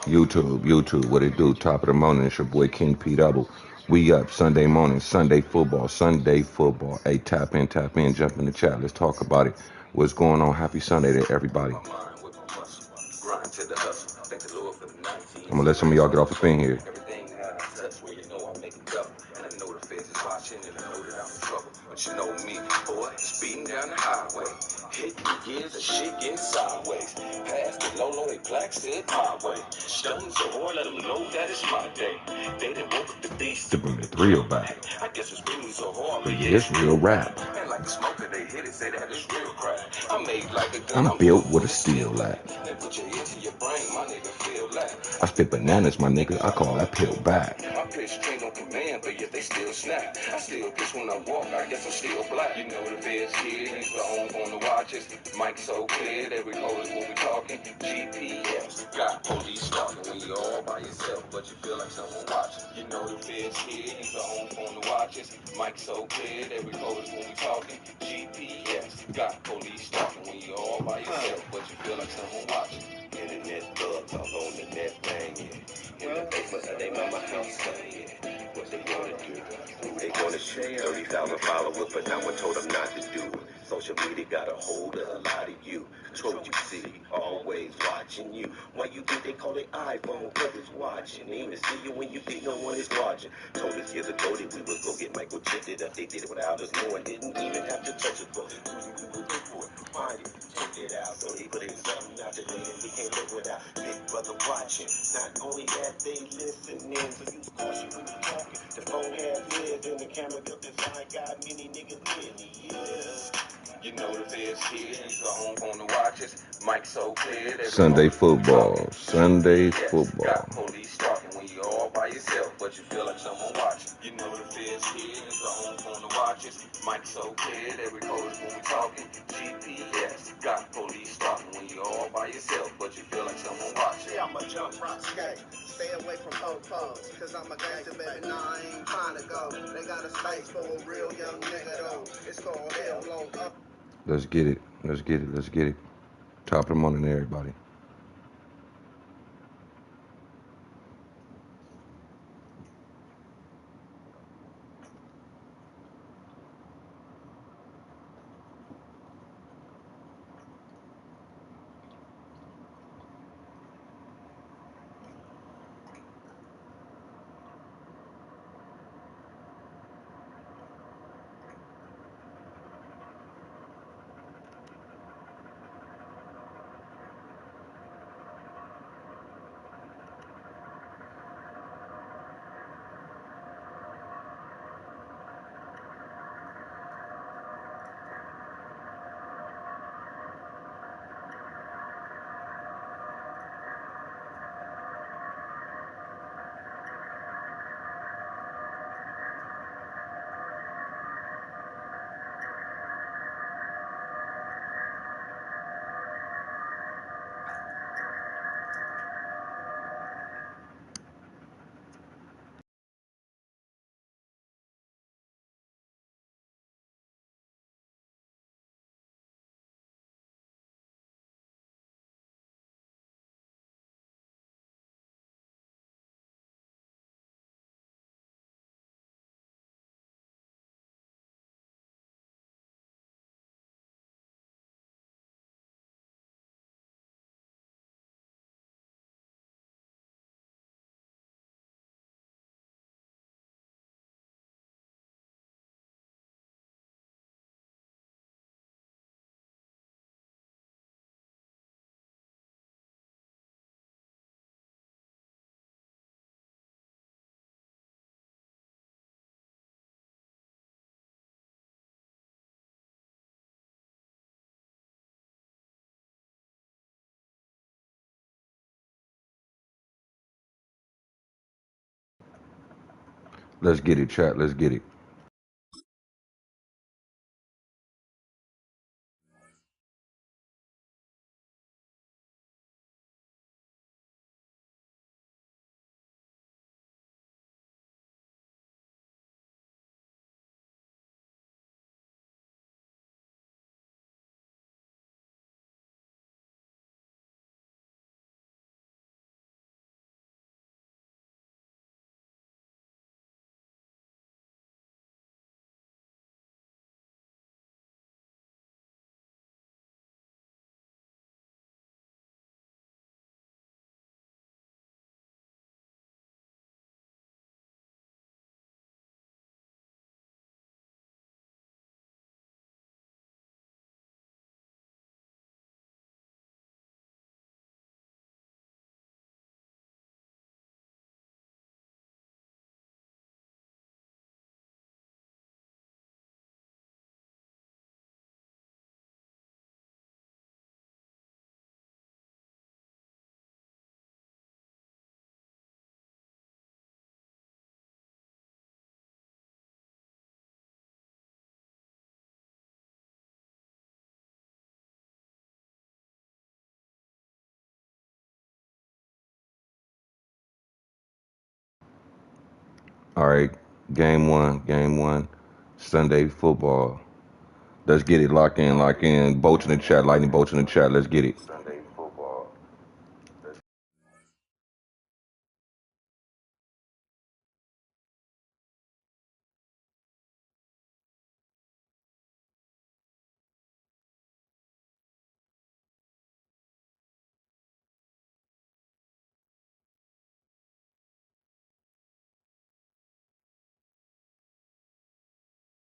YouTube, what it do? Top of the morning, it's your boy King P Double. We up Sunday morning, Sunday football, Sunday football. Hey, tap in, jump in the chat. Let's talk about it. What's going on? Happy Sunday to everybody. I'm gonna let some of y'all get off up in here. But you know me, boy, speeding down the highway. Hitting gears and shit getting sideways. Past the low, they black said my way. Stunning so hard, let them know that it's my day. They done woke up the beast to bring the thrill back. I guess it's really so hard, but yeah, it's real rap. And like a smoker, they hit it, say that it's real crap. I'm made like a gun, I'm built with a steel lap. They put your ear to your brain, my nigga, feel that. I spit bananas, my nigga, I call that pill back. I pitch straight on command, but yet they still snap. I still pitch when I walk, I guess I'm still black. You know the biz here, he's the home on the watches. Mic so clear, every code is when we talking. GPS, got police stalking when you all by yourself, but you feel like someone watching. You know the biz here, he's the home on the watches. Mic so clear, every code is when we talking. GPS, got police stalking when you all by yourself, but you feel like someone watching. Internet thugs all on the net banging. In the basement of their mama house staying. What they gonna do? Who they gonna shoot? 30,000 followers, but no one told them not to do it. Social media got a hold of a lot of you. Control you see, always watching you. Why you think they call it iPhone? Cause it's watching. They even see you when you think no one is watching. Told us years ago that we was gonna get microchipped up. They did it without us knowing. Didn't even have to touch it, but we would look for it, find it, check it out. So they put in something out today that we can't live without. Big brother watching. Not only that, they listening. So use caution when you talking. The phone has ears and the camera built design got many niggas in the ears. You know the biz here, he's the home on the watches. Mike so clear. Sunday football, Sunday football. Got police stalking when you all by yourself, but you feel like someone watching. You know the biz here, he's the home on the watches. Mike so clear, every code is when we talking. GPS, got police stalking when you all by yourself, but you feel like someone watching. Yeah, I'm a jump rock skate. Stay away from po-pos, cause I'm a gangster, baby, nah, I ain't trying to go. They got a space for a real young nigga, though. It's called hell, low up. Let's get it. Let's get it. Let's get it. Top of the morning, everybody. Let's get it, chat. Let's get it. All right, game one, Sunday football. Let's get it. Lock in, lock in. Bolts in the chat, lightning bolts in the chat. Let's get it. Sunday football.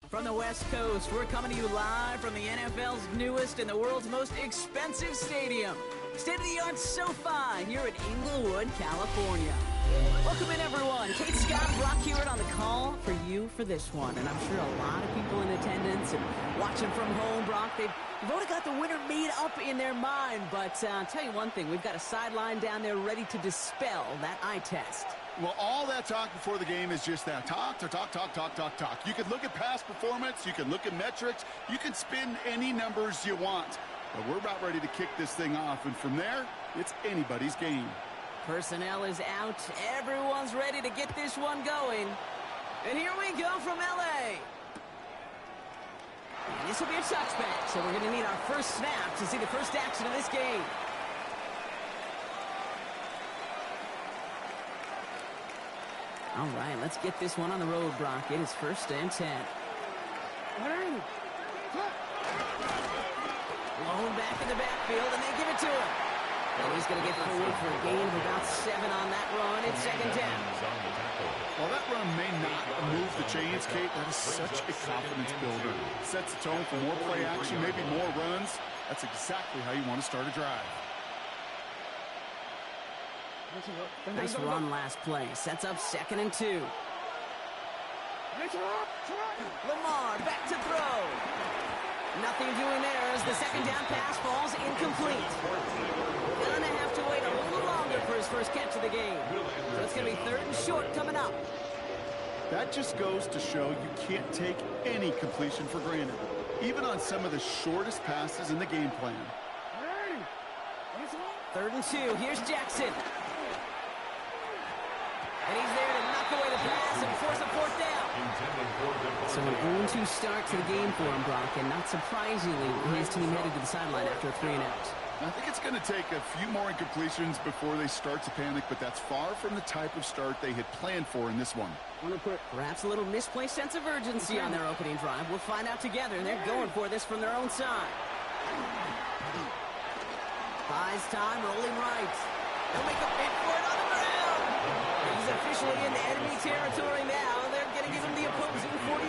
From the West Coast, we're coming to you live from the NFL's newest and the world's most expensive stadium. State-of-the-art SoFi here in Inglewood, California. Welcome in, everyone. Kate Scott, Brock Hewitt on the call for you for this one. And I'm sure a lot of people in attendance and watching from home, Brock, they've already got the winner made up in their mind. But I'll tell you one thing, we've got a sideline down there ready to dispel that eye test. Well, all that talk before the game is just that. Talk. You can look at past performance. You can look at metrics. You can spin any numbers you want. But we're about ready to kick this thing off. And from there, it's anybody's game. Personnel is out. Everyone's ready to get this one going. And here we go from L.A. And this will be a touchback. So we're going to need our first snap to see the first action of this game. All right, let's get this one on the road, Brock. It is 1st and 10. Blown back in the backfield, and they give it to him. And he's going to get forward for a gain of about 7 on that run. It's 2nd down. While that run may not move the chains, Kate, that is such a confidence builder. Sets the tone for more play action, maybe more runs. That's exactly how you want to start a drive. Nice run last play. Sets up 2nd and 2. Lamar back to throw. Nothing doing there as the 2nd down pass falls incomplete. Gonna have to wait a little longer for his first catch of the game. So it's gonna be 3rd and short coming up. That just goes to show you can't take any completion for granted, even on some of the shortest passes in the game plan. 3rd and 2. Here's Jackson. And he's there to knock away the pass and force a 4th down. So an 0-2 start to the game for him, Brock, and not surprisingly, his team headed to the sideline after a 3 and out. I think it's going to take a few more incompletions before they start to panic, but that's far from the type of start they had planned for in this one. Perhaps a little misplaced sense of urgency on their opening drive. We'll find out together, and they're going for this from their own side. Buys time, rolling right. They'll make a bid for it on the ground. He's officially into enemy territory now. They're going to give him the opposing 49.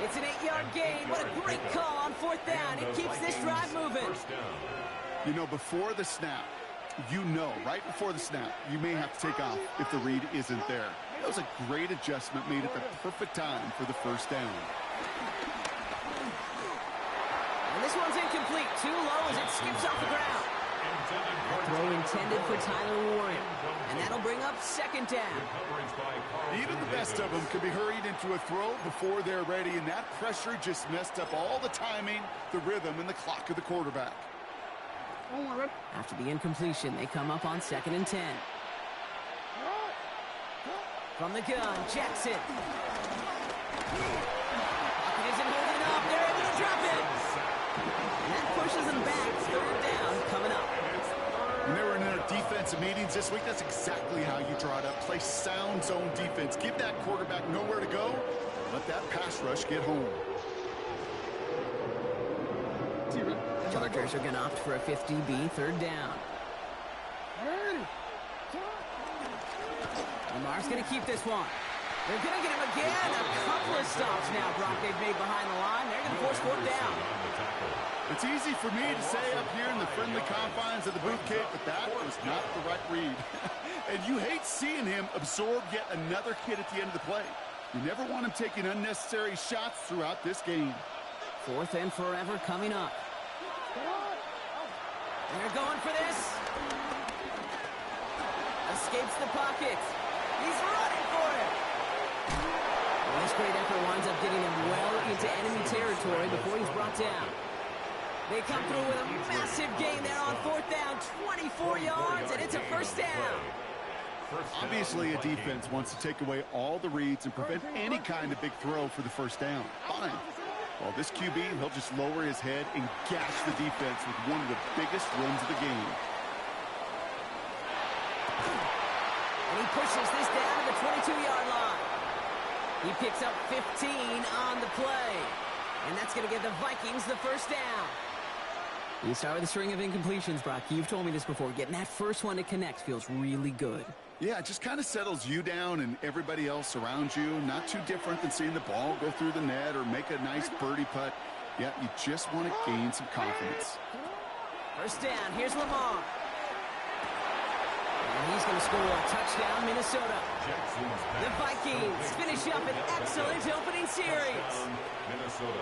It's an 8-yard gain. What a great call on 4th down. It keeps this drive moving. You know, before the snap, right before the snap, you may have to take off if the read isn't there. That was a great adjustment made at the perfect time for the 1st down. And this one's incomplete. Too low as it skips off the ground. Throw intended for Tyler Warren. And that'll bring up 2nd down. Even the best of them can be hurried into a throw before they're ready, and that pressure just messed up all the timing, the rhythm, and the clock of the quarterback. After the incompletion, they come up on 2nd and 10. From the gun, Jackson. Pocket isn't holding up. They're able to drop it. And that pushes them back. 3rd down coming up. When they were in their defensive meetings this week, that's exactly how you draw it up. Play sound zone defense. Give that quarterback nowhere to go. Let that pass rush get home. Chargers are going to opt for a 50-B 3rd down. Lamar's going to keep this one. They're going to get him again. A couple of stops now, Brock, they've made behind the line. They're going to force 4th down. It's easy for me to say up here in the friendly confines of the booth, Kate, but that was not the right read. And you hate seeing him absorb yet another hit at the end of the play. You never want him taking unnecessary shots throughout this game. 4th and forever coming up. They're going for this. Escapes the pocket. He's running for it. Well, this great effort winds up getting him well into enemy territory before he's brought down. They come through with a massive gain there on 4th down, 24 yards, and it's a 1st down. Obviously, a defense wants to take away all the reads and prevent any kind of big throw for the first down. Fine. Well, this QB, he'll just lower his head and gash the defense with one of the biggest runs of the game. And he pushes this down to the 22-yard line. He picks up 15 on the play. And that's going to give the Vikings the first down. You start with a string of incompletions, Brock. You've told me this before. Getting that first one to connect feels really good. Yeah, it just kind of settles you down and everybody else around you. Not too different than seeing the ball go through the net or make a nice birdie putt. Yeah, you just want to gain some confidence. First down. Here's Lamar. And he's going to score a touchdown, Minnesota. The Vikings finish up an excellent opening series. Minnesota.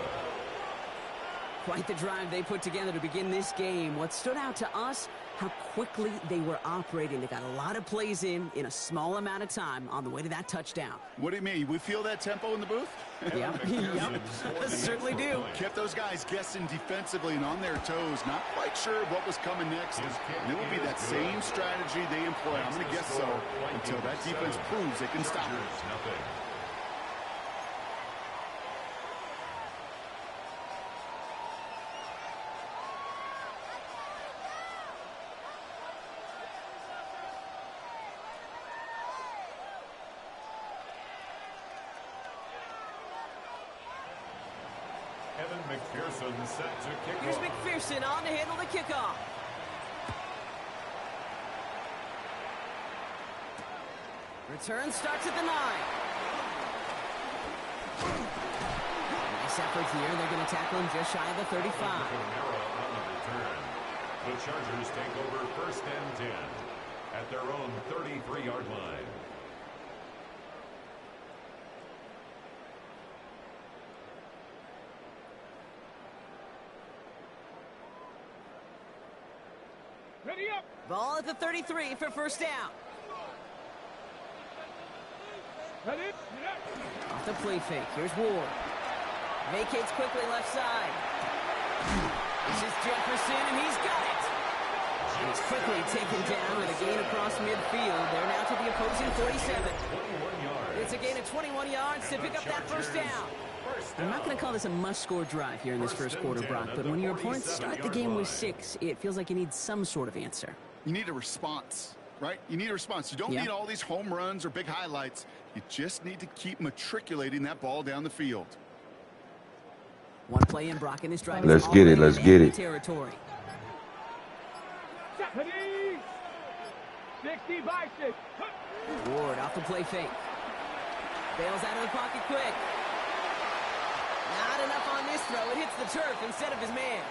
Quite the drive they put together to begin this game. What stood out to us, how quickly they were operating. They got a lot of plays in a small amount of time on the way to that touchdown. What do you mean? We feel that tempo in the booth? Yeah, yep, certainly do. Kept those guys guessing defensively and on their toes, not quite sure what was coming next. And it will be that same strategy they employ. I'm going to guess so until that defense proves they can stop it. McPherson set to kick Here's off. McPherson on to handle the kickoff. Return starts at the 9. Nice effort here. They're going to tackle him just shy of the 35. The Chargers take over first and 10 at their own 33-yard line. Ball at the 33 for first down. Off the play fake. Here's Ward. Vacates quickly left side. This is Jefferson, and he's got it. He's quickly taken down with a gain across midfield. They're now to the opposing 47. It's a gain of 21 yards to pick up that first down. I'm not going to call this a must-score drive here in this first quarter, Brock, but when your opponents start the game with 6, it feels like you need some sort of answer. You need a response, right? You need a response. You don't need all these home runs or big highlights. You just need to keep matriculating that ball down the field. One play in, Brock, in this drive. Let's get it. Let's get it. Territory. 60 by 6. Ward off the play fake. Bails out of the pocket quick. Not enough on this throw. It hits the turf instead of his man.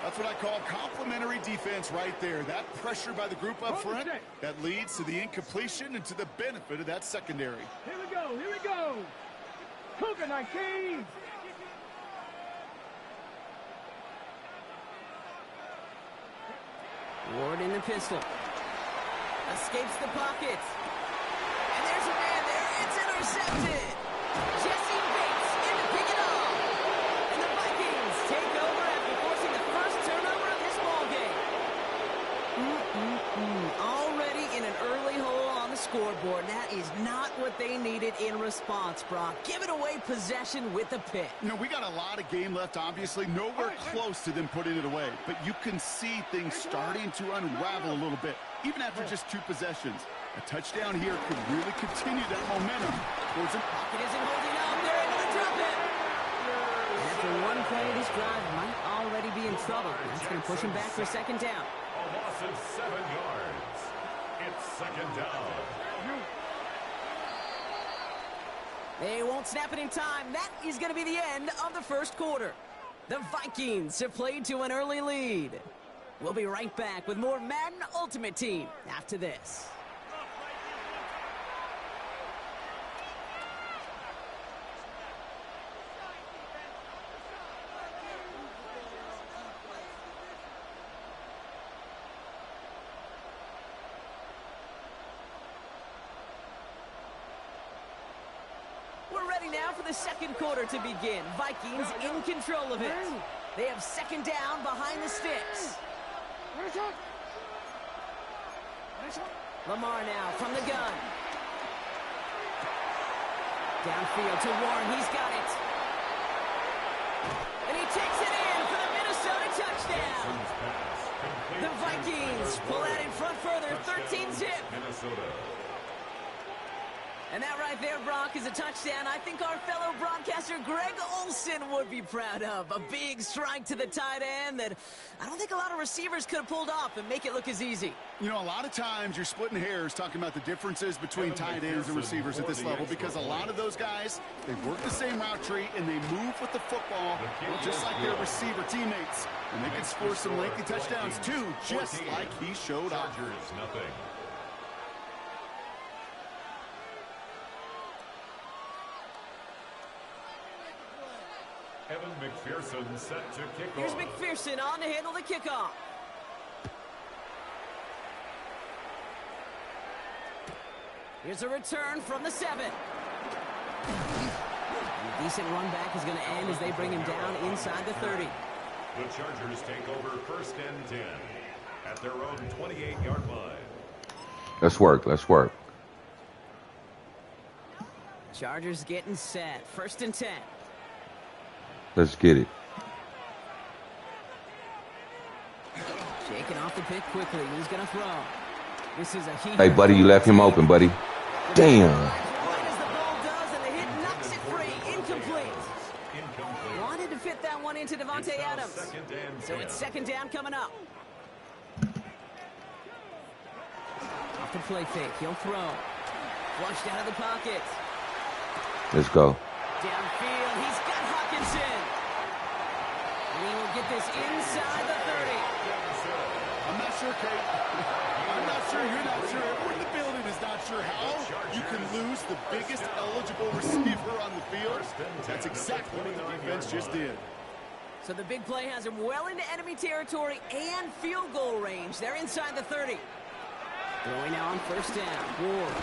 That's what I call complimentary defense right there. That pressure by the group up front, that leads to the incompletion and to the benefit of that secondary. Here we go. Here we go. Cougar 19. Ward in the pistol. Escapes the pocket. And there's a man there. It's intercepted. Jesse Bates in to pick it off. And the Vikings take over after forcing the first turnover of this ballgame. Already in an early hole on the scoreboard. That is not what they needed in response, Brock. Giving away possession with the pick. You know, we got a lot of game left, obviously. Nowhere close to them putting it away. But you can see things starting to unravel a little bit, even after just 2 possessions. A touchdown here could really continue that momentum towards him. Pocket isn't holding up. They're able to drop it. And after one play, this drive might already be in trouble. That's going to push him back for second down. A loss of 7 yards. It's second down. They won't snap it in time. That is going to be the end of the first quarter. The Vikings have played to an early lead. We'll be right back with more Madden Ultimate Team after this. We're ready now for the second quarter to begin. Vikings in control of it. They have second down behind the sticks. Lamar now from the gun. Downfield to Warren. He's got it. And he takes it in for the Minnesota touchdown. The Vikings pull that in front further, 13-zip. And that right there, Brock, is a touchdown I think our fellow broadcaster Greg Olsen would be proud of. A big strike to the tight end that I don't think a lot of receivers could have pulled off and make it look as easy. You know, a lot of times you're splitting hairs talking about the differences between tight ends and receivers at this level because a lot of those guys, they work the same route tree and they move with the football just like their receiver teammates. And they can score some lengthy touchdowns too, just like he showed off. Evan McPherson set to kick off. Here's McPherson on to handle the kickoff. Here's a return from the 7. A decent run back is going to end as they bring him down inside the 30. The Chargers take over 1st and 10 at their own 28-yard line. Let's work. Let's work. Chargers getting set. 1st and 10. Let's get it. Shaking off the pick quickly. He's going to throw. This is a heat. Hey, buddy, you left him open, buddy. Damn. Right as the ball does, and the hit knocks it free. Incomplete. Wanted to fit that one into Devontae Adams. So it's 2nd down coming up. Off the play fake. He'll throw. Flushed out of the pocket. Let's go. Downfield. He's got Hawkinson. And he will get this inside the 30. I'm not sure, Kate. I'm not sure. You're not sure. Everyone in the building is not sure how you can lose the biggest eligible receiver on the field. That's exactly what the defense just did. So the big play has him well into enemy territory and field goal range. They're inside the 30. Throwing now on 1st down. Ward.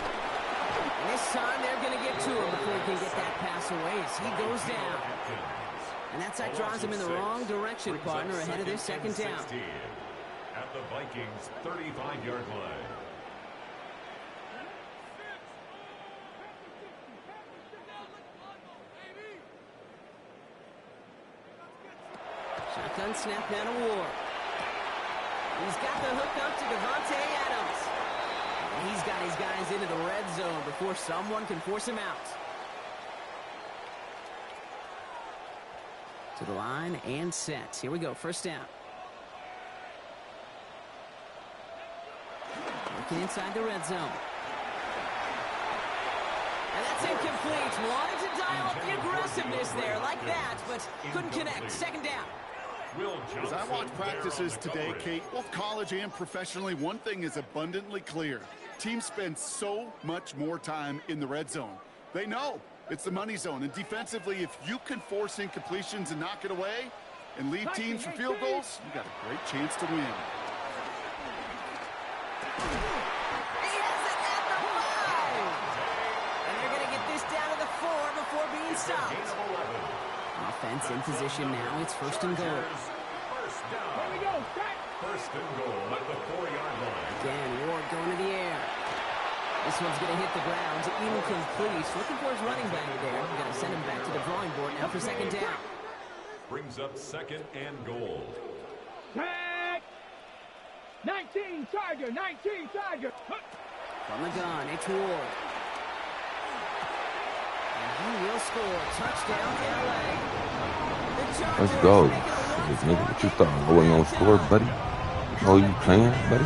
And this time they're going to get to him before he can get that pass away as he goes down. And that sack drives him in the wrong direction, partner, ahead of this 2nd down. At the Vikings' 35-yard line. Shotgun snap down to Ward. He's got the hook up to Devontae Adams. And he's got his guys into the red zone before someone can force him out. To the line and set. Here we go, 1st down. Looking inside the red zone. And that's incomplete. Wanted to dial up the aggressiveness there like that, but couldn't connect. 2nd down. As I watch practices today, Kate, both college and professionally, one thing is abundantly clear. Teams spend so much more time in the red zone. They know it's the money zone, and defensively, if you can force incompletions and knock it away and leave teams for field goals, you got a great chance to win. He has it at the 5. And they're going to get this down to the 4 before being stopped. Offense in position now. It's 1st and goal. Here we go. 1st and goal at the 4-yard line. Again, Ward going to the air. This one's going to hit the ground. Incomplete. Looking for his running back there. We're going to send him back to the drawing board now for 2nd down. Brings up 2nd and goal. Tag. 19 Charger. 19 Charger. From the gun, it's Ward. And he will score. Touchdown, LA. Let's go. Nigga, what you thought? I wasn't gonna score, buddy? Oh, you playing, buddy?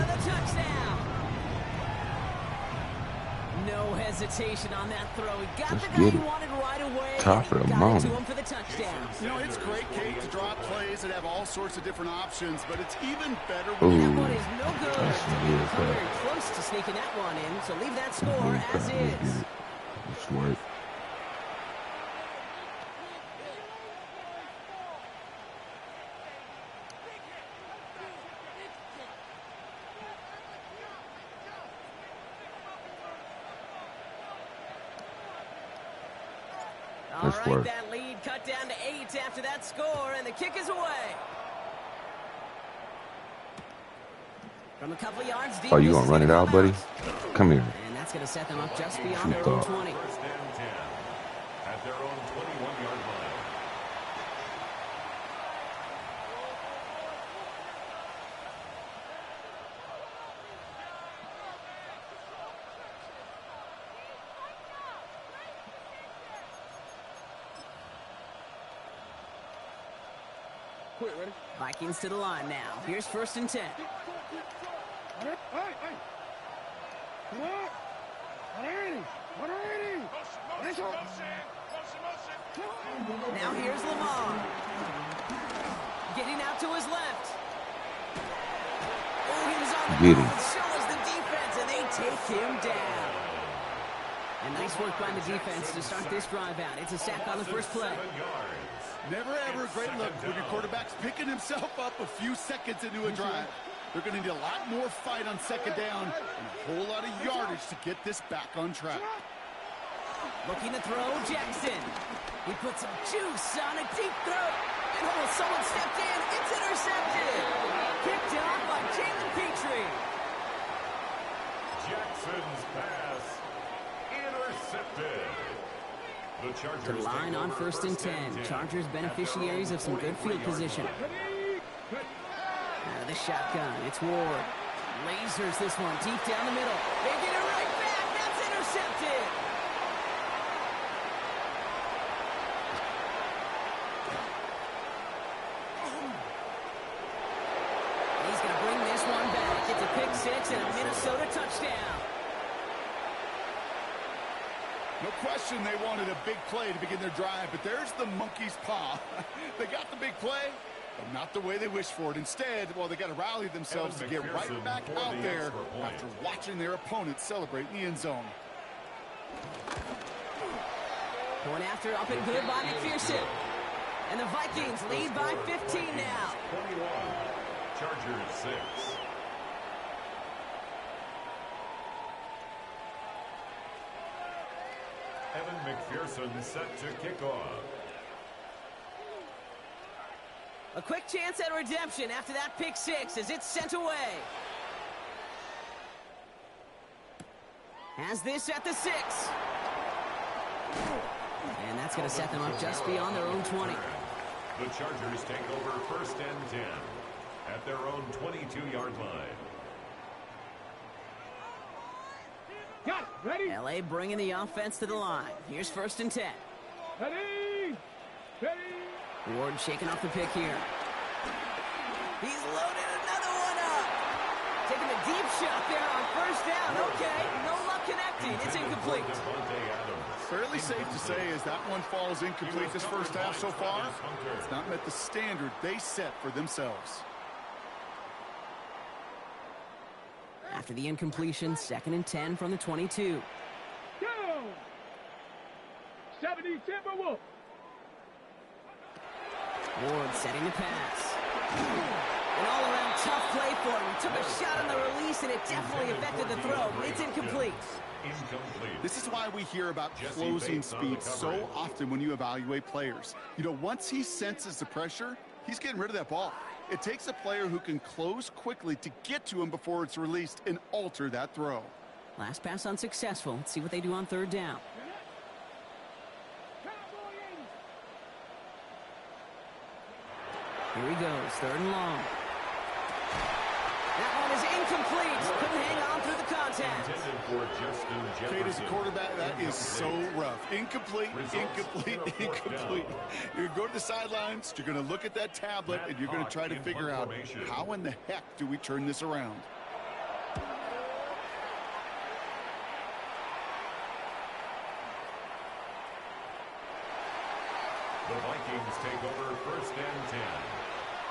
No hesitation on that throw. He got Let's the guy get he it. wanted right away. Top of the Got it moment. to him for the touchdown. You know, it's great, Kate, to draw plays that have all sorts of different options, but it's even better Ooh. when That one is no good. That's Come very close to sneaking that one in, so leave that score as is. Let's work. All Let's right, work. that lead cut down to 8 after that score, and the kick is away. From a couple yards deep. Oh, you this gonna is run it gonna out, come buddy? Come here. And that's going to set them up just beyond Shoot their own dog. 20. First and 10 at their own 21-yard line. Vikings to the line now. Here's first and 10. Now here's Lamar. Getting out to his left. Oh, he was on the Get ball. him. So was the defense, and they take him down. And nice work by the defense to start this drive out. It's a sack on the first play. 7 yards. Never ever a great look when your quarterback's picking himself up a few seconds into a drive. They're going to need a lot more fight on second down and a whole lot of yardage to get this back on track. Looking to throw, Jackson. He put some juice on a deep throw. And oh, someone stepped in. It's intercepted. Picked off by Jalen Petrie. Jackson's pass intercepted. The Chargers To the line take on over first and 10. Chargers beneficiaries of some good field position. Out of the shotgun, it's Ward. Lasers this one deep down the middle. They get it right back. That's intercepted. He's going to bring this one back. It's a pick six and a Minnesota touchdown. No question they wanted a big play to begin their drive, but there's the monkey's paw. They got the big play, but not the way they wished for it. Instead, well, they got to rally themselves to get right back out there after watching their opponent celebrate in the end zone. Going after up and good by McPherson. And the Vikings lead by 15 now. 21. Chargers 6. Evan McPherson set to kick off. A quick chance at redemption after that pick six as it's sent away. Has this at the 6. And that's going to set them up just beyond their own 20. The Chargers take over first and 10 at their own 22-yard line. Got it. Ready? LA bringing the offense to the line. Here's first and 10. Ready? Ready? Ward shaking off the pick here. He's loaded another one up. Taking a deep shot there on first down. Okay, no luck connecting. It's incomplete. Devontae Adams. Fairly safe to say as that one falls incomplete this first half so far, it's not met the standard they set for themselves. After the incompletion, second and 10 from the 22. Go! 70 Timberwolves. Ward setting the pass. An all-around tough play for him. He took a shot on the release, and it definitely affected the throw. It's incomplete. Incomplete. This is why we hear about closing speed so often when you evaluate players. You know, once he senses the pressure, he's getting rid of that ball. It takes a player who can close quickly to get to him before it's released and alter that throw. Last pass unsuccessful. Let's see what they do on third down. Here he goes, third and long. That one is incomplete. Couldn't hang on through the contact. Intended for Justin Kate, as a Jefferson. quarterback, that is so rough. Incomplete, incomplete, incomplete. You're going to go to the sidelines, you're going to look at that tablet, and you're going to try to figure out how in the heck do we turn this around. The Vikings take over first and 10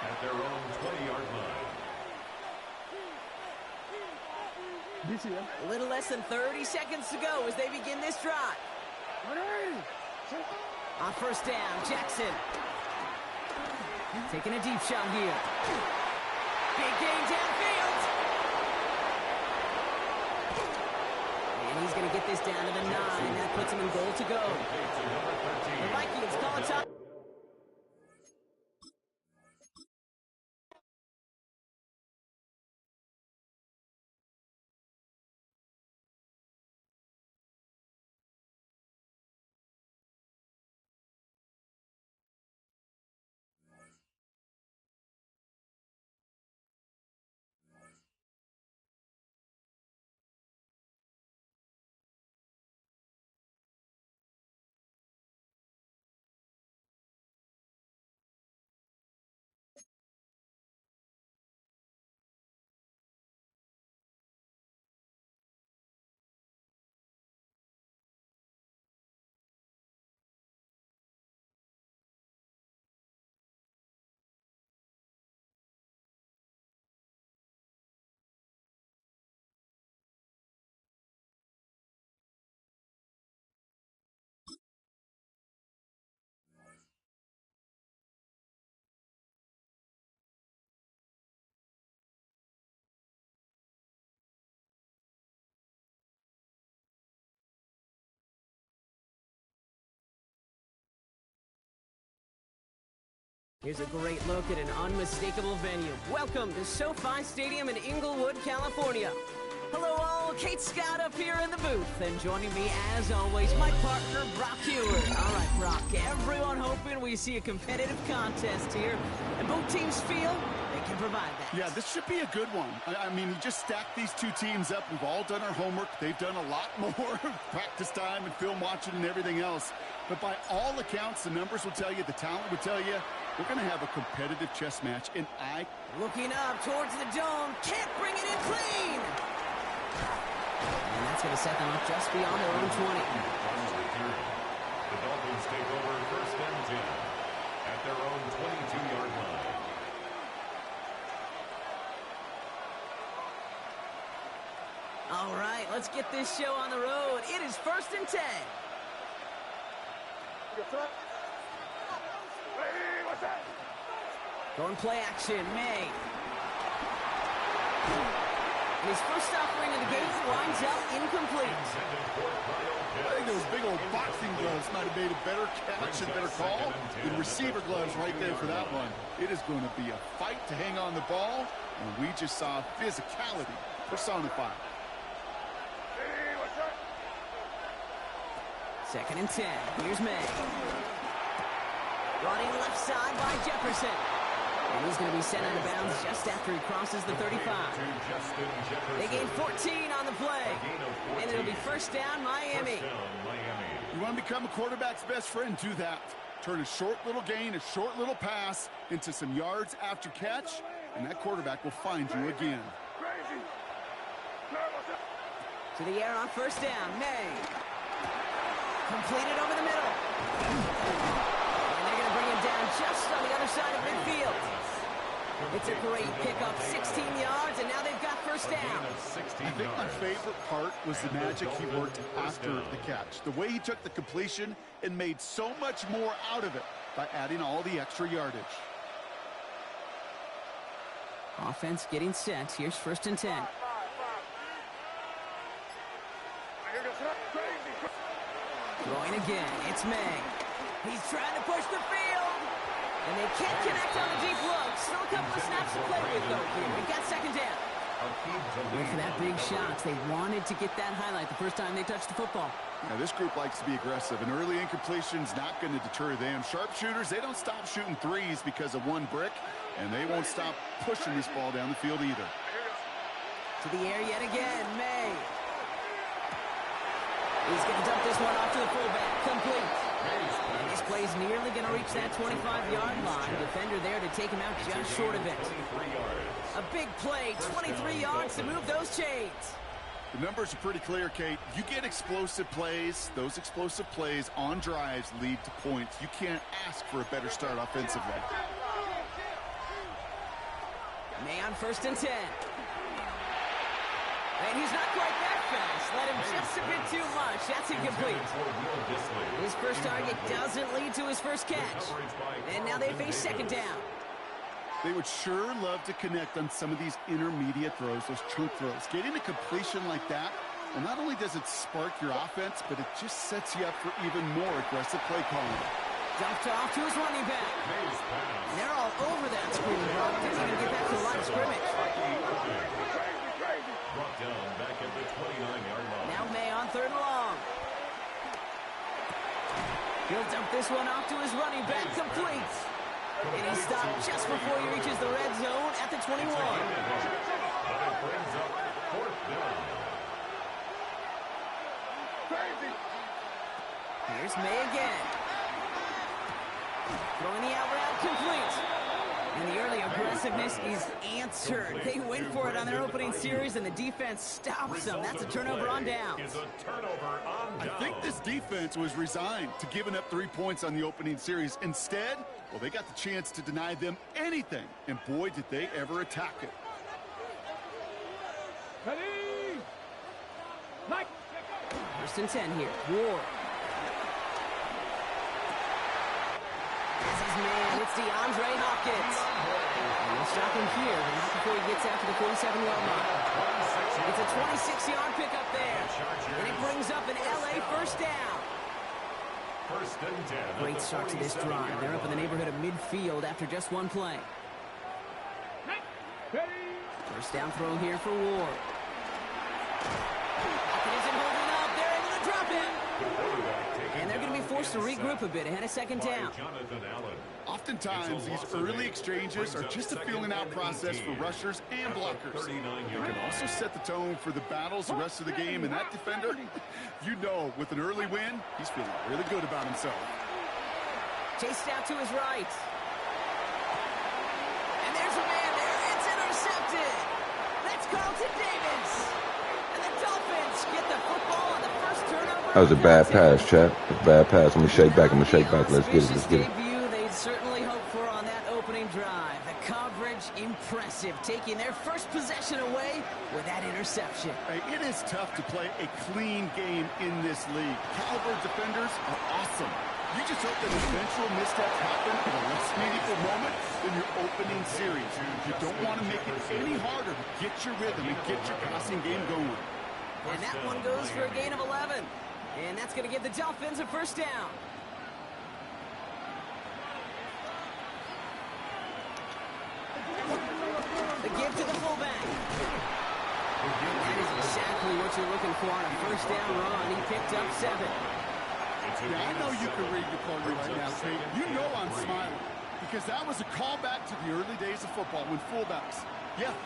at their own 20-yard line. A little less than 30 seconds to go as they begin this drive. On first down, Jackson. Taking a deep shot here. Big gain downfield. And he's going to get this down to the 9. That puts him in goal to go. The Vikings call it time. Here's a great look at an unmistakable venue. Welcome to SoFi Stadium in Inglewood, California. Hello all, Kate Scott up here in the booth, and joining me as always, my partner, Brock Heward. All right, Brock, everyone hoping we see a competitive contest here, and both teams feel they can provide that. Yeah, this should be a good one. I mean, you just stack these two teams up. We've all done our homework. They've done a lot more practice time and film watching and everything else. But by all accounts, the numbers will tell you, the talent will tell you, we're going to have a competitive chess match, and Looking up towards the dome, can't bring it in clean! And that's going to set them up just beyond their own 20. The Dolphins take over first and 10 at their own 22-yard line. All right, let's get this show on the road. It is first and 10. Going play action, May. And his first offering of the game winds up incomplete. I think those big old boxing gloves might have made a better catch and better call than receiver gloves right there for that one. It is going to be a fight to hang on the ball, and we just saw physicality personified. Second and 10. Here's May. Running left side by Jefferson. And he's going to be sent out of bounds just after he crosses the 35. They gain 14 on the play. And it'll be first down, Miami. You want to become a quarterback's best friend, do that. Turn a short little gain, a short little pass into some yards after catch, and that quarterback will find you again. To the air on first down, May. Completed over the middle. And they're going to bring him down just on the other side of midfield. It's a great pickup, 16 yards, and now they've got first down. I think my favorite part was the magic he worked after the catch. The way he took the completion and made so much more out of it by adding all the extra yardage. Offense getting set. Here's first and 10. Throwing again, it's May. He's trying to push the field. And they can't connect on the deep look. Still a couple of snaps to play with, though, here. We've got second down. Went for that big shot. They wanted to get that highlight the first time they touched the football. Now, this group likes to be aggressive, and early incompletion's not going to deter them. Sharpshooters, they don't stop shooting threes because of one brick, and they won't stop pushing this ball down the field either. To the air yet again, May. He's going to dump this one off to the fullback. Complete. And this play's nearly going to reach that 25-yard line. Defender there to take him out just short of it. A big play, 23 yards to move those chains. The numbers are pretty clear, Kate. You get explosive plays. Those explosive plays on drives lead to points. You can't ask for a better start offensively. May on first and 10. And he's not quite that fast. Let him just a bit too much. That's incomplete. His first target doesn't lead to his first catch. And now they face second down. They would sure love to connect on some of these intermediate throws, those chunk throws. Getting a completion like that, well, not only does it spark your offense, but it just sets you up for even more aggressive play calling. Dumped off to his running back. And they're all over that screen. Didn't even get back to the line of scrimmage. Brought down back at the 29-yard line. Now May on third and long. He'll dump this one off to his running back. Complete. And he stopped just before he reaches the red zone at the 21. But it brings up fourth down. Here's May again. Throwing the out route, complete. And the early aggressiveness is answered. They went for it on their opening series, and the defense stops them. That's a turnover on downs. I think this defense was resigned to giving up 3 points on the opening series. Instead, well, they got the chance to deny them anything, and boy, did they ever attack it. Ready? Like. First and 10 here. Ward. This is man. It's DeAndre Hopkins. And we'll stop him here, but not before he gets out to the 47-yard line. It's a 26-yard pickup there. And it brings up an LA first down. First and 10. Great start to this drive. They're up in the neighborhood of midfield after just one play. First down throw here for Ward. Hopkins isn't holding up. They're able to drop it. And they're going to be forced to regroup a bit ahead of second down. Oftentimes, these early exchanges are just a feeling-out process for rushers and blockers. You can also set the tone for the battles the rest of the game, and that defender, you know, with an early win, he's feeling really good about himself. Chased out to his right. And there's a man there. It's intercepted. That's Carlton Davis. And the Dolphins get the football on the first turnover. That was a bad pass, Chad. That's a bad pass. I'm going to shake back. Let's get it. Let's get it. They'd certainly hope for on that opening drive. The coverage, impressive. Taking their first possession away with that interception. Hey, it is tough to play a clean game in this league. Caliber defenders are awesome. You just hope that eventual missteps happen in a less meaningful moment than your opening series. You don't want to make it any harder to get your rhythm and get your passing game going. And that one goes for a gain of 11. And that's going to give the Dolphins a first down. The give to the fullback. That is exactly what you're looking for on a first down run. He picked up 7. Yeah, I know you can read the corner right now, Tate. You know I'm smiling because that was a callback to the early days of football when fullbacks,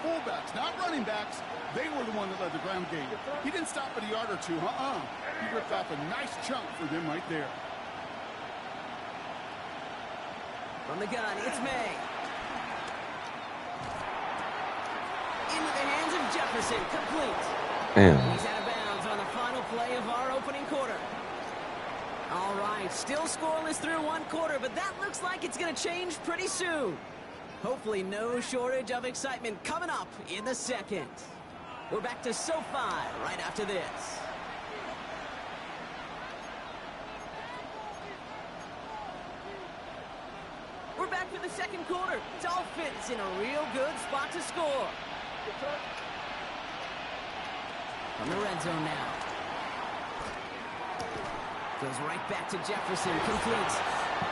fullbacks, not running backs, they were the one that led the ground game. He didn't stop at a yard or two, He ripped off a nice chunk for them right there. From the gun, it's May. Into the hands of Jefferson, complete. He's out of bounds on the final play of our opening quarter. All right, still scoreless through one quarter, but that looks like it's going to change pretty soon. Hopefully no shortage of excitement coming up in the second. We're back to SoFi right after this. We're back for the second quarter. Dolphins in a real good spot to score. From the red zone now. Goes right back to Jefferson, complete.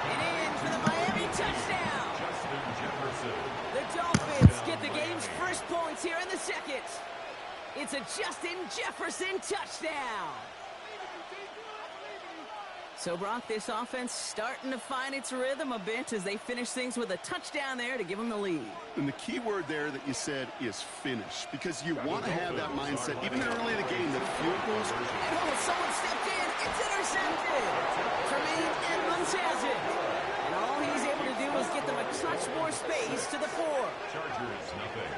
And in for the Miami touchdown. Justin Jefferson. The Dolphins get the game's first points here in the second. It's a Justin Jefferson touchdown. So, Brock, this offense starting to find its rhythm a bit as they finish things with a touchdown there to give them the lead. And the key word there that you said is finish, because you want to have that mindset, even early in the game, that field goals. Oh, someone stepped in. It's intercepted. Tremaine Edmonds has it. And all he's able to do is get them a touch more space to the 4. Chargers, nothing.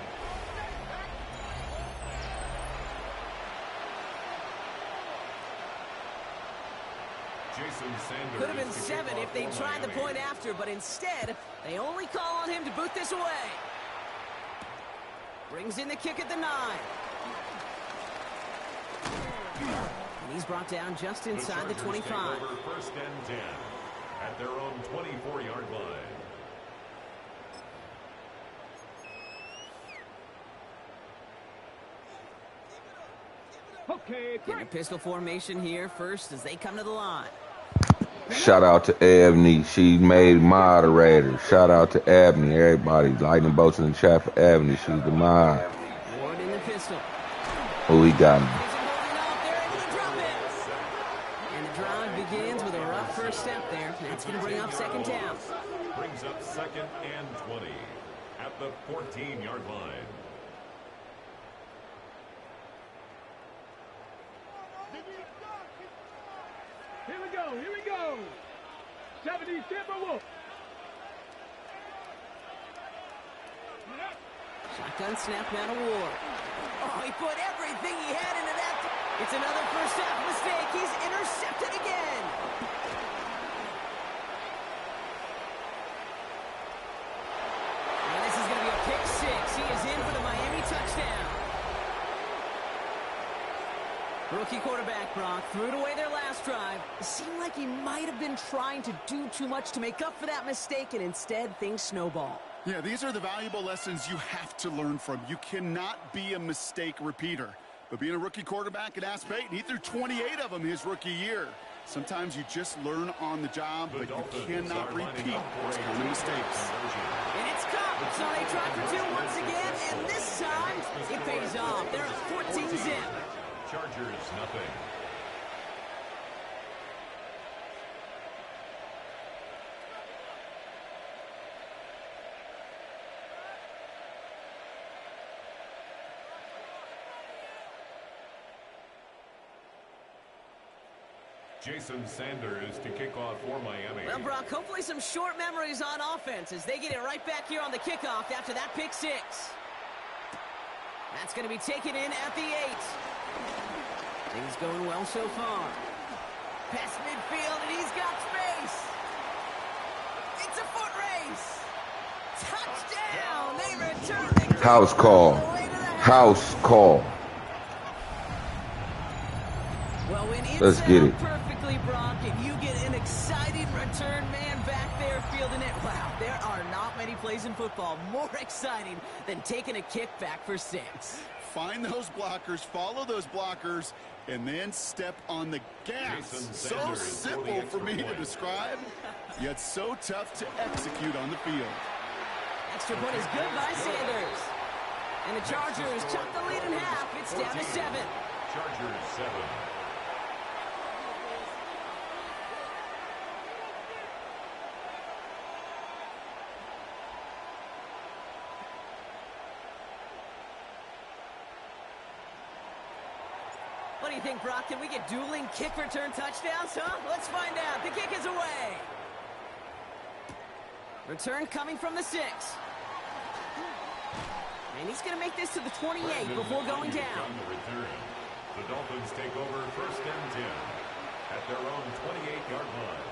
Could have been 7 if they tried the point after, but instead, they only call on him to boot this away. Brings in the kick at the 9. And he's brought down just inside the 25. First and 10 at their own 24-yard line. Okay, Getting a pistol formation here first as they come to the line. Shout out to Ebony. She made moderator. Shout out to Ebony. Everybody, lightning bolts in the chat for Ebony. She's the mod. Ward in the pistol. Who we got? And the drive begins with a rough first step there. That's going to bring up second down. Brings up second and 20 at the 14-yard line. Here we go. 70 Timberwolves. Shotgun snap now to Ward. Oh, he put everything he had into that. It's another first half mistake. He's intercepted again. And this is going to be a pick 6. He is in for the Miami touchdown. Rookie quarterback Brock threw it away their last drive. It seemed like he might have been trying to do too much to make up for that mistake, and instead things snowball. Yeah, these are the valuable lessons you have to learn from. You cannot be a mistake repeater. But being a rookie quarterback at Ass Payton, he threw 28 of them his rookie year. Sometimes you just learn on the job, but you cannot repeat those kind of mistakes. And it's caught. So they try for two once again, and this time it pays off. They're at 14-zip. Chargers, nothing. Jason Sanders to kick off for Miami. Well, Brock, hopefully some short memories on offense as they get it right back here on the kickoff after that pick six. That's going to be taken in at the 8. Things going well so far. Past midfield, and he's got space. It's a foot race. Touchdown! They return the House call. House call. Well, when it's Let's get it. Perfectly, Brock, and you get an exciting return man back there fielding it. Wow, there are not many plays in football more exciting than taking a kick back for 6. Find those blockers, follow those blockers, and then step on the gas. So simple for me to describe, yet so tough to execute on the field. Extra point is good by Sanders. And the Chargers cut the lead in half. It's down to 7. Chargers 7. What do you think, Brock? Can we get dueling kick return touchdowns, huh? Let's find out. The kick is away. Return coming from the 6. And he's going to make this to the 28 before going down. The Dolphins take over 1st and 10 at their own 28-yard line.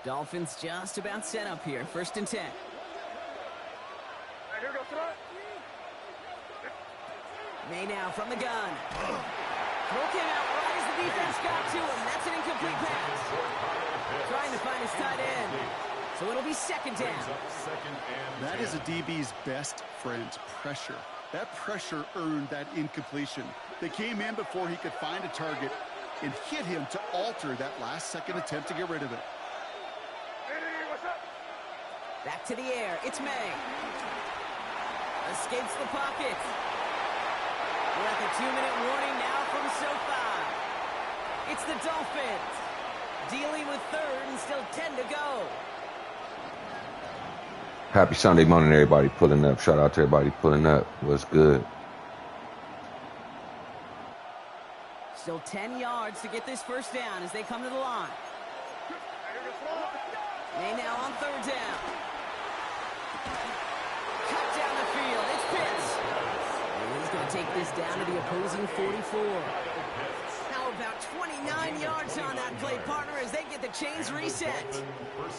Dolphins just about set up here. 1st and 10. May now from the gun. Throw came out right as the defense got to him. That's an incomplete pass. Trying to find his tight end. So it'll be 2nd down. That is a DB's best friend, pressure. That pressure earned that incompletion. They came in before he could find a target and hit him to alter that last-second attempt to get rid of it. Back to the air. It's May. Escapes the pocket. We're at the 2-minute warning now from SoFi. It's the Dolphins. Dealing with 3rd and still 10 to go. Happy Sunday morning, everybody pulling up. Shout out to everybody pulling up. What's good? Still 10 yards to get this 1st down as they come to the line. May now on 3rd down. Cut down the field. It's Pitts. And he's going to take this down to the opposing 44. How about 29 yards on that play, partner, as they get the chains reset?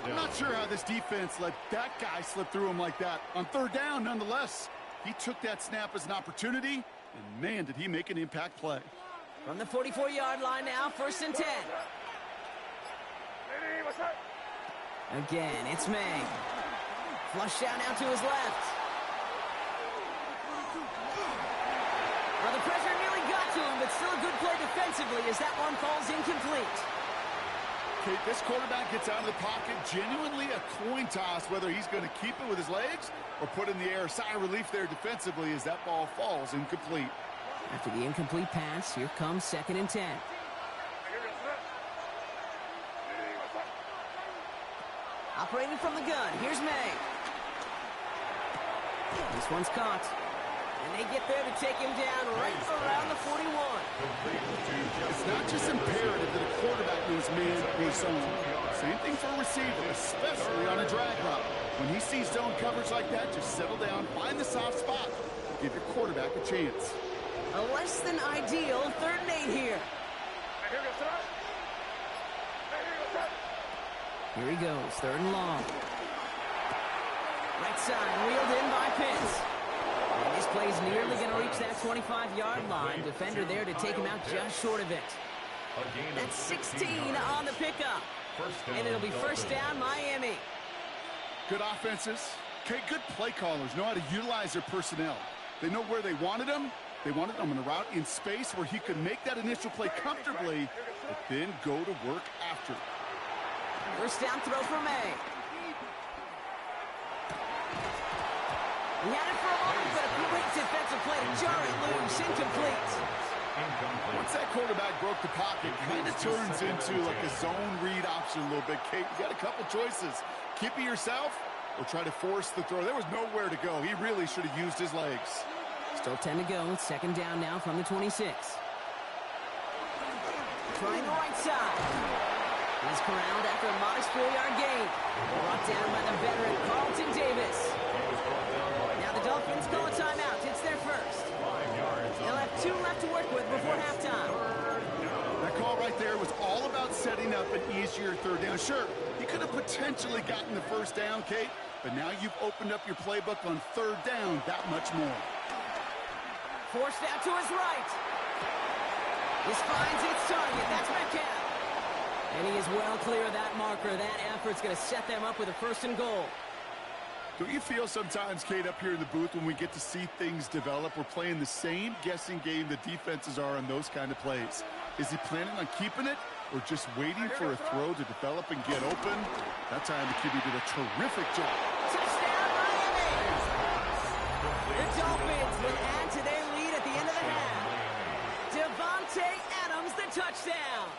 I'm not sure how this defense let that guy slip through him like that. On 3rd down, nonetheless, he took that snap as an opportunity, and man, did he make an impact play. From the 44-yard line now, 1st and 10. Again, it's May. Flush down out to his left. Well, the pressure nearly got to him, but still a good play defensively as that one falls incomplete. Okay, this quarterback gets out of the pocket, genuinely a coin toss whether he's going to keep it with his legs or put in the air. Sigh of relief there defensively as that ball falls incomplete. After the incomplete pass, here comes 2nd and 10. Operating from the gun, here's May. This one's caught. And they get there to take him down right around the 41. It's not just imperative that a quarterback knows man or zone. Same thing for a receiver, especially on a drag route. When he sees zone coverage like that, just settle down, find the soft spot, give your quarterback a chance. A less than ideal 3rd and 8 here. Here he goes, 3rd and long. Right side, wheeled in by Pitts. And this play's nearly going to reach that 25-yard line. Defender there to take him out just short of it. That's 16 on the pickup. And it'll be first down, Miami. Good offenses. Okay, good play callers know how to utilize their personnel. They know where they wanted them. They wanted them on a route in space where he could make that initial play comfortably, but then go to work after. First down throw for May. He had it for a moment, but a great defensive play to jar it loose. Incomplete. Once that quarterback broke the pocket, kind of turns into like a zone read option a little bit. Kate, you got a couple choices. Keep it yourself or try to force the throw. There was nowhere to go. He really should have used his legs. Still 10 to go. Second down now from the 26. Trying the right side. He's corralled after a modest 4-yard gain. Brought down by the veteran Carlton Davis. Now the Dolphins call a timeout. It's their first. They'll have 2 left to work with before halftime. That call right there was all about setting up an easier third down. Sure, he could have potentially gotten the first down, Kate, but now you've opened up your playbook on third down that much more. Forced out to his right. This finds its target. That's Metcalf. And he is well clear of that marker. That effort's going to set them up with a first and goal. Don't you feel sometimes, Kate, up here in the booth when we get to see things develop, we're playing the same guessing game the defenses are on those kind of plays? Is he planning on keeping it or just waiting for a throw to develop and get open? That time the QB did a terrific job. Touchdown, Miami! The Dolphins will add to their lead at the end of the half. Devontae Adams, the touchdown.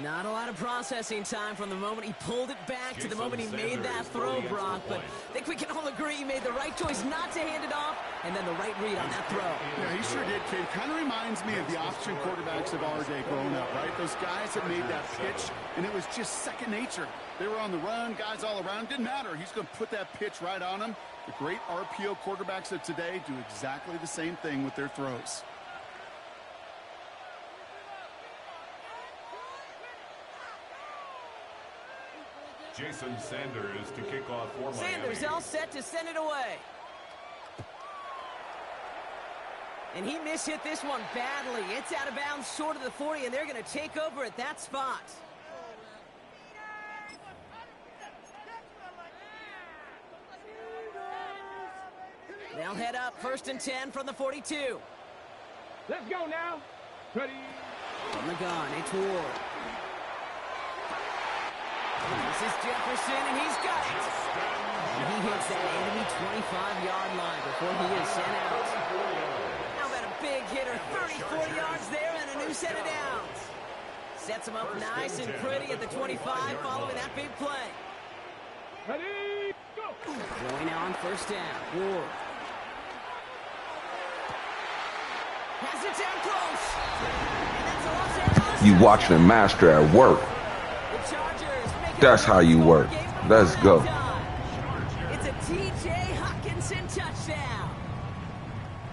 Not a lot of processing time from the moment he pulled it back to the moment he made that throw, Brock. But I think we can all agree he made the right choice not to hand it off and then the right read on that throw. Yeah, he sure did, kid. Kind of reminds me of the option quarterbacks of our day growing up, right? Those guys that made that pitch, and it was just second nature. They were on the run, guys all around. Didn't matter. He's going to put that pitch right on him. The great RPO quarterbacks of today do exactly the same thing with their throws. Jason Sanders to kick off for Miami. Sanders all set to send it away. And he mishit this one badly. It's out of bounds short of the 40, and they're going to take over at that spot. They'll head up first and 10 from the 42. Let's go now. Ready. From the gun, it's Ward. This is Jefferson, and he's got it. And he hits that enemy 25-yard line before he is sent out. How about a big hitter, 34 yards there, and a new set of downs. Sets him up nice and pretty at the 25 following that big play. Ready, go. Going on first down, Ward. Has it down close. And that's a Los Angeles. You watching a master at work. The Chargers make it That's how you work. Let's go. It's a T.J. Hockenson touchdown.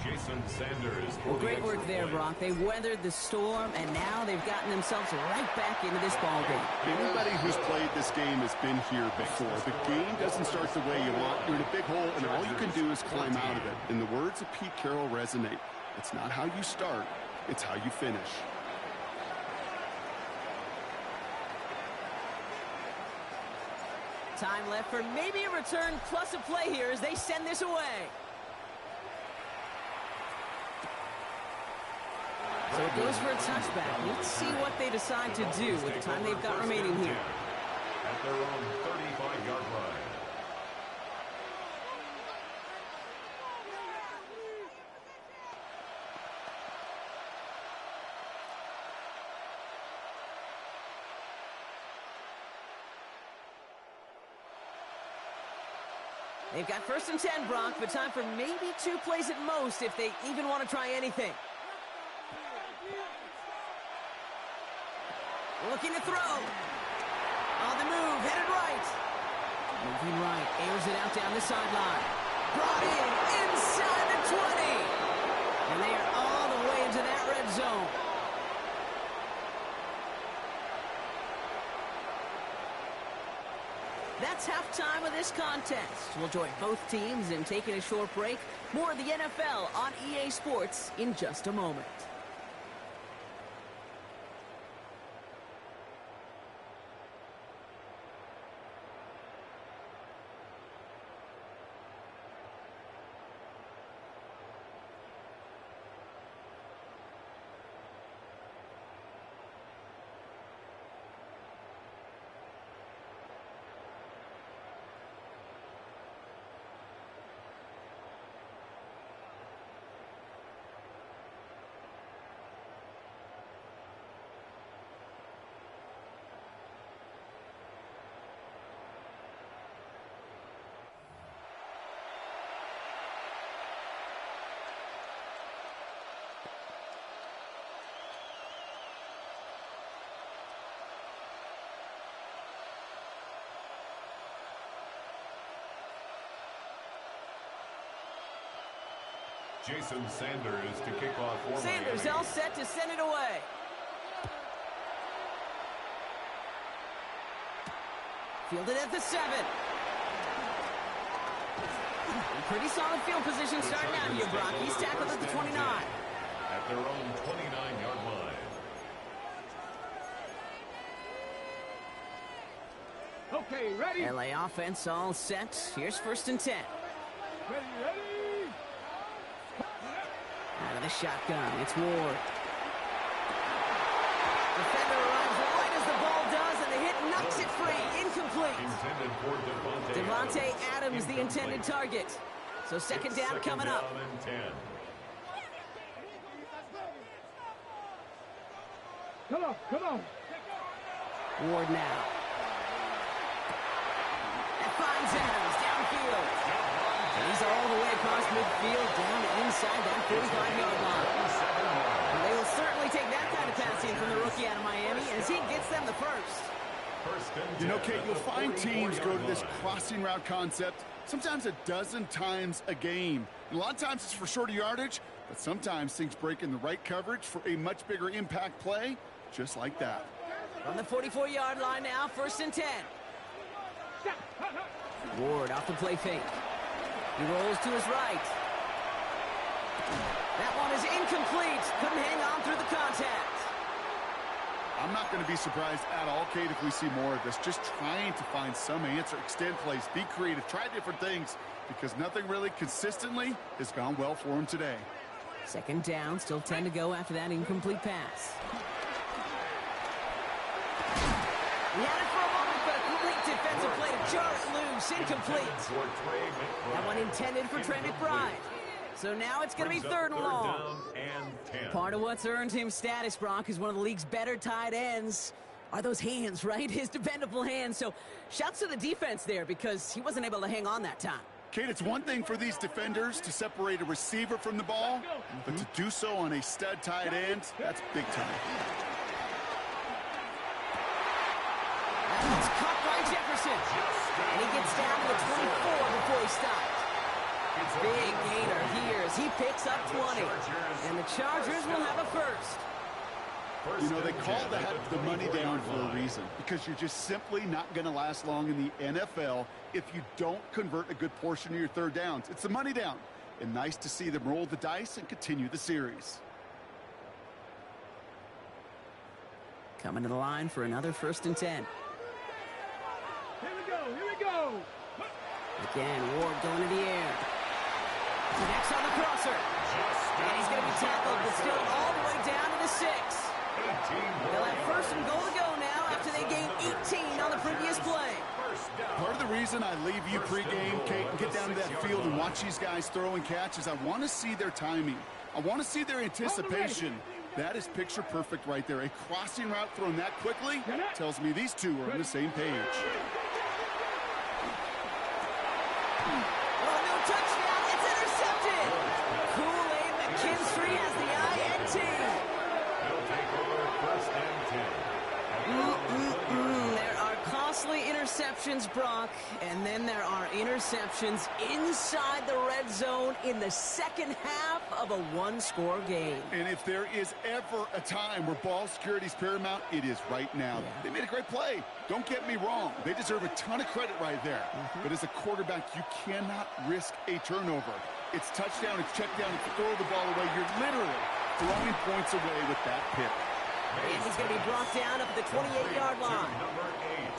Jason Sanders. Well, great work there, Brock. They weathered the storm, and now they've gotten themselves right back into this ballgame. Anybody who's played this game has been here before. The game doesn't start the way you want. You're in a big hole, and all you can do is climb out of it. And the words of Pete Carroll resonate. It's not how you start, it's how you finish. Time left for maybe a return plus a play here as they send this away. So it goes for a touchback. Let's see what they decide to do with the time they've got remaining here. At their own 35-yard line. They've got first and 10, Brock, but time for maybe 2 plays at most if they even want to try anything. Looking to throw. On the move, headed right. Moving right, airs it out down the sideline. Brought in inside the 20. And they are all the way into that red zone. That's halftime of this contest. We'll join both teams in taking a short break. More of the NFL on EA Sports in just a moment. Jason Sanders to kick off for Sanders Miami. all set to send it away. Fielded at the 7. Pretty solid field position starting out here, Brock. He's tackled at the 29. At their own 29-yard line. Okay, ready? LA offense all set. Here's 1st and 10. Ready, ready? Out of the shotgun, it's Ward. Defender arrives right as the ball does, and the hit knocks it free. Incomplete. Intended for Devontae Adams, the intended target. So second down coming up. Down and 10. Come on, come on. Ward now. That finds Adams downfield. And he's all the way across midfield down inside that 45-yard line. And they will certainly take that kind of passing from the rookie out of Miami as he gets them the first. You know, Kate, you'll find teams go to this crossing route concept sometimes a dozen times a game. And a lot of times it's for shorter yardage, but sometimes things break in the right coverage for a much bigger impact play, just like that. From the 44-yard line now, 1st and 10. Ward off the play fake. He rolls to his right. That one is incomplete. Couldn't hang on through the contact. I'm not going to be surprised at all, Kate, if we see more of this. Just trying to find some answer, extend plays, be creative, try different things, because nothing really consistently has gone well for him today. Second down, still 10 to go after that incomplete pass. He had it for a moment, but a complete defensive play to jar it loose. Incomplete. That one intended for Trey McBride. So now it's going to be 3rd and long. Down and 10. Part of what's earned him status, Brock, is one of the league's better tight ends. Are those hands, right? His dependable hands. So shouts to the defense there because he wasn't able to hang on that time. Kate, it's one thing for these defenders to separate a receiver from the ball, but to do so on a stud tight end, that's big time. That one's caught by Jefferson. And he gets down to the 24 before he stops. Big gainer here as he picks up 20. And the Chargers will have a first. You know, they call that the money down for a reason, because you're just simply not going to last long in the NFL if you don't convert a good portion of your 3rd downs. It's the money down. And nice to see them roll the dice and continue the series. Coming to the line for another 1st and 10. Here we go, here we go. Again, Ward going to the air. Connects on the crosser. And he's going to be tackled, but still all the way down to the 6. They'll have 1st and goal to go now after they gained 18 on the previous play. Part of the reason I leave you pregame, Kate, and get down to that field and watch these guys throw and catch is I want to see their timing. I want to see their anticipation. That is picture perfect right there. A crossing route thrown that quickly tells me these two are on the same page. Oh, no touchdown. It's intercepted. Kool-Aid McKinstry has the INT. They'll take over 1st and 10. There are costly interceptions, Brock, and then there are interceptions inside the red zone in the second half of a one-score game. And if there is ever a time where ball security is paramount, it is right now. Yeah. They made a great play. Don't get me wrong. They deserve a ton of credit right there. But as a quarterback, you cannot risk a turnover. It's touchdown, it's check down, it's throw the ball away. You're literally throwing points away with that pick. And he's going to be brought down up at the 28-yard line. Number 8.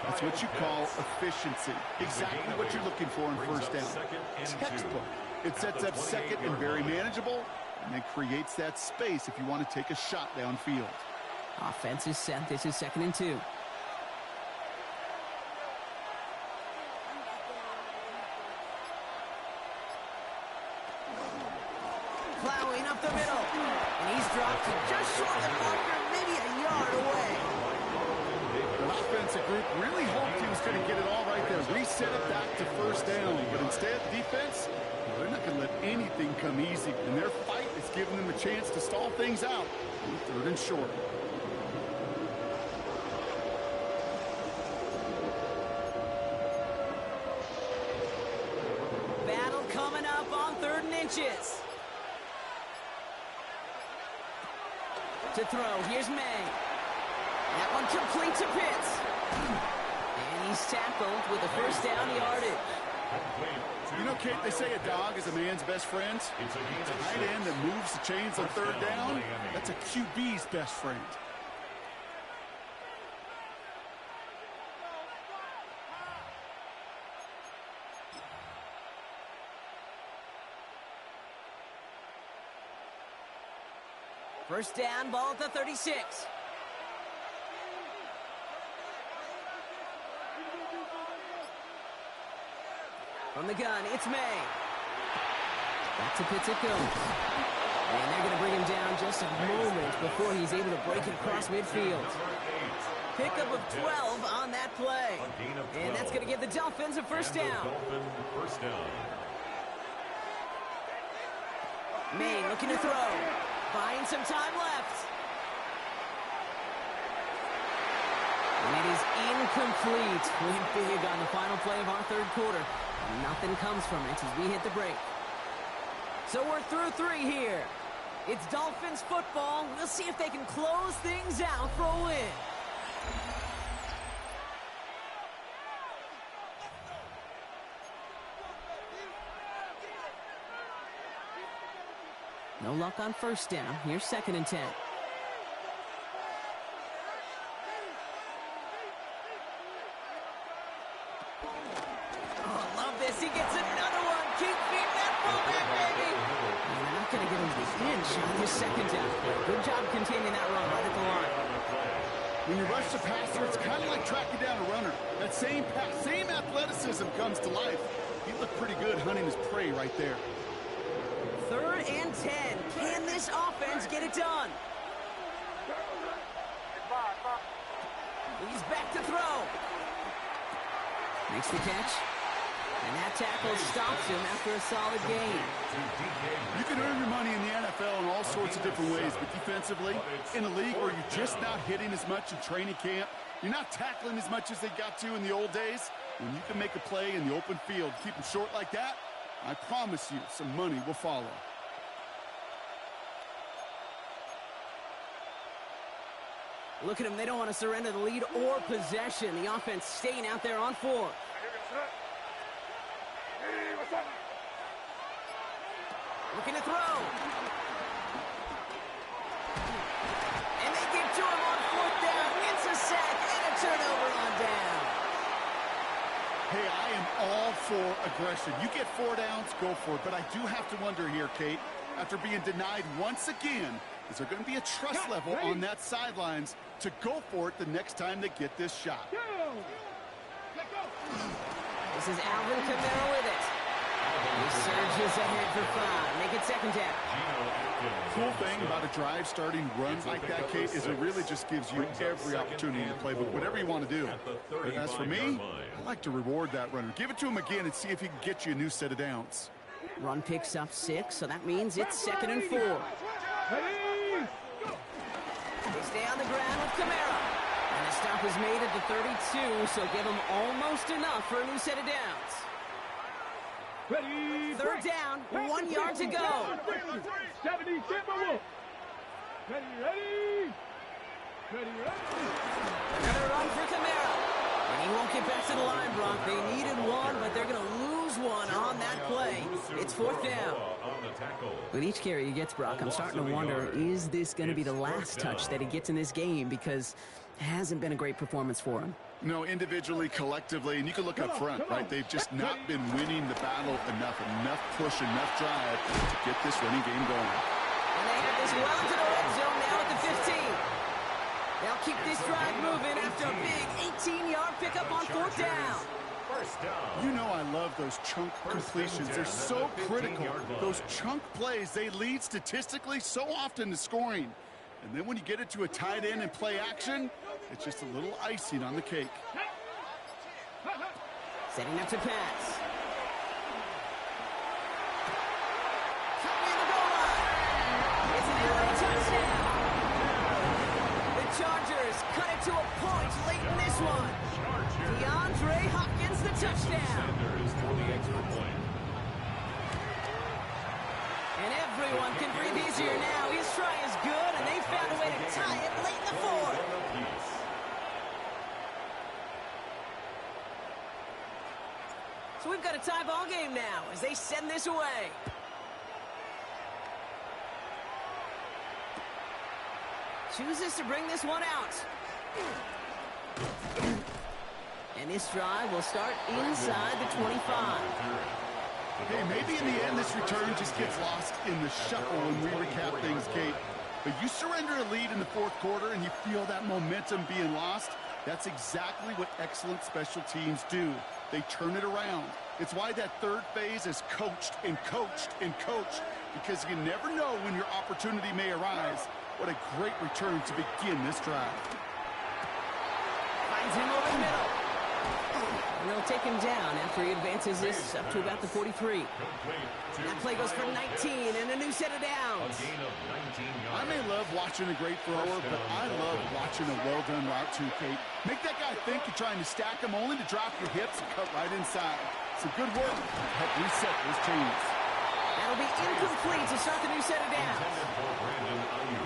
That's what you call efficiency. Exactly what you're looking for in 1st down. Textbook. It sets up 2nd and very manageable, and then creates that space if you want to take a shot downfield. Offense is set. This is 2nd and 2. Plowing up the middle. And he's dropped just short of the marker, maybe a yard away. The offensive group really hoped he was going to get it all right there, reset it back to 1st down. But instead, defense, they're not going to let anything come easy. And their fight is giving them a chance to stall things out on 3rd and short. Battle coming up on 3rd and inches. To throw, here's May. That one complete to Pitts. And he's tackled with a first down yardage. You know, Kate, they say a dog is a man's best friend. A tight end that moves the chains on third down, that's a QB's best friend. First down, ball at the 36. From the gun, it's May. Back to Pitts it goes. And they're going to bring him down just a moment before he's able to break it across midfield. Pickup of 12 on that play. And that's going to give the Dolphins a first down. May looking to throw. Buying some time left. And it is incomplete. Went big on the final play of our third quarter. Nothing comes from it as we hit the break. So we're through 3 here. It's Dolphins football. We'll see if they can close things out for a win. No luck on first down. Here's 2nd and 10. Oh, love this. He gets another one. Keep feeding that ball back, baby. And they're not going to get him the inch on his 2nd down. Good job containing that run right at the line. When you rush the passer, it's kind of like tracking down a runner. That same athleticism comes to life. He looked pretty good hunting his prey right there. 3rd and 10. Can this offense get it done? He's back to throw. Makes the catch. And that tackle stops him after a solid gain. You can earn your money in the NFL in all sorts of different ways, but defensively, in a league where you're just not hitting as much in training camp, you're not tackling as much as they got to in the old days, when you can make a play in the open field, keep them short like that, I promise you some money will follow. Look at them. They don't want to surrender the lead or possession. The offense staying out there on 4. Looking to throw. And they get to him on 4th down. It's a sack and a turnover on down. Hey, I am all for aggression. You get 4 downs, go for it. But I do have to wonder here, Kate, after being denied once again, is there going to be a trust level on that sidelines to go for it the next time they get this shot? This is Alvin Kamara with it. He surges ahead for 5. Make it 2nd down. Cool thing about a drive starting runs like that, Kate, is it really just gives you every opportunity to play, but whatever you want to do. But as for me, I like to reward that runner. Give it to him again and see if he can get you a new set of downs. Run picks up 6, so that means it's 2nd and 4. They stay on the ground with Kamara. And the stop is made at the 32, so give them almost enough for a new set of downs. 3rd down, 1 yard to go. 70, ready. Another run for Kamara. And he won't get back to the line, Brock. They needed 1, but they're going to lose 1 on that play. It's 4th down. With each carry he gets, Brock, I'm starting to wonder, is this going to be the last touch that he gets in this game? Because it hasn't been a great performance for him. No, individually, collectively, and you can look up front, right? They've just not been winning the battle enough push, enough drive to get this running game going. And they have this well into the red zone now at the 15. They'll keep this drive moving after a big 18-yard pickup on 4th down. You know I love those chunk completions. They're so critical. Those chunk plays, they lead statistically so often to scoring. And then when you get it to a tight end and play action, it's just a little icing on the cake. Setting up to pass. It's an early touchdown. The Chargers cut it to a point late in this one. DeAndre Hopkins, the touchdown. And everyone can breathe easier now. His try is good, and they found a way to tie it late in the fourth. So we've got a tie ball game now as they send this away. Chooses to bring this one out. And this drive will start inside the 25. Hey, maybe in the end this return just gets lost in the shuffle when we recap things, Kate. But you surrender a lead in the fourth quarter and you feel that momentum being lost. That's exactly what excellent special teams do. They turn it around. It's why that third phase is coached and coached and coached, because you never know when your opportunity may arise. What a great return to begin this drive. Finds him over the middle. And they'll take him down after he advances this up to about the 43. And that play goes for 19 and a new set of downs. I may love watching a great thrower, but I love watching a well-done route too, Kate. Make that guy think you're trying to stack him only to drop your hips and cut right inside. Some good work to help reset those chains. That'll be incomplete to start the new set of downs.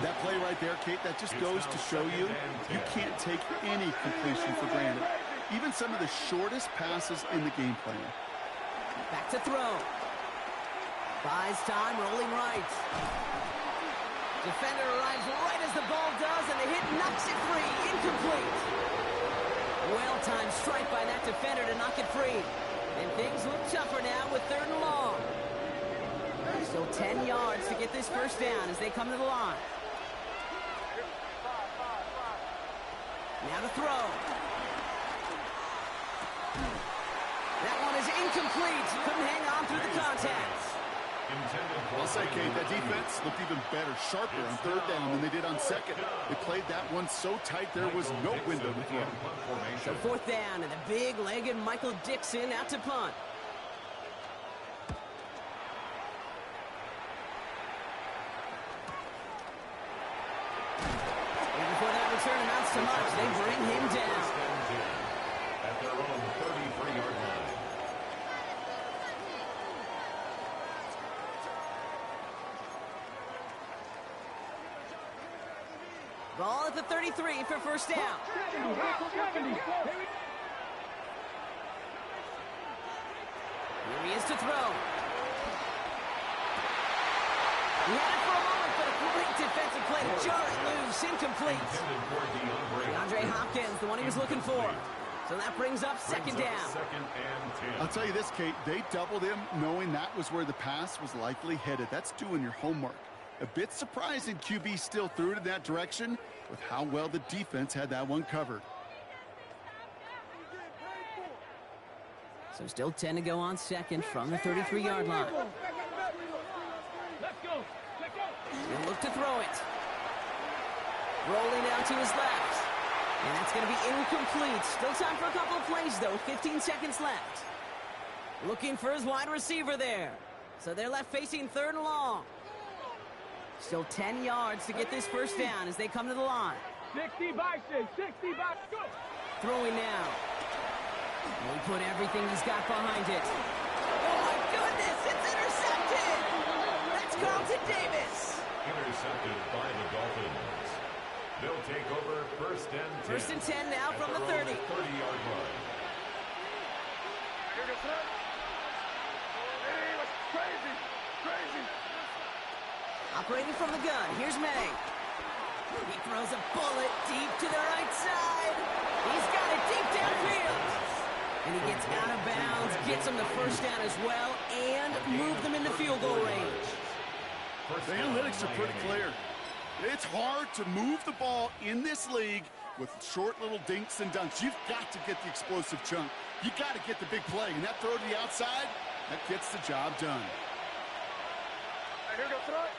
That play right there, Kate, that just goes to show you you can't take any completion for granted. Even some of the shortest passes in the game plan. Back to throw. Buys time, rolling right. Defender arrives right as the ball does, and the hit knocks it free. Incomplete. Well-timed strike by that defender to knock it free. And things look tougher now with 3rd and long. Still 10 yards to get this first down as they come to the line. Now to throw. That one is incomplete. Couldn't hang on through the contact. I'll say, Kate, that defense looked even better, sharper on 3rd down than they did on 2nd. They played that one so tight there was no window to throw. So 4th down, and the big-legged Michael Dixon out to punt. And before that return amounts to much, they bring him down. At their own 33-yard line. Ball at the 33 for first down. Here he is to throw. He had it for a moment, but a great defensive play to jar it loose. Incomplete. DeAndre Hopkins, the one he was looking for. So that brings up 2nd down. I'll tell you this, Kate, they doubled him knowing that was where the pass was likely headed. That's doing your homework. A bit surprising QB still threw it in that direction with how well the defense had that one covered. So still 10 to go on 2nd from the 33-yard line. He'll look to throw it. Rolling down to his left. And that's going to be incomplete. Still time for a couple of plays, though. 15 seconds left. Looking for his wide receiver there. So they're left facing 3rd and long. Still 10 yards to get this first down as they come to the line. 60 bison, 60 bison. Go. Throwing now. He put everything he's got behind it. Oh, my goodness, it's intercepted. That's Carlton Davis. Intercepted by the Dolphins. They'll take over 1st and 10. 1st and 10 now from the 30. 30-yard line. Crazy. Operating from the gun, here's May. He throws a bullet deep to the right side. He's got it deep downfield. And he gets out of bounds, gets them the first down as well, and moved them into field goal range. The analytics are pretty clear. It's hard to move the ball in this league with short little dinks and dunks. You've got to get the explosive chunk. You got to get the big play. And that throw to the outside, that gets the job done. Here go throw it.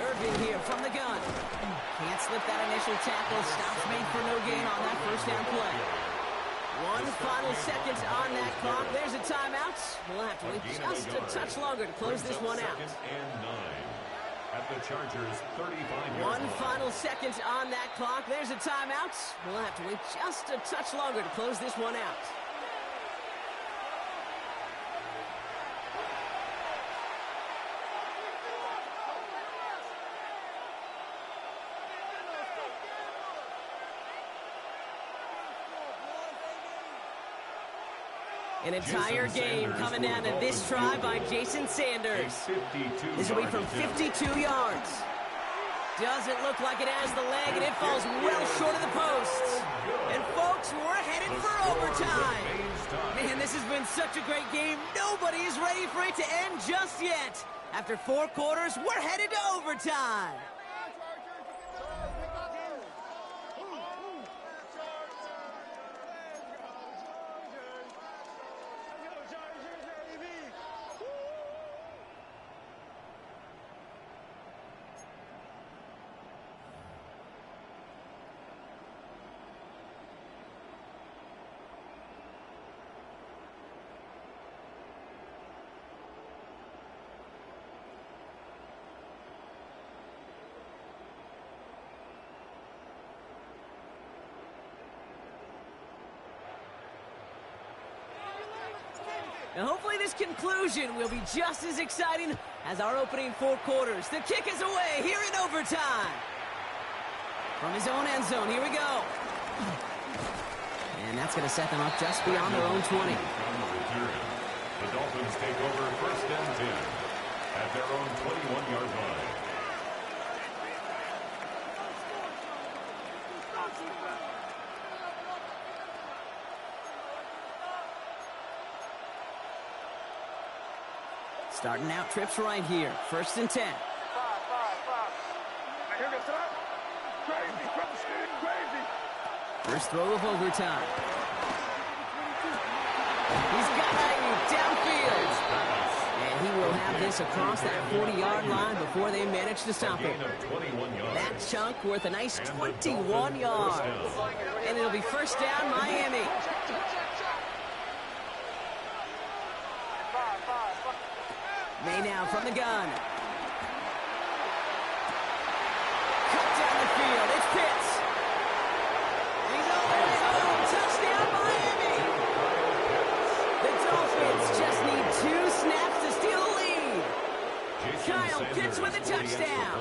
Irving here from the gun. Can't slip that initial tackle. Stops made for no gain on that first down play. 1 final second on that clock. There's a timeout. We'll have to wait just a touch longer to close this one out. 2nd and 9. At the Chargers' 35-yard 1 final second on that clock. There's a timeout. We'll have to wait just a touch longer to close this one out. An entire game coming down to this try by Jason Sanders. This will be from 52 yards. Doesn't look like it has the leg, and it falls well short of the posts. And folks, we're headed for overtime. Man, this has been such a great game. Nobody is ready for it to end just yet. After 4 quarters, we're headed to overtime. Now hopefully this conclusion will be just as exciting as our opening 4 quarters. The kick is away here in overtime. From his own end zone, here we go. And that's going to set them up just beyond their own 20. The Dolphins take over 1st and 10 at their own 21-yard line. Starting out trips right here. 1st and 10. First throw of overtime. He's got Ayuk downfield. And he will have this across that 40-yard line before they manage to stop him. That chunk worth a nice 21 yards. And it'll be 1st down, Miami. May now from the gun. Cut down the field. It's Pitts. He's over his own. Touchdown, Miami. The Dolphins just need 2 snaps to steal the lead. Kyle Pitts with a touchdown.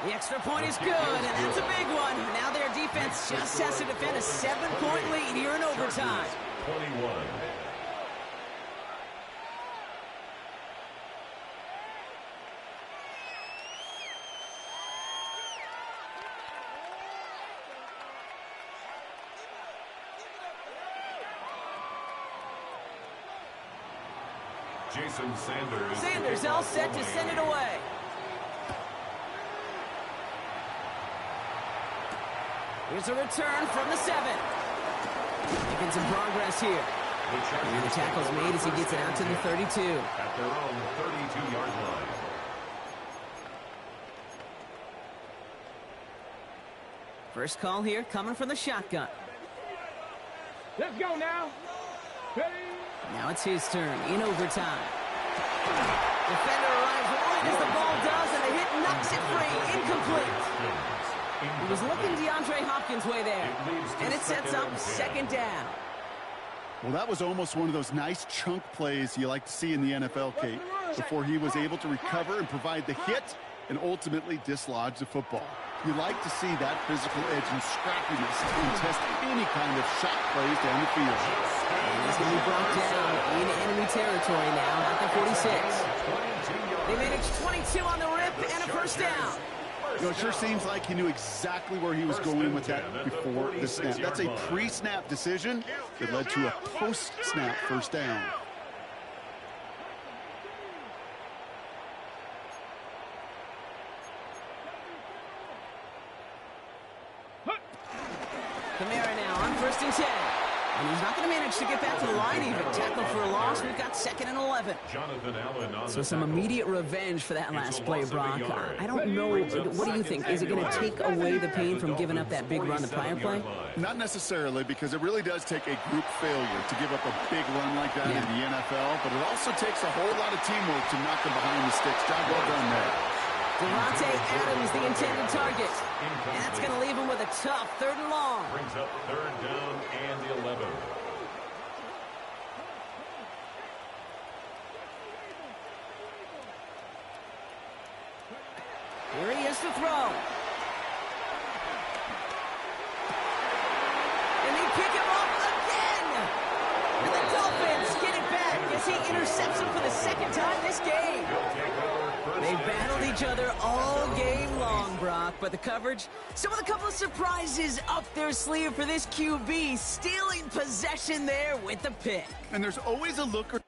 The extra point is good, and that's a big one. Now their defense just has to defend a 7-point lead here in overtime. 21. Jason Sanders. Sanders all set to send it away. Here's a return from the 7. Making some progress here. And the tackle's made as he gets it out to the 32. At their own 32-yard line. First call here coming from the shotgun. Let's go now. Ready? Now it's his turn in overtime. Defender arrives right as the ball does, and the hit knocks it free. Incomplete. He was looking DeAndre Hopkins' way there. And it sets up 2nd down. Well, that was almost one of those nice chunk plays you like to see in the NFL, Kate, before he was able to recover and provide the hit and ultimately dislodge the football. You like to see that physical edge and scrappiness and test any kind of shot plays down the field. And he's going to be brought down in enemy territory now at the 46. They managed 22 on the rip and a 1st down. You know, it sure seems like he knew exactly where he was going with that before the snap. That's a pre-snap decision that led to a post-snap 1st down. Kamara now on 1st and 10. And he's not going to manage to get back to the line even. Tackle for a loss. We've got 2nd and 11. So some immediate revenge for that last play, Brock. I don't know. What do you think? Is it going to take away the pain from giving up that big run the prior play? Not necessarily, because it really does take a group failure to give up a big run like that in the NFL. But it also takes a whole lot of teamwork to knock them behind the sticks. Job well done there. Devontae Adams, the intended target. And that's going to leave him with a tough 3rd and long. Brings up 3rd down and the 11. Here he is to throw. time this game. They battled each other all game long, Brock, but the coverage, still with a couple of surprises up their sleeve for this QB, stealing possession there with the pick. And there's always a look or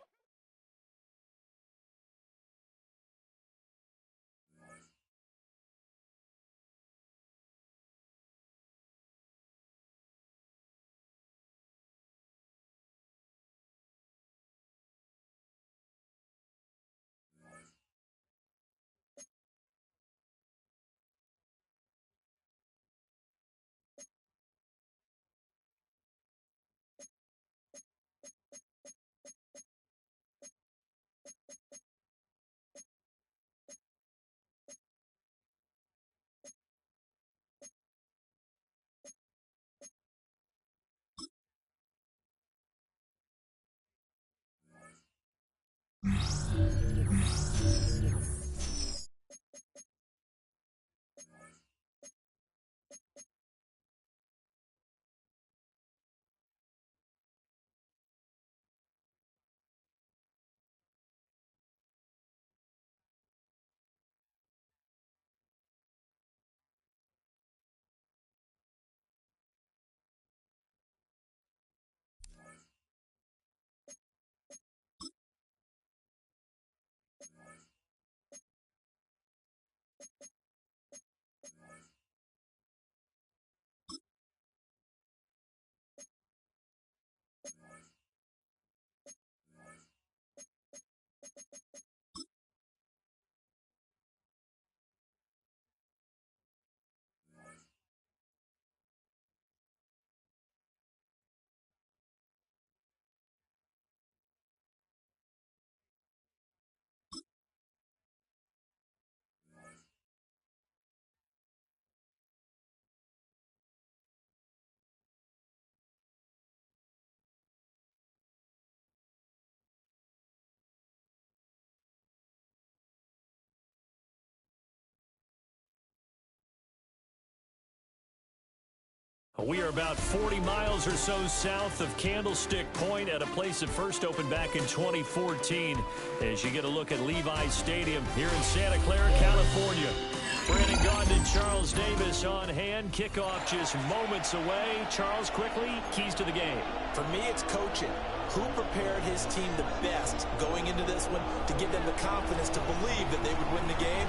We are about 40 miles or so south of Candlestick Point at a place that first opened back in 2014 as you get a look at Levi's Stadium here in Santa Clara, California. Brandon Gaudin and Charles Davis on hand. Kickoff just moments away. Charles, quickly, keys to the game. For me, it's coaching. Who prepared his team the best going into this one to give them the confidence to believe that they would win the game?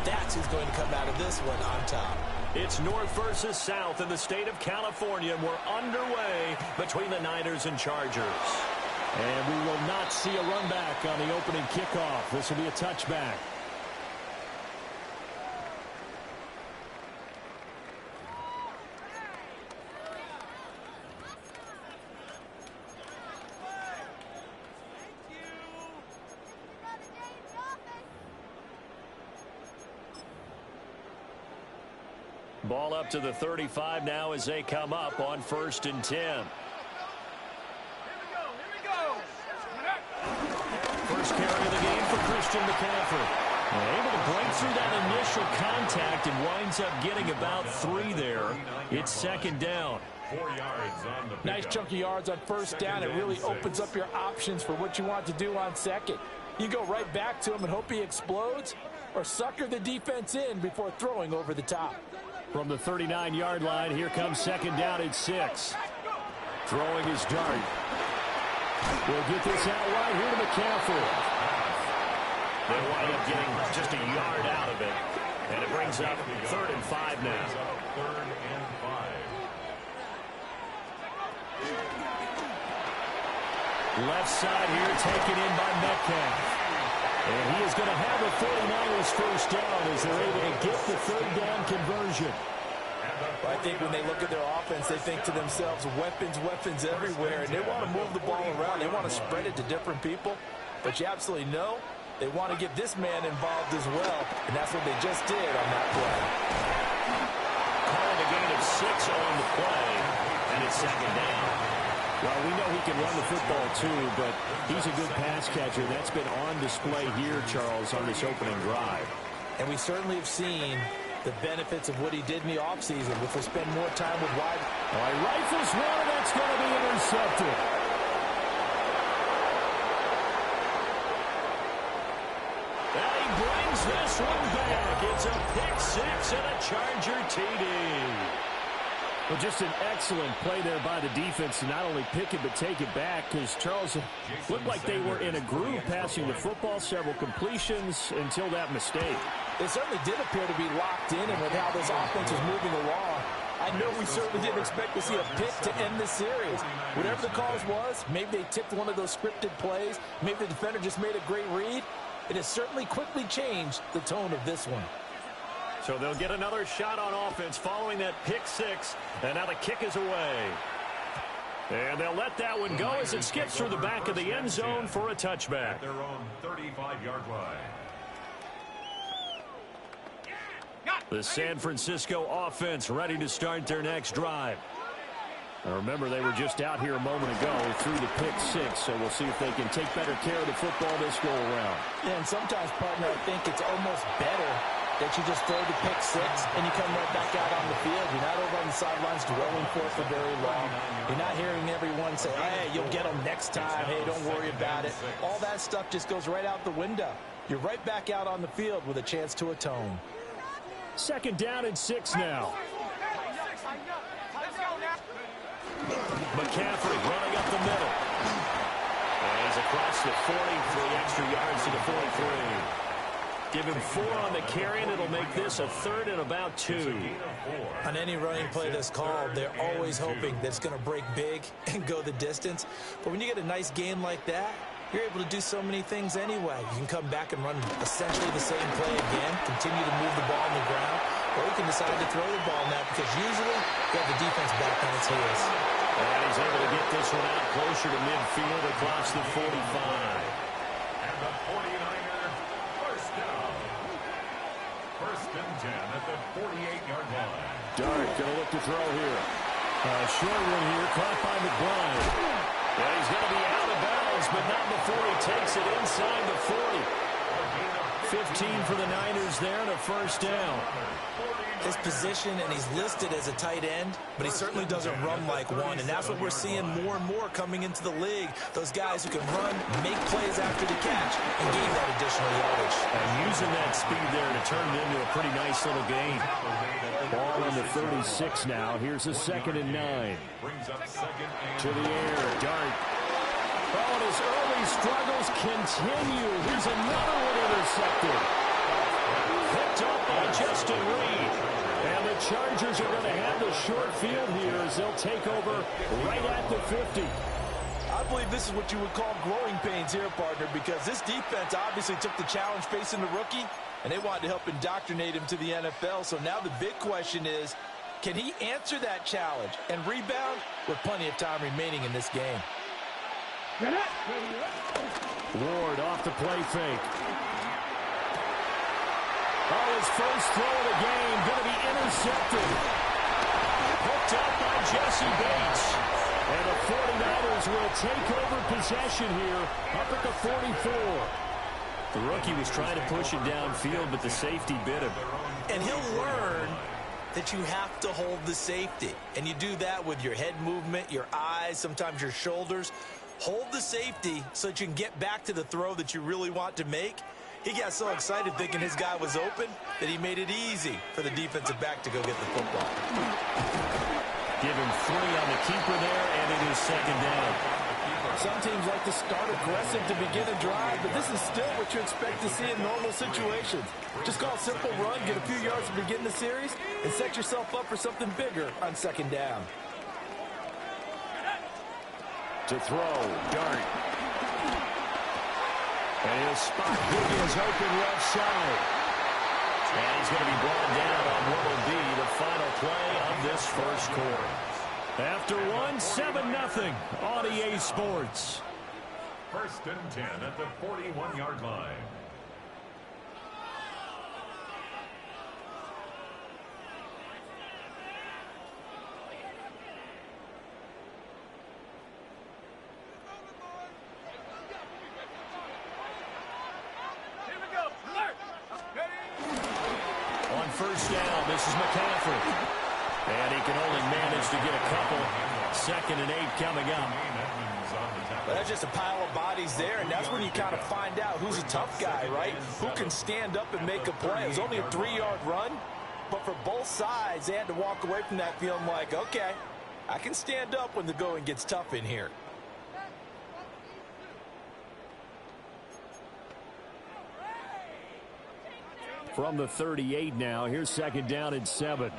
That's who's going to come out of this one on top. It's North versus South in the state of California. We're underway between the Niners and Chargers. And we will not see a run back on the opening kickoff. This will be a touchback. Ball up to the 35 now as they come up on 1st and 10. Here we go. First carry of the game for Christian McCaffrey. Able to break through that initial contact and winds up getting about 3 there. It's 2nd down. 4 yards on the Nice chunky yards on 1st down. It really opens up your options for what you want to do on 2nd. You go right back to him and hope he explodes, or sucker the defense in before throwing over the top. From the 39-yard line, here comes 2nd down at 6. Throwing his dart. We'll get this out right here to McCaffrey. They wind up getting just a yard out of it. And it brings up 3rd and 5 now. 3rd and 5. Left side here taken in by Metcalf. And he is going to have a 49ers first down as they're able to get the 3rd down conversion. I think when they look at their offense, they think to themselves, weapons everywhere, and they want to move the ball around. They want to spread it to different people. But you absolutely know they want to get this man involved as well, and that's what they just did on that play. Calling a gain of 6 on the play, and it's 2nd down. Well, we know he can run the football, too, but he's a good pass catcher. That's been on display here, Charles, on this opening drive. And we certainly have seen the benefits of what he did in the offseason, which will spend more time with wide. All right, rifles one, and that's going to be intercepted. brings this one back. It's a pick six and a Charger TD. Well, just an excellent play there by the defense to not only pick it but take it back, because Charles looked like they were in a groove passing the football, several completions until that mistake. They certainly did appear to be locked in, and with how this offense was moving along, I know we certainly didn't expect to see a pick to end this series. Whatever the cause was, maybe they tipped one of those scripted plays, maybe the defender just made a great read. It has certainly quickly changed the tone of this one. So they'll get another shot on offense following that pick six, and now the kick is away. And they'll let that one go as it skips through the back of the end zone for a touchback. At their own 35-yard line. The San Francisco offense ready to start their next drive. Now remember, they were just out here a moment ago through the pick six, so we'll see if they can take better care of the football this go around. Yeah, and sometimes, partner, I think it's almost better that you just throw the pick six and you come right back out on the field. You're not over on the sidelines dwelling for it for very long. You're not hearing everyone say, hey, you'll get them next time. Hey, don't worry about it. All that stuff just goes right out the window. You're right back out on the field with a chance to atone. Second down and 6 now. McCaffrey running up the middle. And he's across the 40 for the extra yards to the 43. Give him 4 on the carry, and it'll make this a third and about 2. On any running play that's called, they're always hoping that it's going to break big and go the distance. But when you get a nice game like that, you're able to do so many things anyway. You can come back and run essentially the same play again, continue to move the ball on the ground, or you can decide to throw the ball now because usually you have the defense back on its heels. And he's able to get this one out closer to midfield across the 45. And the 49er first down. First and 10 at the 48-yard line. Dart going to look to throw here. Short one here, caught by McBride. And he's going to be out of bounds, but not before he takes it inside the 40. 15 for the Niners there and a first down. His position, and he's listed as a tight end, but he certainly doesn't run like one, and that's what we're seeing more and more coming into the league. Those guys who can run, make plays after the catch, and gain that additional yardage. And using that speed there to turn it into a pretty nice little gain. Ball on the 36 now. Here's a 2nd and 9. To the air, Dart. Oh, and his early struggles continue. Here's another one intercepted. Picked up by Justin Reed. And the Chargers are going to have the short field here as they'll take over right at the 50. I believe this is what you would call growing pains here, partner, because this defense obviously took the challenge facing the rookie, and they wanted to help indoctrinate him to the NFL. So now the big question is, can he answer that challenge and rebound with plenty of time remaining in this game? Ward off the play fake. Oh, his first throw of the game going to be intercepted. Picked up by Jesse Bates. And the 49ers will take over possession here up at the 44. The rookie was trying to push it downfield, but the safety bit him. And he'll learn that you have to hold the safety. And you do that with your head movement, your eyes, sometimes your shoulders. Hold the safety so that you can get back to the throw that you really want to make. He got so excited thinking his guy was open that he made it easy for the defensive back to go get the football. Give him 3 on the keeper there, and it is 2nd down. Some teams like to start aggressive to begin a drive, but this is still what you expect to see in normal situations. Just call a simple run, get a few yards to begin the series, and set yourself up for something bigger on 2nd down. To throw, Dart. And he'll spot Higgins open left side. And he's going to be brought down on what will be the final play of this first quarter. After 7-0 on EA Sports. First and 10 at the 41-yard line. First down, this is McCaffrey. And he can only manage to get a couple. 2nd and 8 coming up. But that's just a pile of bodies there, and that's when you kind of find out who's a tough guy, right? Who can stand up and make a play. It was only a 3-yard run, but for both sides, they had to walk away from that feeling like, okay, I can stand up when the going gets tough in here. From the 38 now, here's 2nd down and 7.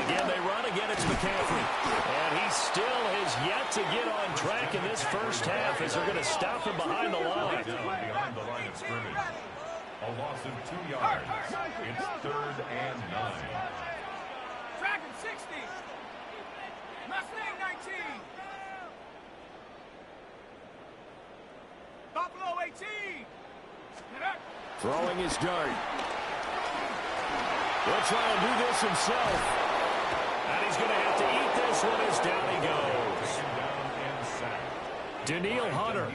Again, they run. Again, it's McCaffrey. And he still has yet to get on track in this first half as they're going to stop him behind the line. Behind the line of scrimmage. A loss of 2 yards. It's 3rd and 9. Dragon 60. Mustang 19. Buffalo 18. Throwing his dart. He'll try and do this himself. And he's going to have to eat this one as down he goes. Daniil Hunter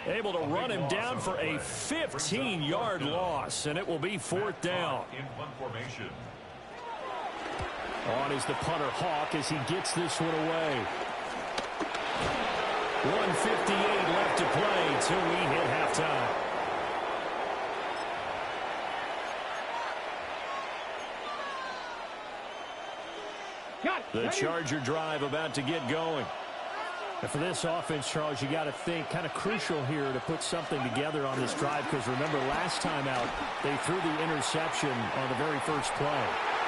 able to run him down for a 15-yard loss, and it will be 4th down. In punt formation. On is the punter Hawk as he gets this one away. 1:58 left to play till we hit halftime. The Charger drive about to get going. And for this offense, Charles, you got to think kind of crucial here to put something together on this drive, because remember last time out they threw the interception on the very first play.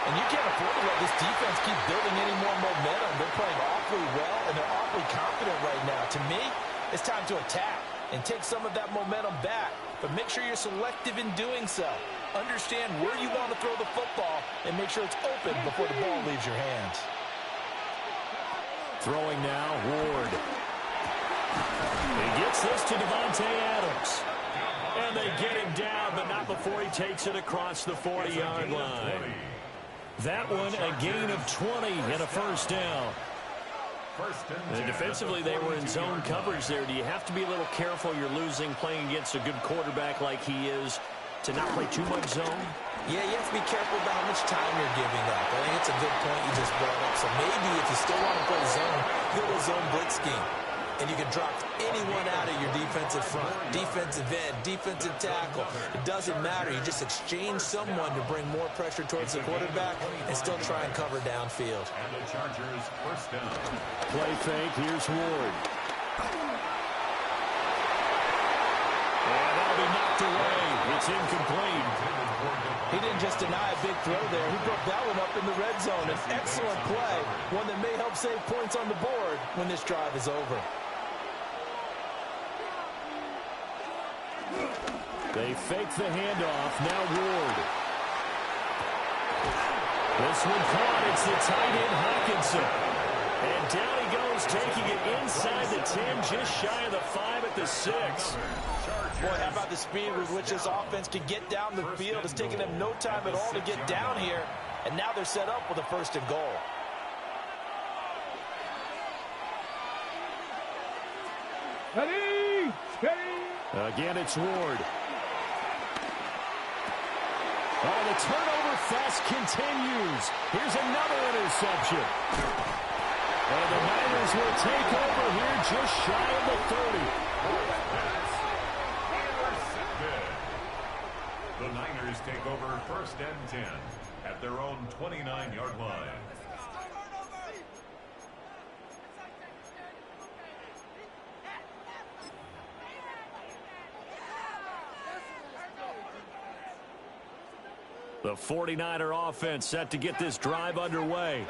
And you can't afford to let this defense keep building any more momentum. They're playing awfully well, and they're awfully confident right now. To me, it's time to attack and take some of that momentum back, but make sure you're selective in doing so. Understand where you want to throw the football and make sure it's open before the ball leaves your hands. Throwing now, Ward. He gets this to Devontae Adams. And they get him down, but not before he takes it across the 40-yard line. That one, a gain of 20 and a first down. And defensively, they were in zone coverage there. Do you have to be a little careful? You're losing playing against a good quarterback like he is to not play too much zone? Yeah, you have to be careful about how much time you're giving up. I think it's a good point you just brought up. So maybe if you still want to play zone, go to a zone blitz scheme. And you can drop anyone out of your defensive front, defensive end, defensive tackle. It doesn't matter. You just exchange someone to bring more pressure towards the quarterback and still try and cover downfield. And the Chargers first down. Play fake. Here's Ward. And that'll be knocked away. It's incomplete. He didn't just deny a big throw there. He broke that one up in the red zone. An excellent play, one that may help save points on the board when this drive is over. They fake the handoff. Now Ward. This one caught. It's the tight end Hawkinson. And down he goes, taking it inside the 10, just shy of the 5 at the 6. Boy, how about the speed with which this offense can get down the field? It's taken them no time at all to get down here. And now they're set up with a 1st and goal. Ready! Steady! Again, it's Ward. Oh, the turnover fest continues. Here's another interception. And the Niners will take over here just shy of the 30. The Niners take over 1st and 10 at their own 29-yard line. The 49er offense set to get this drive underway.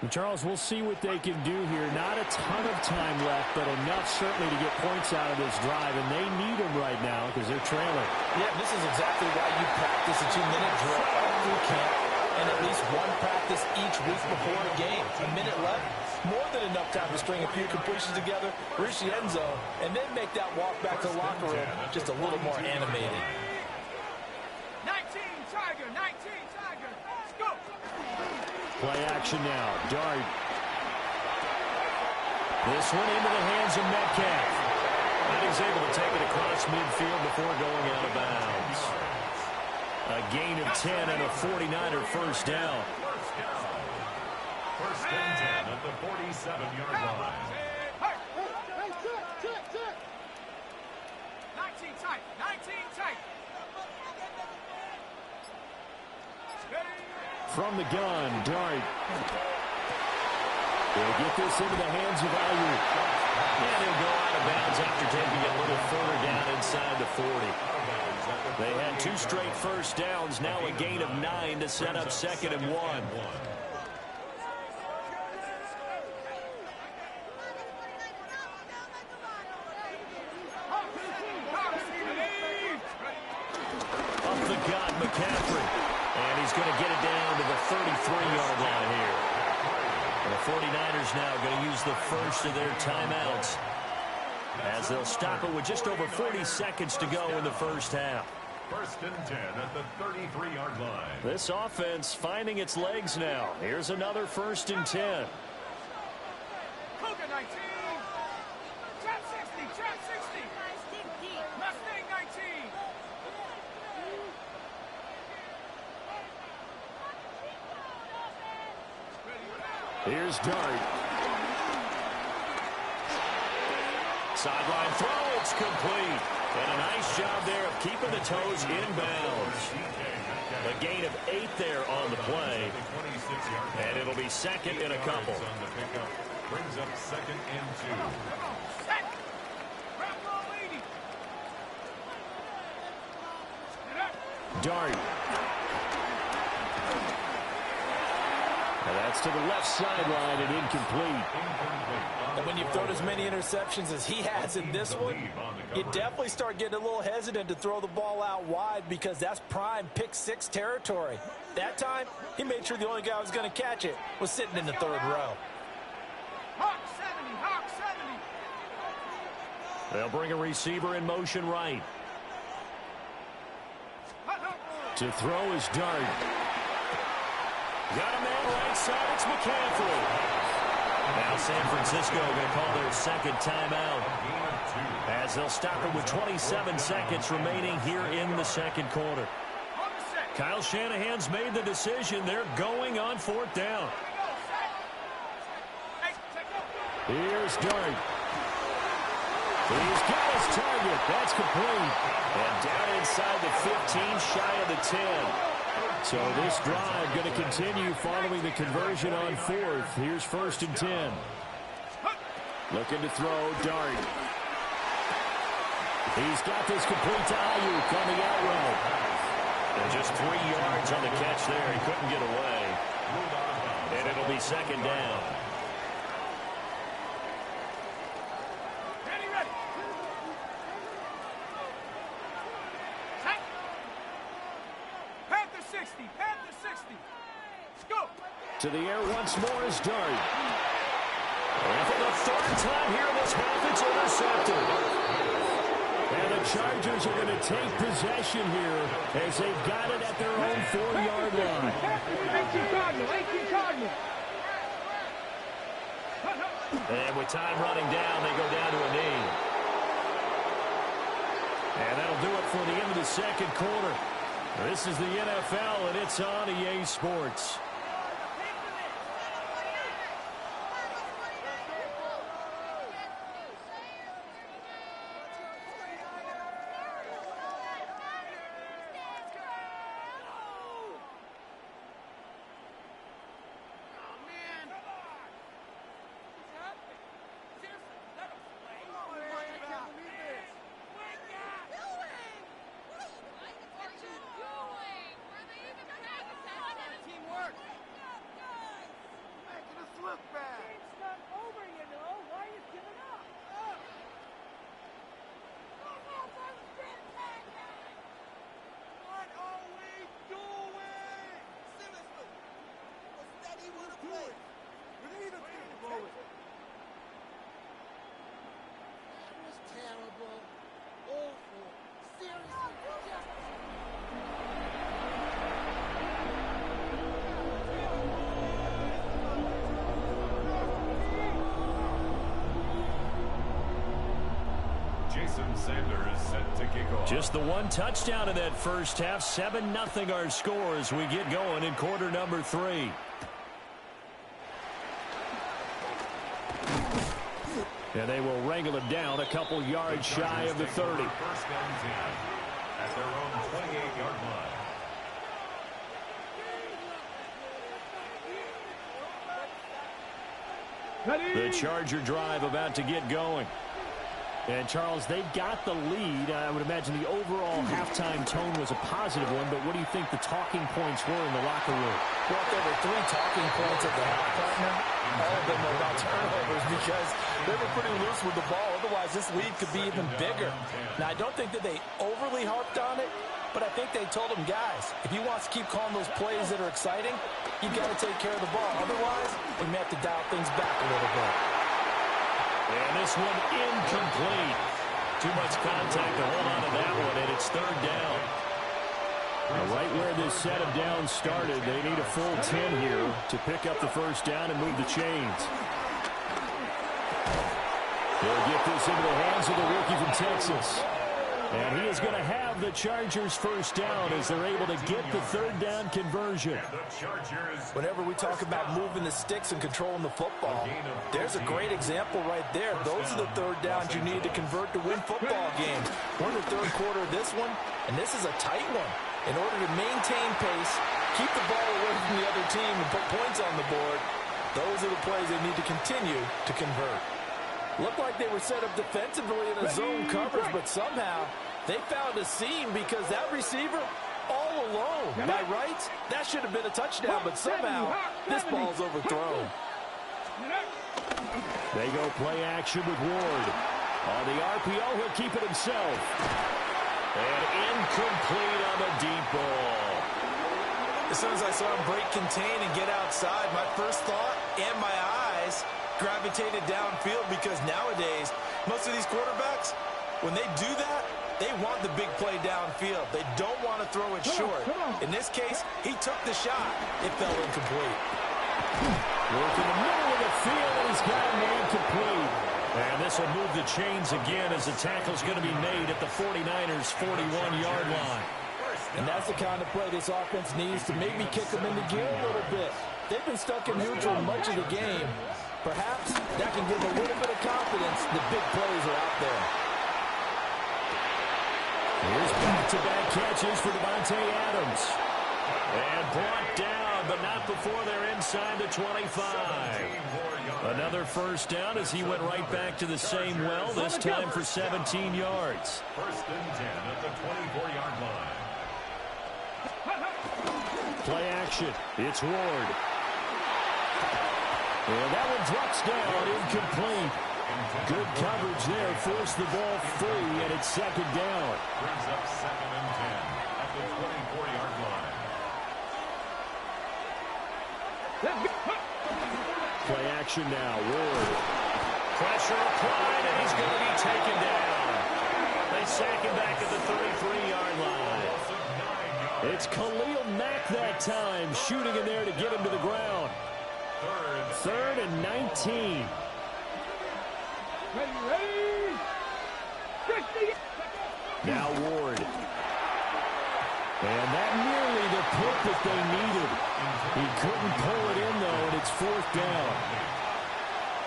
And Charles, we'll see what they can do here. Not a ton of time left, but enough certainly to get points out of this drive, and they need them right now because they're trailing. Yeah, this is exactly why you practice a 2-minute drill all through camp and at least one practice each week before a game. A minute left, more than enough time to string a few completions together, reach the end zone, and then make that walk back to the locker room just a little more animated. 19 Tiger, 19 Tiger, let's go! Play action now. Dart. This one into the hands of Metcalf. And he's able to take it across midfield before going out of bounds. A gain of 10 and a 49er first down. First and 10 at the 47-yard line. 19 tight. 19 tight. From the gun, Dart. They'll get this into the hands of Ayuk. And he'll go out of bounds after taking it a little further down inside the 40. They had 2 straight first downs, now a gain of 9 to set up 2nd and 1. Up the gut, McCaffrey. And he's going to get it down to the 33-yard line here. And the 49ers now going to use the first of their timeouts, as they'll stop it with just over 40 seconds to go in the first half. First and 10 at the 33-yard line. This offense finding its legs now. Here's another first and 10. Cougar 19. Trap 60. Trap 60. Mustang 19. Here's Dart. Sideline throw, it's complete. And a nice job there of keeping the toes inbounds. A gain of 8 there on the play. And it'll be 2nd and a couple. Brings up 2nd and 2. Dart. And that's to the left sideline and incomplete. And when you've thrown as many interceptions as he has in this one, you definitely start getting a little hesitant to throw the ball out wide, because that's prime pick 6 territory. That time, he made sure the only guy who was going to catch it was sitting in the 3rd row. Hawk 70. Hawk 70. They'll bring a receiver in motion right. To throw is Dart. Got a man right side, it's McCaffrey. Now San Francisco going to call their 2nd timeout, as they'll stop it with 27 seconds remaining here in the 2nd quarter. Kyle Shanahan's made the decision. They're going on 4th down. Here's Dart. He's got his target. That's complete. And down inside the 15, shy of the 10. So this drive going to continue following the conversion on 4th. Here's 1st and 10. Looking to throw, Dart. He's got this complete to Ayuk on the out route. And just 3 yards on the catch there. He couldn't get away. And it'll be 2nd down. Panther 60. Go. To the air once more is Dart. And for the 3rd time here in this half, it's intercepted. And the Chargers are going to take possession here as they've got it at their own 4-yard line. 18 Cardinal. And with time running down, they go down to a knee. And that'll do it for the end of the 2nd quarter. This is the NFL, and it's on EA Sports. Just the one touchdown in that first half. 7-0 our score as we get going in quarter number 3. And they will wrangle it down a couple yards shy of the 30. First and 10 at their own 28-yard line. The Charger drive about to get going. And, Charles, they've got the lead. I would imagine the overall halftime tone was a positive one, but what do you think the talking points were in the locker room? Well, there were 3 talking points at the half, partner. All of them were about turnovers because they were pretty loose with the ball. Otherwise, this lead could be even bigger. Now, I don't think that they overly harped on it, but I think they told them, guys, if you want to keep calling those plays that are exciting, you've got to take care of the ball. Otherwise, we may have to dial things back a little bit. And this one incomplete. Too much contact to hold on to that one, and it's 3rd down. Now, right where this set of downs started, they need a full 10 here to pick up the first down and move the chains. They'll get this into the hands of the rookie from Texas. And he is going to have the Chargers first down as they're able to get the 3rd down conversion. Whenever we talk about moving the sticks and controlling the football, there's a great example right there. Those are the 3rd downs you need to convert to win football games. We're in the 3rd quarter of this one, and this is a tight one. In order to maintain pace, keep the ball away from the other team, and put points on the board, those are the plays they need to continue to convert. Looked like they were set up defensively in a zone coverage, but somehow they found a seam because that receiver all alone. By rights, that should have been a touchdown, but somehow this ball's overthrown. They go play action with Ward. On the RPO, he'll keep it himself. And incomplete on the deep ball. As soon as I saw him break contain and get outside, my first thought and my eyes gravitated downfield because nowadays, most of these quarterbacks, when they do that, they want the big play downfield. They don't want to throw it short. In this case, he took the shot. It fell incomplete. Work in the middle of the field, and he's got him incomplete. And this will move the chains again as the tackle's going to be made at the 49ers' 41-yard line. And that's the kind of play this offense needs to maybe kick them into gear a little bit. They've been stuck in neutral much of the game. Perhaps that can give a little bit of confidence the big plays are out there. Here's back-to-back catches for Devontae Adams. And brought down, but not before they're inside the 25. Another first down as he went right back to the same well, this time for 17 yards. First and 10 at the 24-yard line. Play action. It's Ward. And that one drops down, incomplete. Good coverage there, forced the ball free, and it's 2nd down. Brings up 2nd and 10 at the 24-yard line. Play action now, Ward. Pressure applied, and he's going to be taken down. They sack him back at the 33-yard line. It's Khalil Mack that time, shooting in there to get him to the ground. 3rd and 19. Now Ward. And that nearly the pick that they needed. He couldn't pull it in, though, and it's 4th down.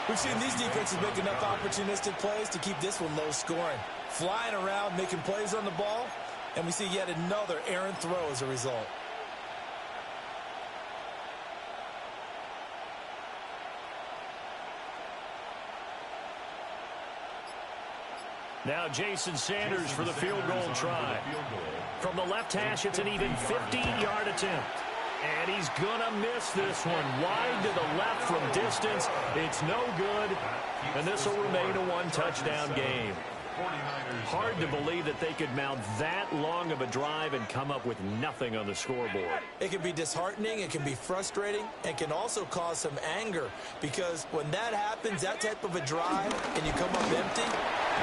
We've seen these defenses make enough opportunistic plays to keep this one low scoring. Flying around, making plays on the ball, and we see yet another errant throw as a result. Now Jason Sanders for the field goal try. From the left hash, it's an even 15-yard attempt. And he's going to miss this one. Wide to the left from distance. It's no good. And this will remain a one-touchdown game. Hard to believe that they could mount that long of a drive and come up with nothing on the scoreboard. It can be disheartening, it can be frustrating, and can also cause some anger. Because when that happens, that type of a drive, and you come up empty,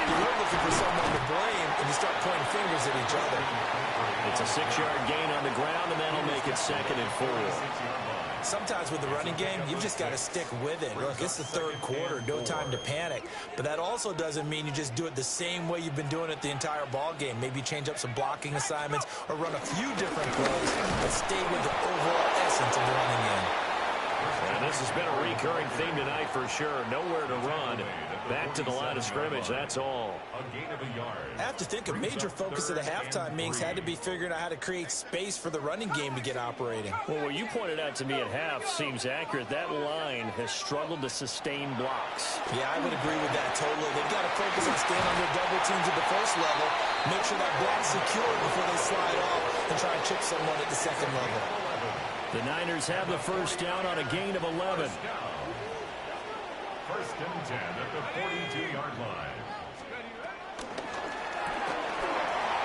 you're looking for someone to blame, and you start pointing fingers at each other. It's a 6-yard gain on the ground, and that'll make it 2nd and 4. Sometimes with the running game, you've just got to stick with it. Look, it's the 3rd quarter, no time to panic. But that also doesn't mean you just do it the same way you've been doing it the entire ball game. Maybe change up some blocking assignments or run a few different plays, but stay with the overall essence of the running game. And this has been a recurring theme tonight for sure. Nowhere to run. Back to the line of scrimmage, that's all. I have to think a major focus of the halftime meetings had to be figuring out how to create space for the running game to get operating. Well, what you pointed out to me at half seems accurate. That line has struggled to sustain blocks. Yeah, I would agree with that totally. They've got to focus on staying on their double teams at the first level, make sure that block's secure before they slide off and try and chip someone at the second level. The Niners have the first down on a gain of 11. First and 10 at the 42-yard line.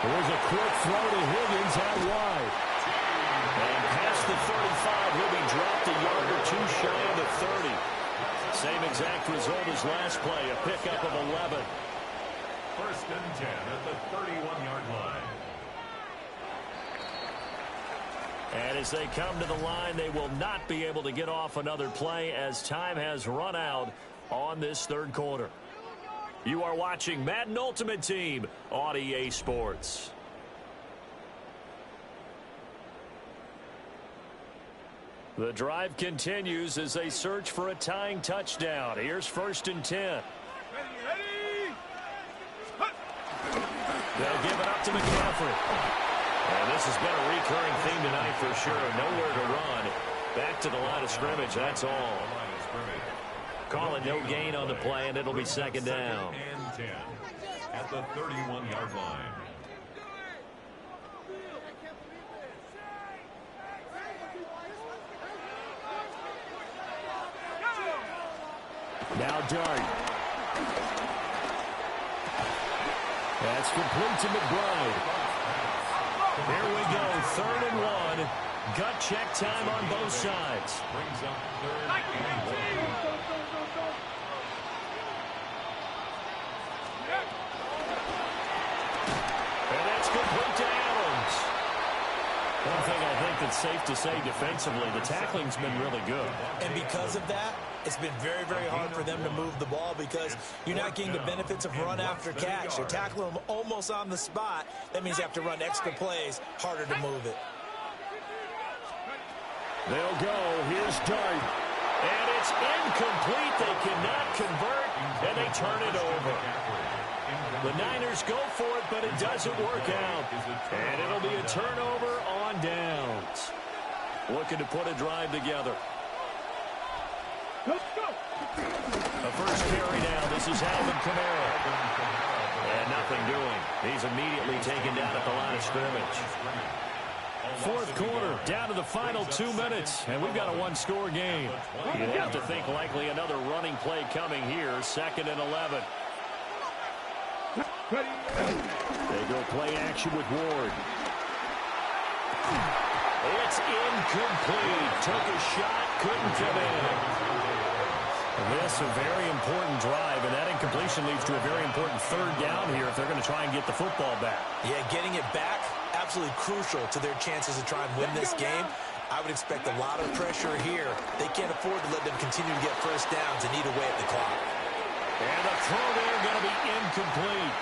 There's a quick throw to Higgins out wide. And past the 35, he'll be dropped a yard or two shy of the 30. Same exact result as last play, a pickup of 11. First and 10 at the 31-yard line. And as they come to the line, they will not be able to get off another play as time has run out on this third quarter. You are watching Madden Ultimate Team on EA Sports. The drive continues as they search for a tying touchdown. Here's first and 10. They'll give it up to McCaffrey. And this has been a recurring theme tonight for sure. Nowhere to run. Back to the line of scrimmage, that's all. Call it no gain on the play, and it'll be second down. And 10 at the 31-yard line. Now Dart. That's complete to McBride. Here we go, 3rd and 1. Gut check time on both sides. Brings up 3rd and 1. And that's complete to Adams. One thing I think that's safe to say defensively, the tackling's been really good. And because of that, it's been very, very hard for them to move the ball because you're not getting the benefits of run after catch. You're tackling them almost on the spot. That means you have to run extra plays, harder to move it. They'll go. Here's Dart. And it's incomplete. They cannot convert, and they turn it over. The Niners go for it, but it doesn't work out. And it'll be a turnover on downs. Looking to put a drive together. A first carry down. This is Alvin Kamara. And nothing doing. He's immediately taken down at the line of scrimmage. Fourth quarter, down to the final 2 minutes, and we've got a one-score game. You'd have to think likely another running play coming here, 2nd and 11. They go play action with Ward. It's incomplete. Took a shot, couldn't come in. This a very important drive, and that incompletion leads to a very important 3rd down here if they're going to try and get the football back. Yeah, getting it back, absolutely crucial to their chances to try and win this game. I would expect a lot of pressure here. They can't afford to let them continue to get first downs and eat away at the clock. And the throw there going to be incomplete.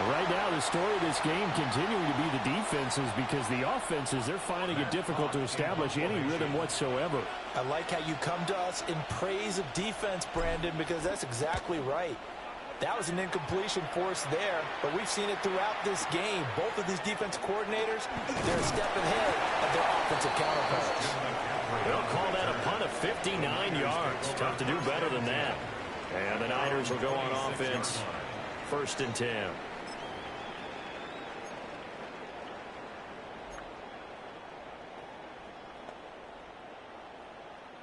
Right now, the story of this game continuing to be the defenses because the offenses, they're finding it difficult to establish any rhythm whatsoever. I like how you come to us in praise of defense, Brandon, because that's exactly right. That was an incompletion force there, but we've seen it throughout this game. Both of these defense coordinators, they're a step ahead of their offensive counterparts. They'll call that a punt of 59 yards. Tough to do better than that. And the Niners will go on offense. 1st and 10.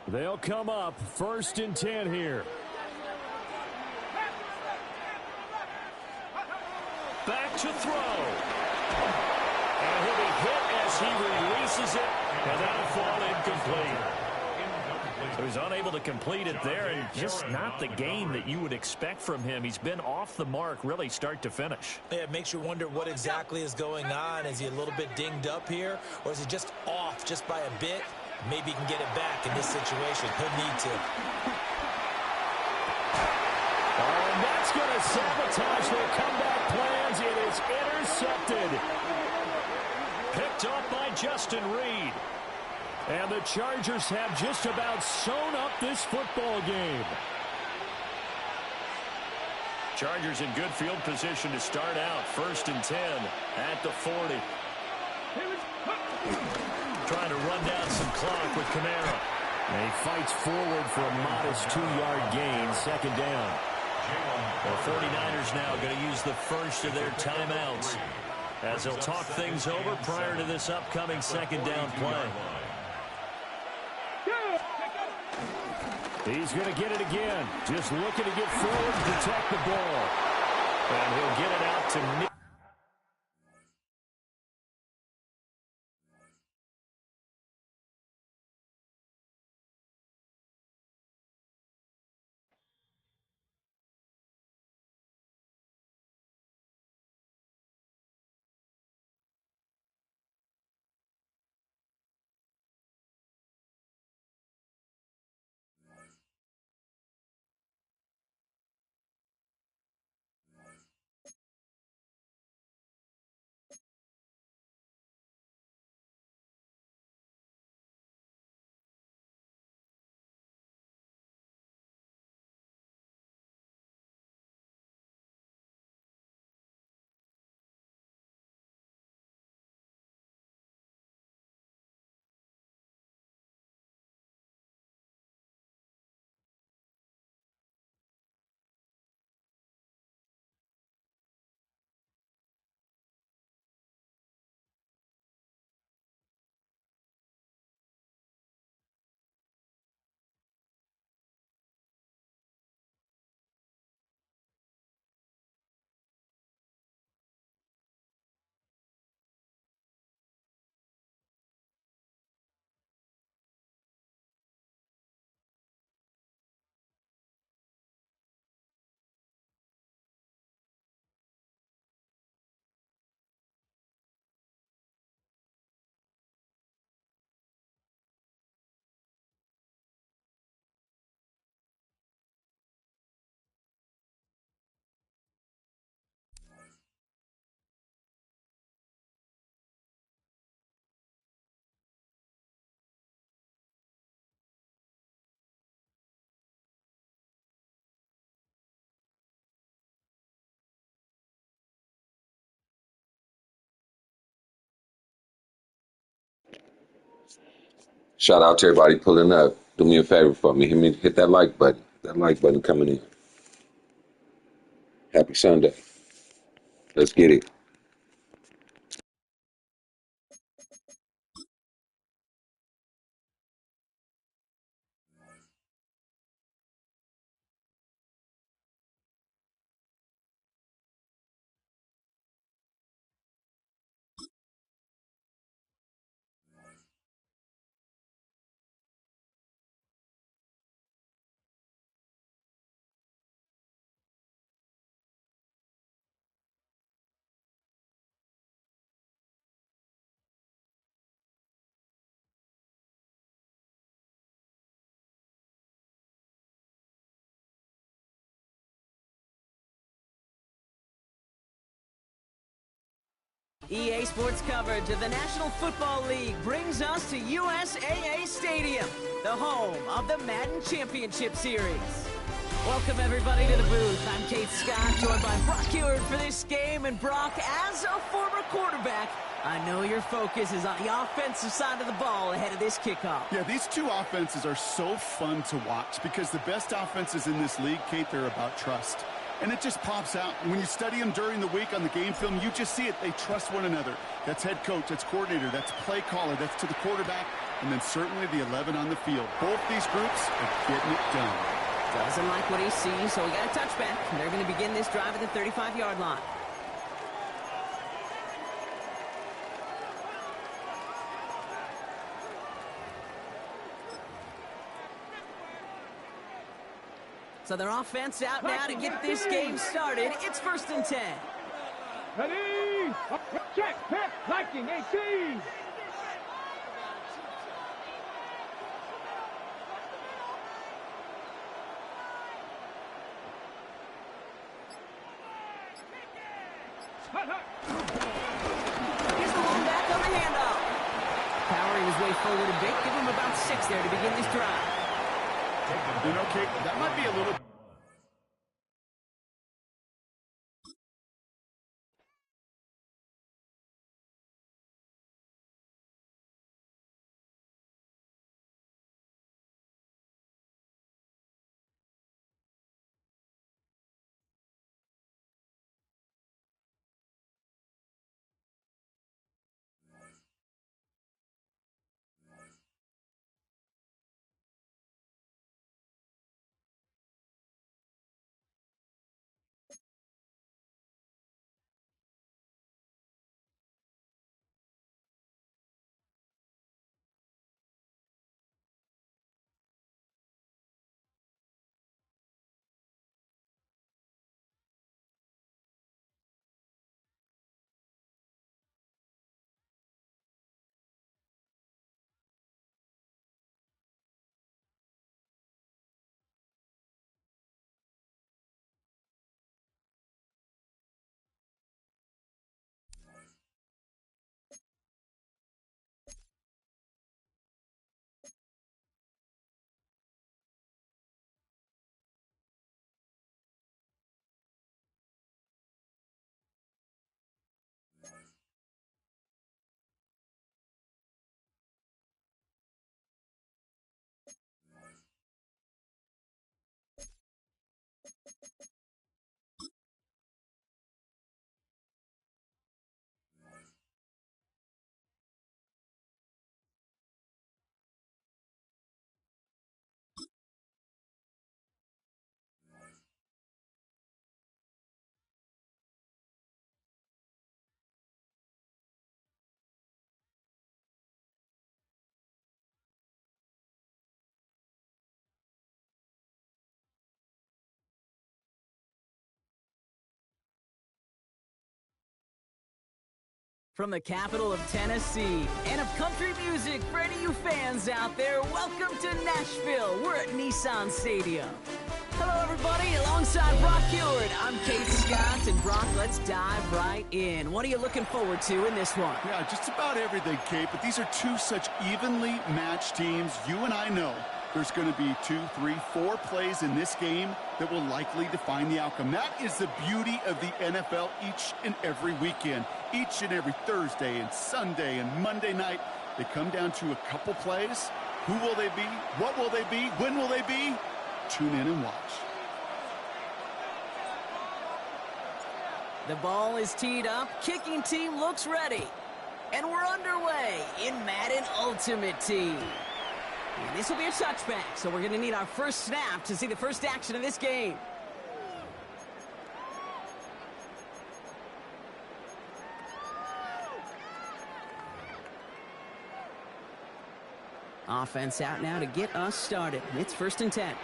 They'll come up 1st and 10 here. Back to throw. And he'll be hit as he releases it, and that'll fall incomplete. So he's unable to complete it there, and just not the game that you would expect from him. He's been off the mark really start to finish. Yeah, it makes you wonder what exactly is going on. Is he a little bit dinged up here, or is he just off just by a bit? Maybe he can get it back in this situation. He'll need to. Oh, and that's going to sabotage their comeback plans. It is intercepted. Picked up by Justin Reed. And the Chargers have just about sewn up this football game. Chargers in good field position to start out. 1st and 10 at the 40. Trying to run down some clock with Kamara. And he fights forward for a modest 2-yard gain. 2nd down. The 49ers now going to use the first of their timeouts as they'll talk things over prior to this upcoming 2nd down play. He's going to get it again. Just looking to get forward and protect the ball. And he'll get it out to Nick. Shout out to everybody pulling up. Do me a favor for me. Hit that like button. That like button coming in. Happy Sunday. Let's get it. EA Sports coverage of the National Football League brings us to USAA Stadium, the home of the Madden Championship Series. Welcome, everybody, to the booth. I'm Kate Scott, joined by Brock Ewert for this game. And Brock, as a former quarterback, I know your focus is on the offensive side of the ball ahead of this kickoff. Yeah, these two offenses are so fun to watch because the best offenses in this league, Kate, they're about trust. And it just pops out. And when you study them during the week on the game film, you just see it. They trust one another. That's head coach, that's coordinator, that's play caller, that's to the quarterback, and then certainly the 11 on the field. Both these groups are getting it done. Doesn't like what he sees, so we got a touchback. And they're going to begin this drive at the 35-yard line. So their offense out now to get this game started. It's 1st and 10. Ready? Check, pass, liking, 18. Here's the long back on the handoff. Power his way forward a bit. Give him about 6 there to begin this drive. You know, Kate, that might be a little... From the capital of Tennessee and of country music, for any of you fans out there, welcome to Nashville. We're at Nissan Stadium. Hello, everybody. Alongside Brock Heward, I'm Kate Scott, and Brock, let's dive right in. What are you looking forward to in this one? Yeah, just about everything, Kate, but these are two such evenly matched teams. You and I know there's going to be 2, 3, 4 plays in this game that will likely define the outcome. That is the beauty of the NFL each and every weekend. Each and every Thursday and Sunday and Monday night, they come down to a couple plays. Who will they be? What will they be? When will they be? Tune in and watch. The ball is teed up. Kicking team looks ready. And we're underway in Madden Ultimate Team. And this will be a touchback, so we're going to need our first snap to see the first action of this game. Offense out now to get us started. It's 1st and 10.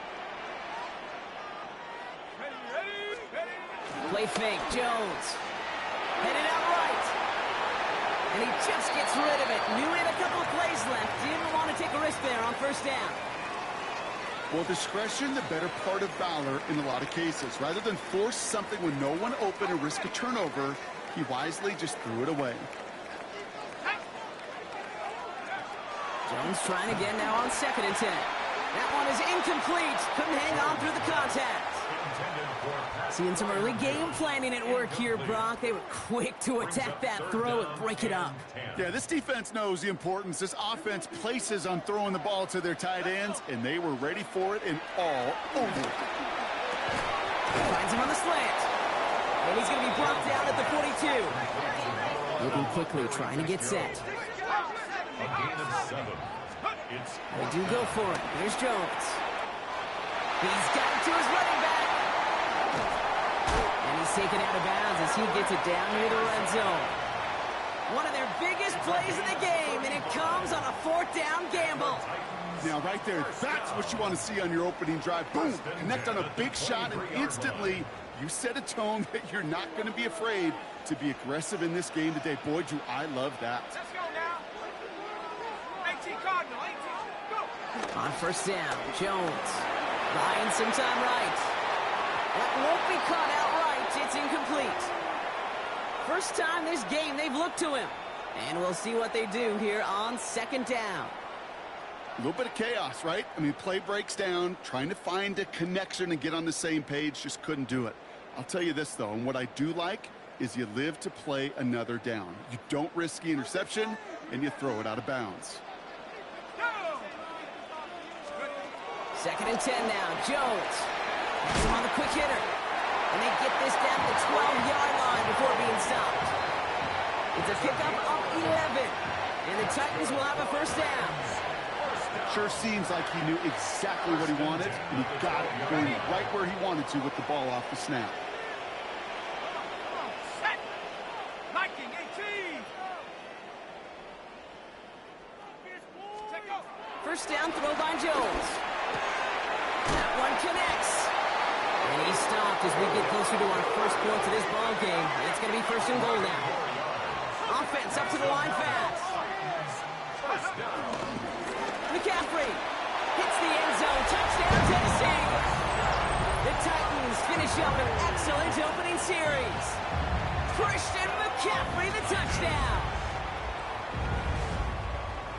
Play fake, Jones. Headed out right. And he just gets rid of it. Knew he had a couple of plays left. Didn't want to take a risk there on 1st down. Well, discretion, the better part of valor in a lot of cases. Rather than force something when no one open and risk a turnover, he wisely just threw it away. Jones trying again now on 2nd and 10. That one is incomplete. Couldn't hang on through the contact. Seeing some early game planning at work here, Brock. They were quick to attack that throw and break it up. Yeah, this defense knows the importance this offense places on throwing the ball to their tight ends, and they were ready for it and all over it. Finds him on the slant. And he's going to be brought down at the 42. Moving quickly, trying to get set. A gain of 7. They do go for it. Here's Jones. He's got it to his running back. And he's taken out of bounds as he gets it down near the red zone. One of their biggest plays in the game, and it comes on a 4th down gamble. Now, right there, that's what you want to see on your opening drive. Boom! Connect on a big shot, and instantly you set a tone that you're not going to be afraid to be aggressive in this game today. Boy, do I love that. Let's go now. 18 Cardinal, 18. Go. On 1st down, Jones. Buying some time right. That won't be caught outright. It's incomplete. First time this game they've looked to him. And we'll see what they do here on second down. A little bit of chaos, right? I mean, play breaks down, trying to find a connection and get on the same page, just couldn't do it. I'll tell you this, though, and what I do like is you live to play another down. You don't risk the interception, and you throw it out of bounds. Second and 10 now. Jones has him on the quick hitter. And they get this down to the 12-yard line before being stopped. It's a pickup of 11. And the Titans will have a first down. Sure seems like he knew exactly what he wanted, and he got it going right where he wanted to with the ball off the snap. Set. Liking 18. Check out. First down throw by Jones. That one connects. And he's stopped as we get closer to our first points of this ball game. And it's going to be first and goal now. Offense up to the line fast. McCaffrey hits the end zone. Touchdown, Tennessee. The Titans finish up an excellent opening series. Christian McCaffrey, the touchdown.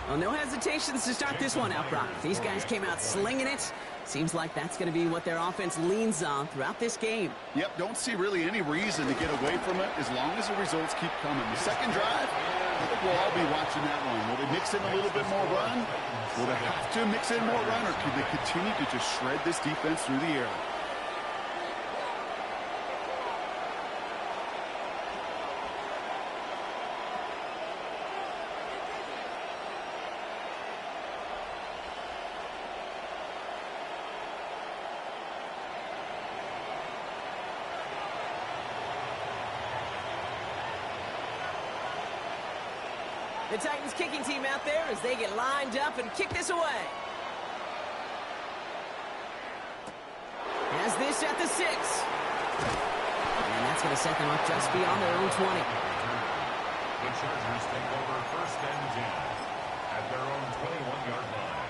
Well, no hesitations to start this one out, Brock. These guys came out slinging it. Seems like that's going to be what their offense leans on throughout this game. Yep, don't see really any reason to get away from it as long as the results keep coming. The second drive, I think we'll all be watching that one. Will they mix in a little bit more run? Will they have to mix in more run, or can they continue to just shred this defense through the air? The Titans kicking team out there as they get lined up and kick this away. Has this at the 6. And that's going to set them up just beyond their own 20. The Chargers take over first and 10 at their own 21-yard line.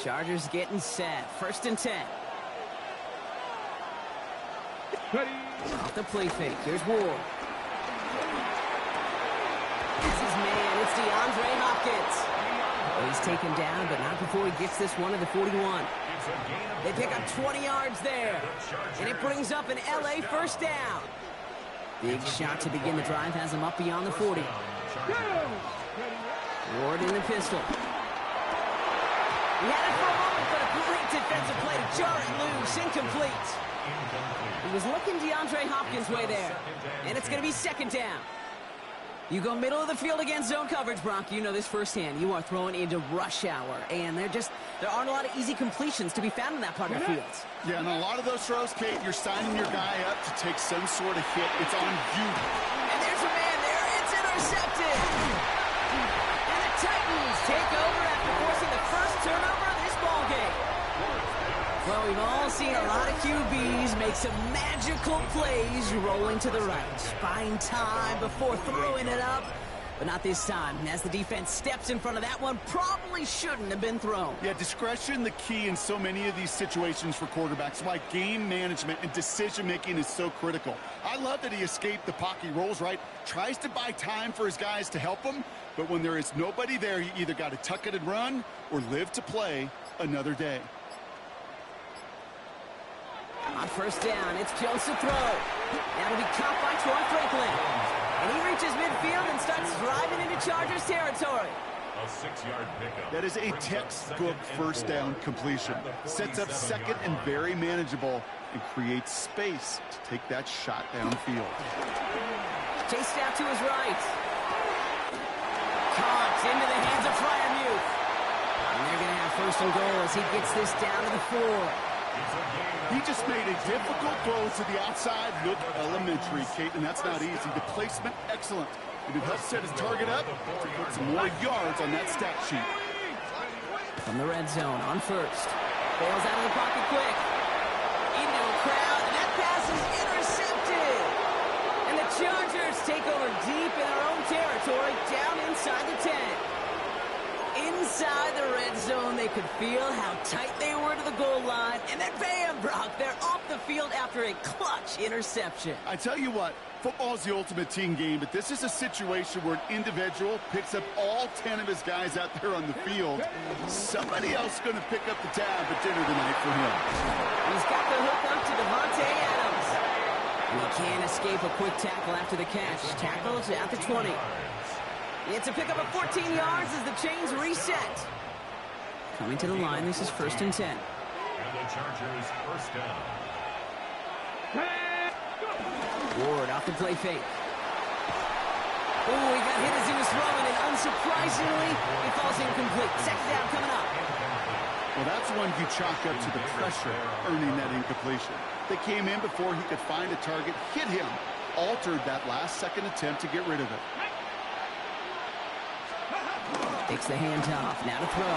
Chargers getting set. First and 10. Off the play fake. Here's Ward. This is man. It's DeAndre Hopkins. Well, he's taken down, but not before he gets this one to the 41. They pick up 20 yards there. And it brings up an LA first down. Big shot to begin the drive has him up beyond the 40. Ward in the pistol. He had it for a moment, but a great defensive play to jar it loose. Incomplete. He was looking DeAndre Hopkins' way there. And it's going to be second down. You go middle of the field against zone coverage, Brock. You know this firsthand. You are throwing into rush hour. And there aren't a lot of easy completions to be found in that part of the field. Yeah, and a lot of those throws, Kate, you're signing your guy up to take some sort of hit. It's on you. And there's a man there. It's intercepted. And the Titans take over after forcing the first turnover of this ball game. Well, we've all seen a lot of QBs make some magical plays rolling to the right. Buying time before throwing it up. But not this time, as the defense steps in front of that one, probably shouldn't have been thrown. Yeah, discretion the key in so many of these situations for quarterbacks. Why game management and decision-making is so critical. I love that he escaped the pocket. He rolls right, tries to buy time for his guys to help him, but when there is nobody there, you either got to tuck it and run or live to play another day. On first down, it's Jones to throw. That'll be caught by Troy Franklin. And he reaches midfield and starts driving into Chargers territory. A 6-yard pickup. That is a textbook first down completion. Sets up second and very manageable and creates space to take that shot downfield. Chased out to his right. Caught into the hands of Fryermuth. And they're going to have first and goal as he gets this down to the 4. He just made a difficult throw to the outside. Look elementary, Kate, and that's not easy. The placement, excellent. And it helps set his target up to put some more yards on that stat sheet. From the red zone on first. Bails out of the pocket quick. Into a crowd, and that pass is intercepted. And the Chargers take over deep in their own territory, down inside the 10. inside the red zone. They could feel how tight they were to the goal line. And then bam, Brock, they're off the field after a clutch interception. I tell you what, football is the ultimate team game, but this is a situation where an individual picks up all 10 of his guys out there on the field. Somebody else is going to pick up the tab at dinner tonight for him. He's got the hook up to Devontae Adams. And he can't escape a quick tackle after the catch. Tackles at the 20. It's a pickup of 14 yards as the chains reset. Coming to the line, this is 1st and 10. And the Chargers first down. Ward off the play fake. Oh, he got hit as he was throwing, and unsurprisingly, he falls incomplete. 2nd down coming up. Well, that's one you chalk up to the pressure earning that incompletion. They came in before he could find a target, hit him, altered that last-second attempt to get rid of it. Takes the handoff, now to throw.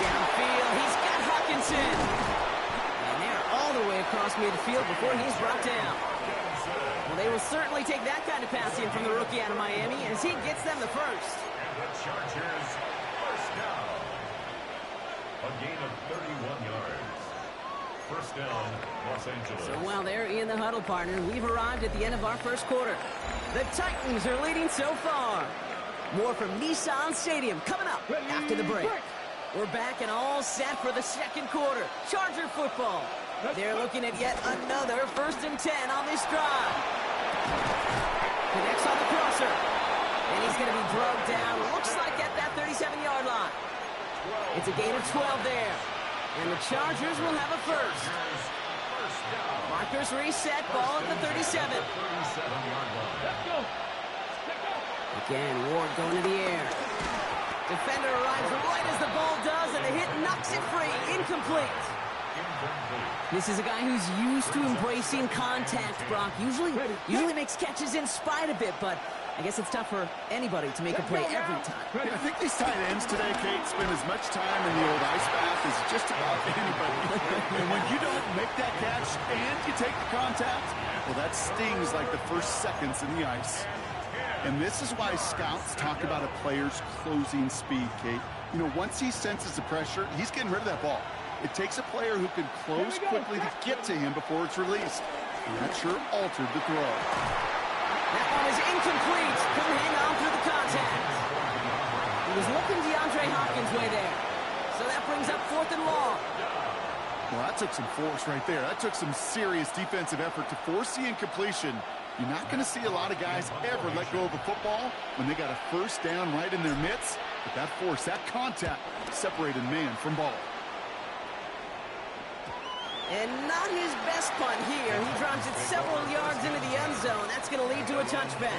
Downfield, he's got Hawkinson. And they're all the way across midfield before he's brought down. Well, they will certainly take that kind of passing from the rookie out of Miami as he gets them the first. And the Chargers first down. A gain of 31 yards. First down, Los Angeles. So while they're in the huddle, partner, we've arrived at the end of our first quarter. The Titans are leading so far. More from Nissan Stadium coming up after the break. We're back and all set for the second quarter. Charger football. They're looking at yet another 1st and 10 on this drive. Connects on the crosser. And he's going to be drugged down. Looks like at that 37-yard line. It's a gain of 12 there. And the Chargers will have a first. Markers reset, ball at the 37. Again, Ward going to the air. Defender arrives right as the ball does, and the hit knocks it free. Incomplete. This is a guy who's used to embracing contact, Brock. Usually makes catches in spite of it, but I guess it's tough for anybody to make a play every time. Yeah, I think these tight ends today, Kate, spend as much time in the old ice bath as just about anybody. And when you don't make that catch and you take the contact, well, that stings like the first seconds in the ice. And this is why scouts talk about a player's closing speed, Kate. You know, once he senses the pressure, he's getting rid of that ball. It takes a player who can close quickly to get to him before it's released. And that sure altered the throw. That one is incomplete. Couldn't hang on through the contact. He was looking DeAndre Hopkins' way there. So that brings up 4th and long. Well, that took some force right there. That took some serious defensive effort to force the incompletion. You're not going to see a lot of guys ever let go of a football when they got a first down right in their midst. But that force, that contact, separated man from ball. And not his best punt here. He drives it several yards into the end zone. That's going to lead to a touchback.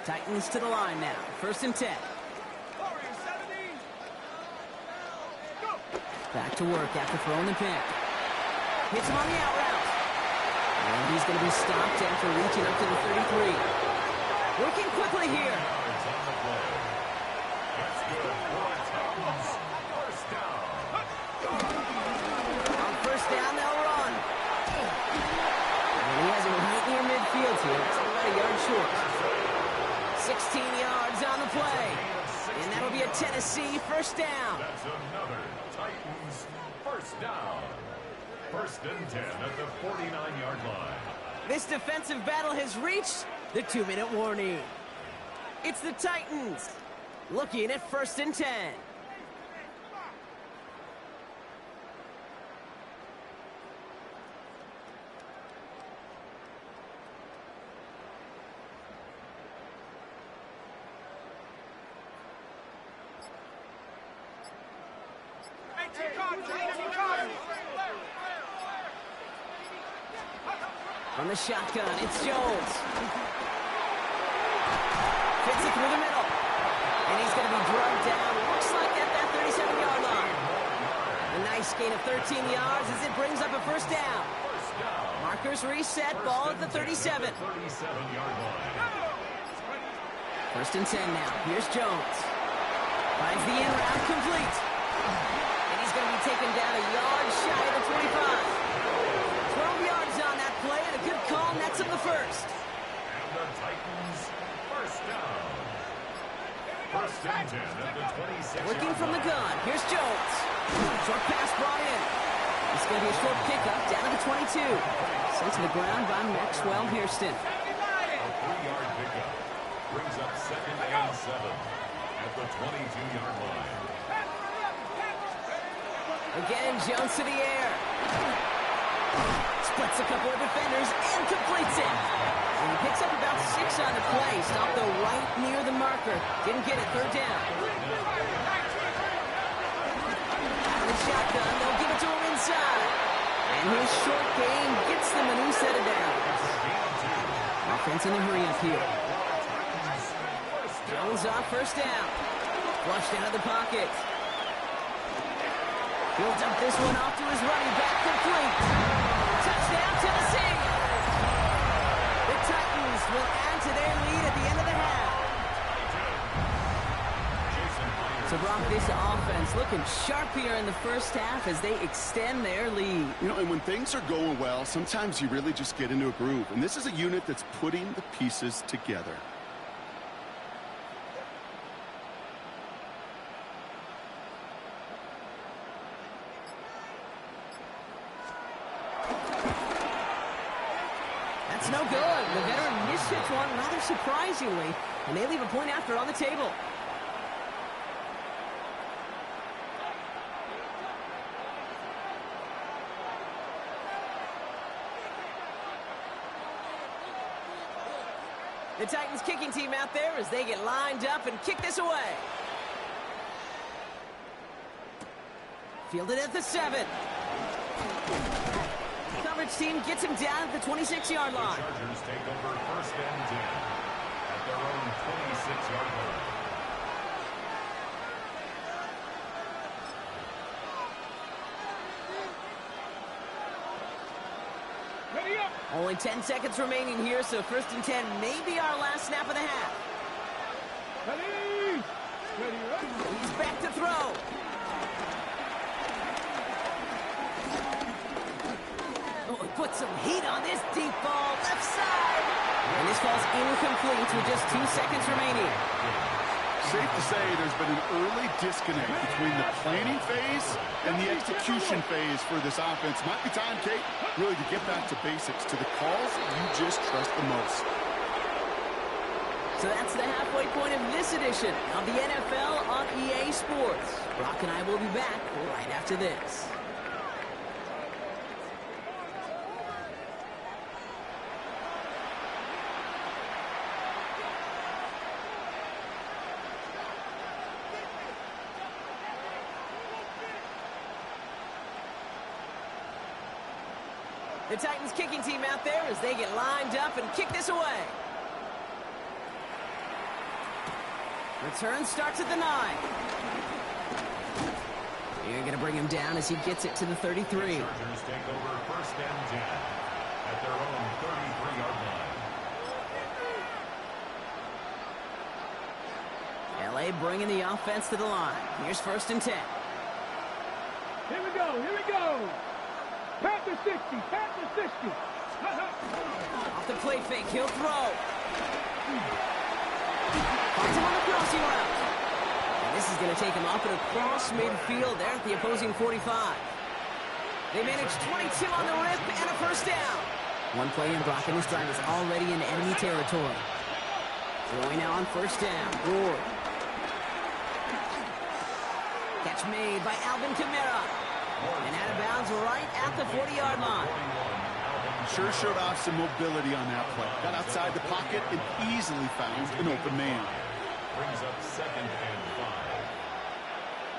Titans to the line now. 1st and 10. Back to work after throwing the pick. Hits him on the out route. And he's going to be stopped after reaching up to the 33. Working quickly here. On first down, they'll run. And he has it right near midfield here. It's about a yard short. 16 yards on the play. And that'll be a Tennessee first down. That's another Titans first down. 1st and 10 at the 49-yard line. This defensive battle has reached the 2-minute warning. It's the Titans looking at 1st and 10. From the shotgun, it's Jones. Fits it through the middle. And he's going to be drugged down. Looks like at that 37-yard line. A nice gain of 13 yards as it brings up a first down. Markers reset, ball at the 37. 1st and 10 now. Here's Jones. Finds the in route complete. And he's going to be taken down a yard shy of the 25. Throw first. And the Titans, first down. First and 10 at the 26. Working from the gun. Here's Jones. Short pass brought in. It's going to be a short pickup down to the 22. Sent to the ground by Maxwell Hairston. A 3-yard pickup brings up 2nd and 7 at the 22-yard line. Again, Jones to the air. Splits a couple of defenders and completes it. And he picks up about 6 on the play. Stopped though right near the marker. Didn't get it. Third down. The shotgun, they'll give it to him inside. And his short game gets them a new set of downs. Offense in a hurry up here. Jones off first down. Flushed out of the pocket. He'll dump this one off to his running back, complete. Touchdown, Tennessee. The Titans will add to their lead at the end of the half. So, Brock, this offense looking sharp here in the first half as they extend their lead. You know, and when things are going well, sometimes you really just get into a groove. And this is a unit that's putting the pieces together. That's no good. The veteran mishits one rather surprisingly, and they leave a point after on the table. The Titans kicking team out there as they get lined up and kick this away. Fielded at the 7. Coverage team gets him down at the 26-yard line. The Chargers take over first and 10 at their own 26-yard line. Ready up. Only 10 seconds remaining here, so first and 10 may be our last snap of the half. Ready. Ready, ready. He's back to throw. Oh, he put some heat on this deep ball, left side. And this ball's incomplete with just 2 seconds remaining. Safe to say there's been an early disconnect between the planning phase and the execution phase for this offense. Might be time, Kate, really to get back to basics, to the calls you just trust the most. So that's the halfway point of this edition of the NFL on EA Sports. Brock and I will be back right after this. The Titans kicking team out there as they get lined up and kick this away. Return starts at the 9. You're going to bring him down as he gets it to the 33. The Chargers take over first and 10 at their own 33-yard line. LA bringing the offense to the line. Here's first and 10. Here we go. Here we go. Pat the 60. Pat the 60. Off the play fake. He'll throw. Finds him on the crossing route. And this is going to take him up and across midfield there at the opposing 45. They manage 22 on the rip and a first down. One play in Brock and this drive is already in enemy territory. Throwing now on first down. Ward. Catch made by Alvin Kamara. And out of bounds right at the 40-yard line. Sure showed off some mobility on that play. Got outside the pocket and easily found an open man. Brings up 2nd and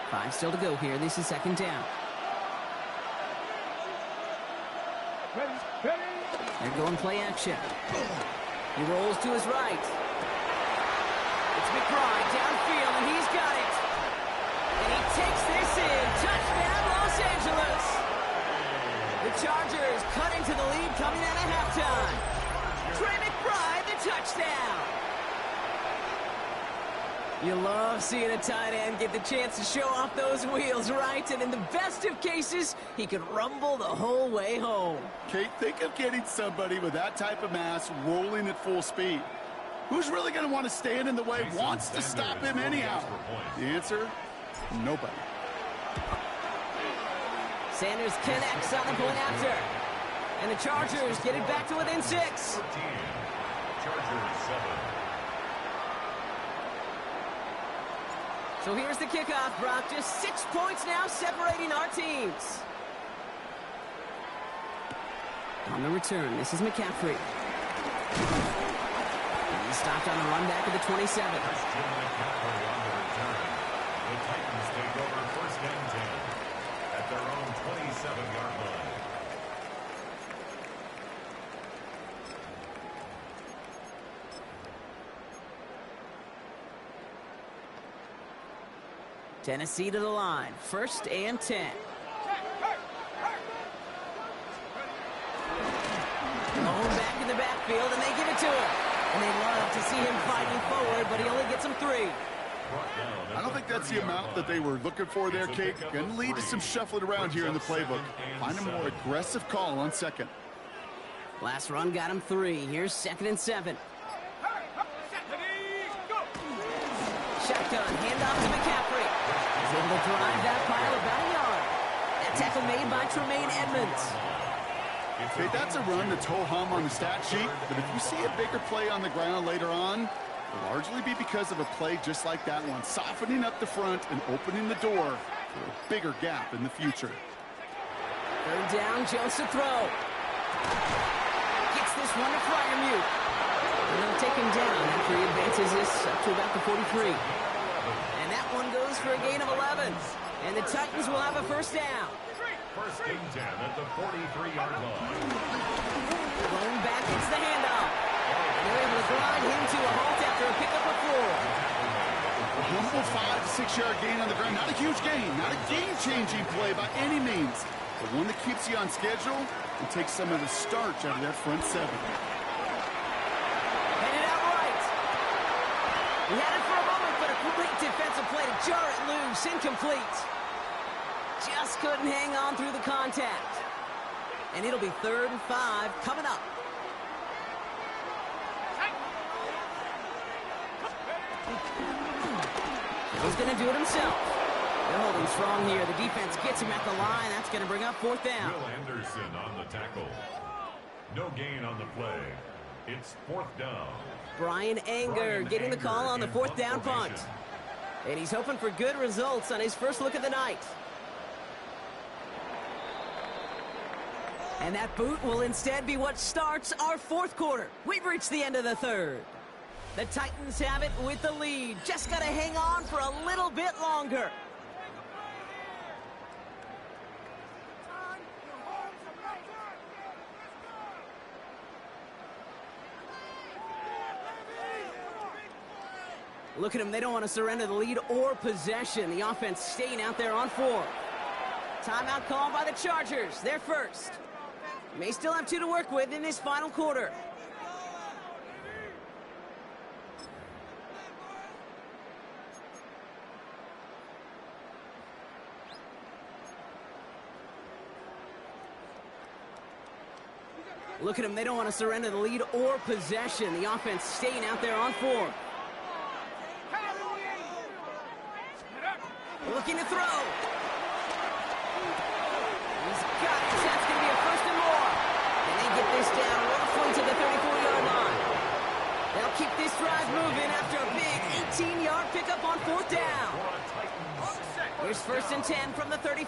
5. 5 still to go here. This is second down. Ready. Ready. They're going play action. He rolls to his right. It's McBride downfield, and he's got it. And he takes this in. Touchdown, Los Angeles. The Chargers cut into the lead coming out of halftime. Trey McBride, the touchdown. You love seeing a tight end get the chance to show off those wheels, right? And in the best of cases, he could rumble the whole way home. Kate, think of getting somebody with that type of mass rolling at full speed. Who's really going to want to stand in the way, wants to stop him anyhow? The answer, nobody. Sanders connects on the point after. And the Chargers get it back to within 6. 14. Chargers 7. So here's the kickoff, Brock. Just 6 points now separating our teams. On the return, this is McCaffrey. He's stopped on the run back of the 27. Christian McCaffrey on the return. The Titans take over 1st and 10 at their own 27-yard line. Tennessee to the line. 1st and 10. Going back in the backfield, and they give it to him. And they love to see him fighting forward, but he only gets them 3. I don't think that's the amount that they were looking for there, Kate. Going to lead to some shuffling around here in the playbook. Find a more aggressive call on 2nd. Last run got him 3. Here's 2nd and 7. Shotgun, handoff to McCaffrey. He's able to drive that pile about a yard. That tackle made by Tremaine Edmonds. Okay, that's a run that's ho-hum on the stat sheet, but if you see a bigger play on the ground later on, it'll largely be because of a play just like that one, softening up the front and opening the door for a bigger gap in the future. 3rd down, Jones to throw. Gets this one to Freiermuth. And they'll take him down after he advances this up to about the 43. And that one goes for a gain of 11. And the Titans will have a 1st down. 1st and 10 at the 43-yard line. Going back, it's the handoff. And they're able to grind him to a halt after a pickup of 4. A humble 5 to 6 yard gain on the ground. Not a huge gain, not a game-changing play by any means, but one that keeps you on schedule and takes some of the starch out of that front 7. Headed out right. He had it for a moment, but a great defensive play to jar it loose. Incomplete. Just couldn't hang on through the contact. And it'll be 3rd and 5 coming up. He's going to do it himself. They're holding strong here. The defense gets him at the line. That's going to bring up 4th down. Will Anderson on the tackle. No gain on the play. It's 4th down. Brian Anger getting the call on the 4th down punt. And he's hoping for good results on his first look of the night. And that boot will instead be what starts our 4th quarter. We've reached the end of the 3rd. The Titans have it with the lead. Just got to hang on for a little bit longer. Look at them. They don't want to surrender the lead or possession. The offense staying out there on 4. Timeout called by the Chargers. They're first. May still have 2 to work with in this final quarter. Look at them. They don't want to surrender the lead or possession. The offense staying out there on 4. Looking to throw. He's got it. That's going to be a 1st and more. And they get this down roughly to the 34-yard line. They'll keep this drive moving after a big 18-yard pickup on 4th down. Here's 1st and 10 from the 34.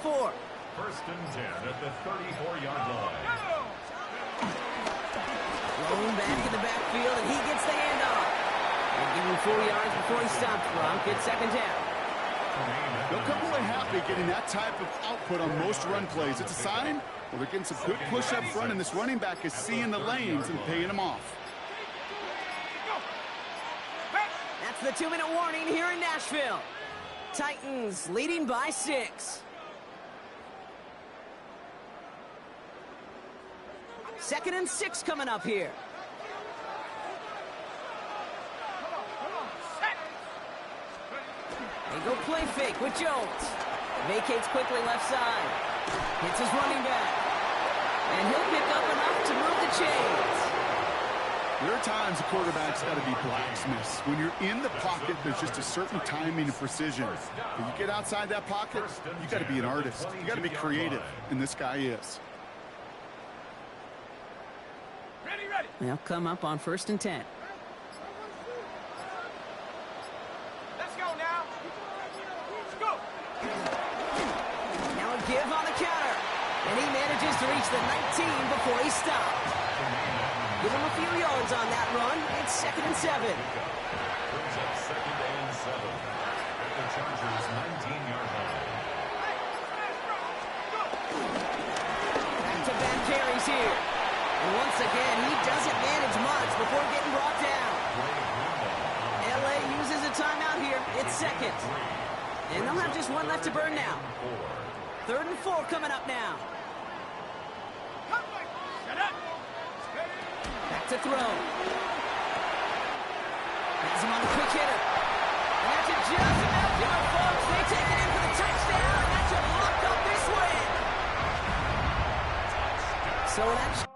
1st and 10 at the 34-yard line. Thrown back in the backfield, and he gets the handoff. And give him 4 yards before he stops. Gronk gets 2nd down. They'll come away happy getting that type of output on most run plays. It's a sign well, they're getting some good push up front, and this running back is seeing the lanes and paying them off. That's the 2-minute warning here in Nashville. Titans leading by 6. 2nd and 6 coming up here. Go play fake with Jones. Vacates quickly left side. Hits his running back. And he'll pick up enough to move the chains. There are times a quarterback's got to be blacksmiths. When you're in the pocket, there's just a certain timing and precision. When you get outside that pocket, you got to be an artist. You got to be creative, and this guy is. Ready. They'll come up on 1st and 10. Let's go now. Let's go. Now a give on the counter. And he manages to reach the 19 before he stopped. Give him a few yards on that run. It's 2nd and 7. Brings up 2nd and 7 at the Chargers' 19-yard line. Back-to-back carries here. And once again, he doesn't manage much before getting brought down. LA uses a timeout here. It's 2nd. And they'll have just one left to burn now. 3rd and 4 coming up now. Back to throw. Has him on the quick hitter. And that's just about to it, folks. They take it in for the touchdown, and that should lock up this win. So that's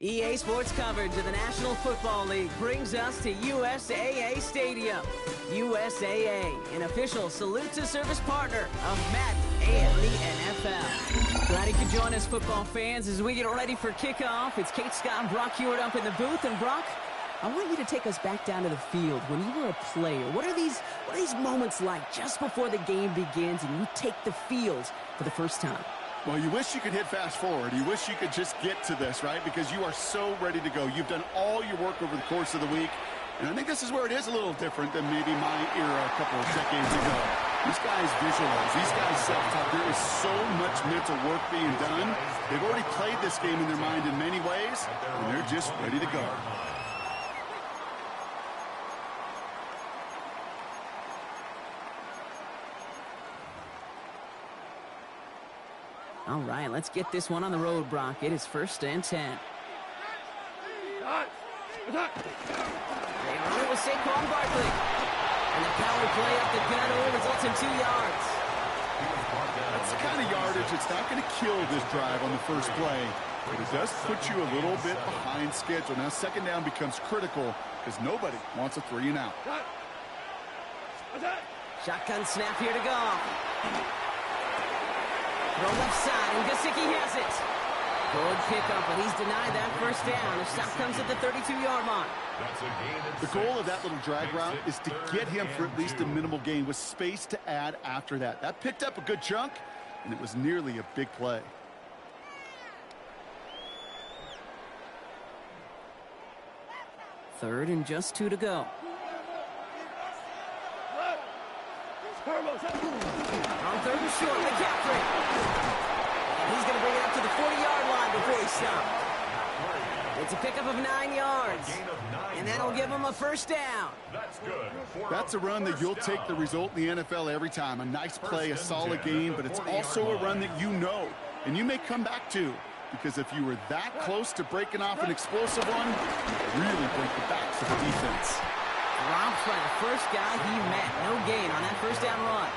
EA Sports coverage of the National Football League brings us to USAA Stadium. USAA, an official salute-to-service partner of Madden and the NFL. Glad you could join us, football fans, as we get ready for kickoff. It's Kate Scott and Brock Hewitt up in the booth. And Brock, I want you to take us back down to the field. When you were a player, what are these moments like just before the game begins and you take the field for the first time? Well, you wish you could hit fast forward. You wish you could just get to this, right? Because you are so ready to go. You've done all your work over the course of the week. And I think this is where it is a little different than maybe my era a couple of decades ago. These guys visualize. These guys self-talk. There is so much mental work being done. They've already played this game in their mind in many ways, and they're just ready to go. All right, let's get this one on the road, Brock. It is 1st and 10. They run it with Saquon Barkley. And the power play up the gut only results in 2 yards. That's the kind of yardage it's not going to kill this drive on the first play, but it does put you a little bit behind schedule. Now, 2nd down becomes critical because nobody wants a 3 and out. Shotgun snap here to go. Throw left side, and Gesicki has it. Good pickup, but he's denied that 1st down. The stop comes at the 32-yard line. The goal of that little drag route is to get him for at least a minimal gain with space to add after that. That picked up a good chunk, and it was nearly a big play. Third and just 2 to go. On 3rd and short, McCaffrey. And he's going to bring it up to the 40-yard line before he stops. It's a pickup of 9 yards. And that'll give him a 1st down. That's a run that you'll take the result in the NFL every time. A nice play, a solid game, but it's also a run that you know and you may come back to. Because if you were that close to breaking off an explosive one, you really break the backs of the defense. Dropped by the first guy he met. No gain on that 1st down run.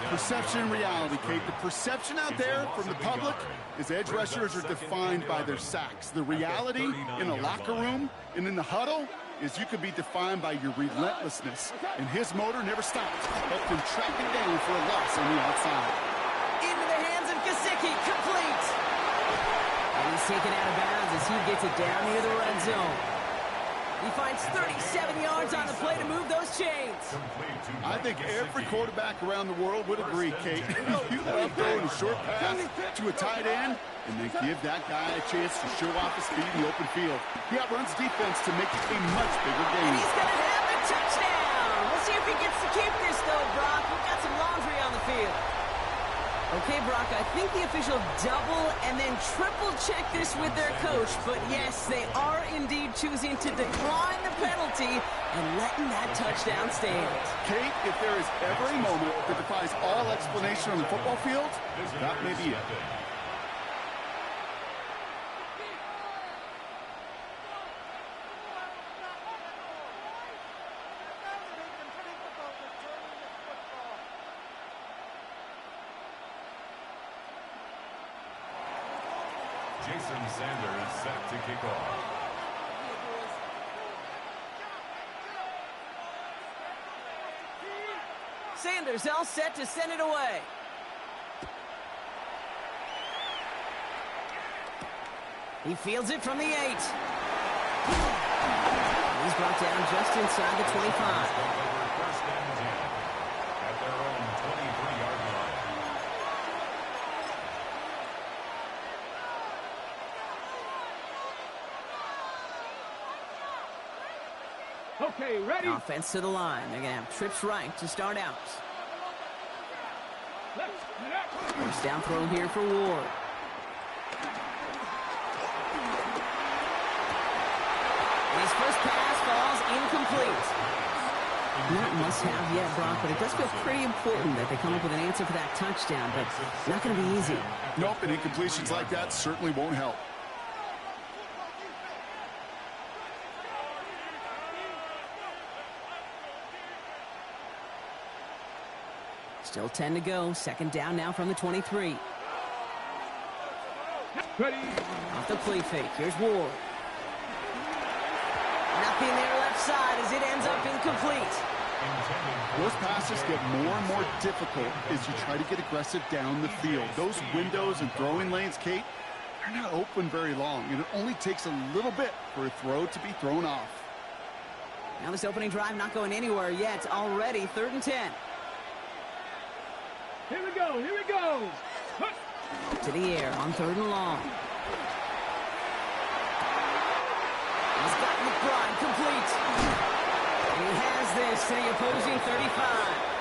Perception and reality, Kate. The perception out there from the public is edge rushers are defined by their sacks. The reality in a locker room and in the huddle is you could be defined by your relentlessness. And his motor never stopped. Helped him track it down for a loss on the outside. Into the hands of Gesicki. Complete. And he's taken out of bounds as he gets it down near the red zone. He finds 37 yards on the play to move those chains. I think every quarterback around the world would agree, Kate. You love throwing a short pass to a tight end and then give that guy a chance to show off his speed in the open field. He outruns defense to make it a much bigger game. And he's going to have a touchdown. We'll see if he gets to keep this, though, Brock. We've got some laundry on the field. Okay, Brock, I think the official double and then triple check this with their coach. But yes, they are indeed choosing to decline the penalty and letting that touchdown stand. Kate, if there is ever a moment that defies all explanation on the football field, that may be it. Jason Sanders set to kick off. Sanders all set to send it away. He fields it from the 8. He's brought down just inside the 25. Okay, ready? Offense to the line. They're going to have trips right to start out. First down throw here for Ward. His first pass falls incomplete. Not must-have yet, Brock, but it does feel pretty important that they come up with an answer for that touchdown, but not going to be easy. Nope, and incompletions like that certainly won't help. Still 10 to go. 2nd down now from the 23. Ready. Off the play fake. Here's Ward. Nothing there left side as it ends up incomplete. Those passes get more and more difficult as you try to get aggressive down the field. Those windows and throwing lanes, Kate, they're not open very long, and it only takes a little bit for a throw to be thrown off. Now this opening drive not going anywhere yet. Already 3rd and 10. Here we go. Here we go. To the air on 3rd and long. He's got McBride complete. And he has this to the opposing 35.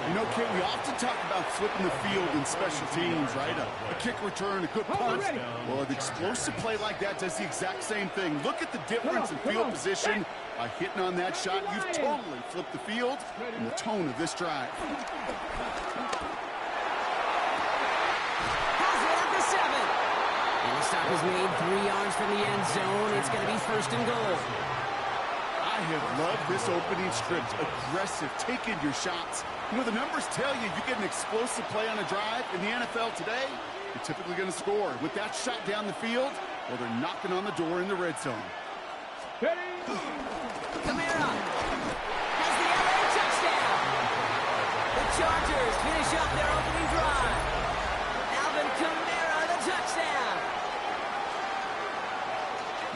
You know, Kate, we often talk about flipping the field in special teams, right? A kick return, a good punt. Well, an explosive play like that does the exact same thing. Look at the difference in field position. By hitting on that shot, you've totally flipped the field and the tone of this drive. And the stop is made 3 yards from the end zone. It's going to be 1st and goal. I have loved this opening script. Aggressive, taking your shots. You know, the numbers tell you get an explosive play on a drive. In the NFL today, you're typically going to score. With that shot down the field, well, they're knocking on the door in the red zone. Ready. Kamara has the LA touchdown. The Chargers finish up their opening drive. Alvin Kamara, the touchdown.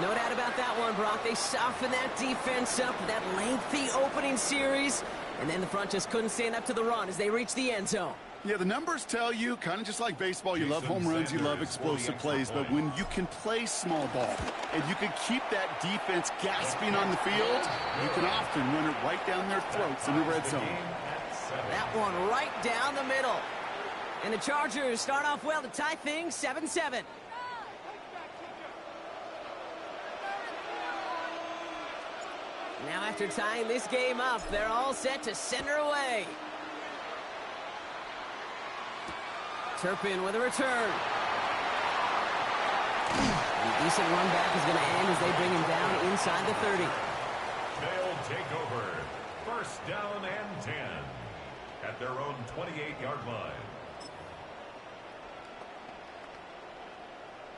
No doubt about that one, Brock. They softened that defense up with that lengthy opening series, and then the front just couldn't stand up to the run as they reached the end zone. Yeah, the numbers tell you, kind of just like baseball, you love home runs, you love explosive plays, but when you can play small ball and you can keep that defense gasping on the field, you can often run it right down their throats in the red zone. That one right down the middle. And the Chargers start off well to tie things 7-7. Now after tying this game up, they're all set to send her away. Turpin with a return. A decent run back is going to end as they bring him down inside the 30. They'll take over. 1st down and 10 at their own 28-yard line.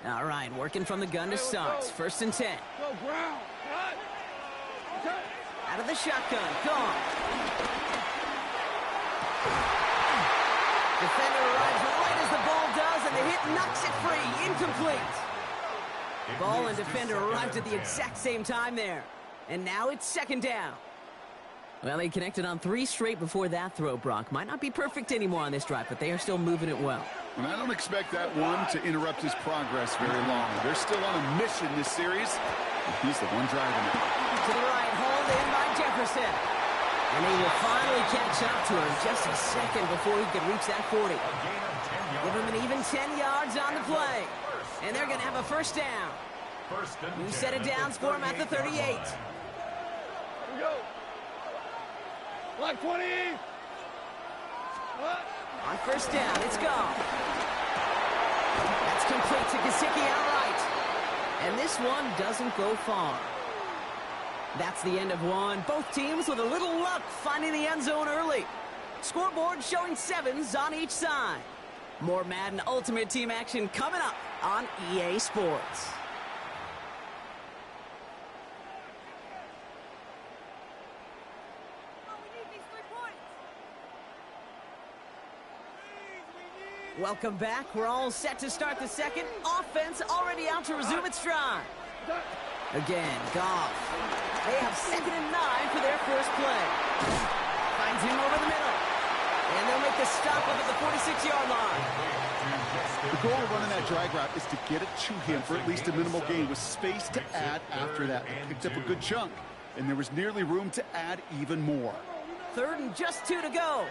All right, working from the gun to start. 1st and 10. Go ground. Out of the shotgun. Gone. Defender arrives right as the ball does, and the hit knocks it free. Incomplete. Ball and defender arrived at the exact same time there. And now it's 2nd down. Well, they connected on 3 straight before that throw, Brock. Might not be perfect anymore on this drive, but they are still moving it well. And I don't expect that one to interrupt his progress very long. They're still on a mission this series, and he's the one driving it. To the right, hauled in by Jefferson. And he will finally catch up to him just a second before he can reach that 40. Give him an even 10 yards on the play. And they're going to have a 1st down. You set it down for him at the 38. Here we go. Like 20. On 1st down, it's gone. That's complete to Gesicki outright. And this one doesn't go far. That's the end of one. Both teams with a little luck finding the end zone early. Scoreboard showing 7s on each side. More Madden Ultimate Team action coming up on EA Sports. Welcome back. We're all set to start the second. Offense already out to resume its drive. Again, Goff. They have 2nd and 9 for their first play. Finds him over the middle. And they'll make the stop up at the 46-yard line. The goal of running that drag route is to get it to him for at least a minimal gain with space to add after that. They picked up a good chunk, and there was nearly room to add even more. 3rd and just 2 to go.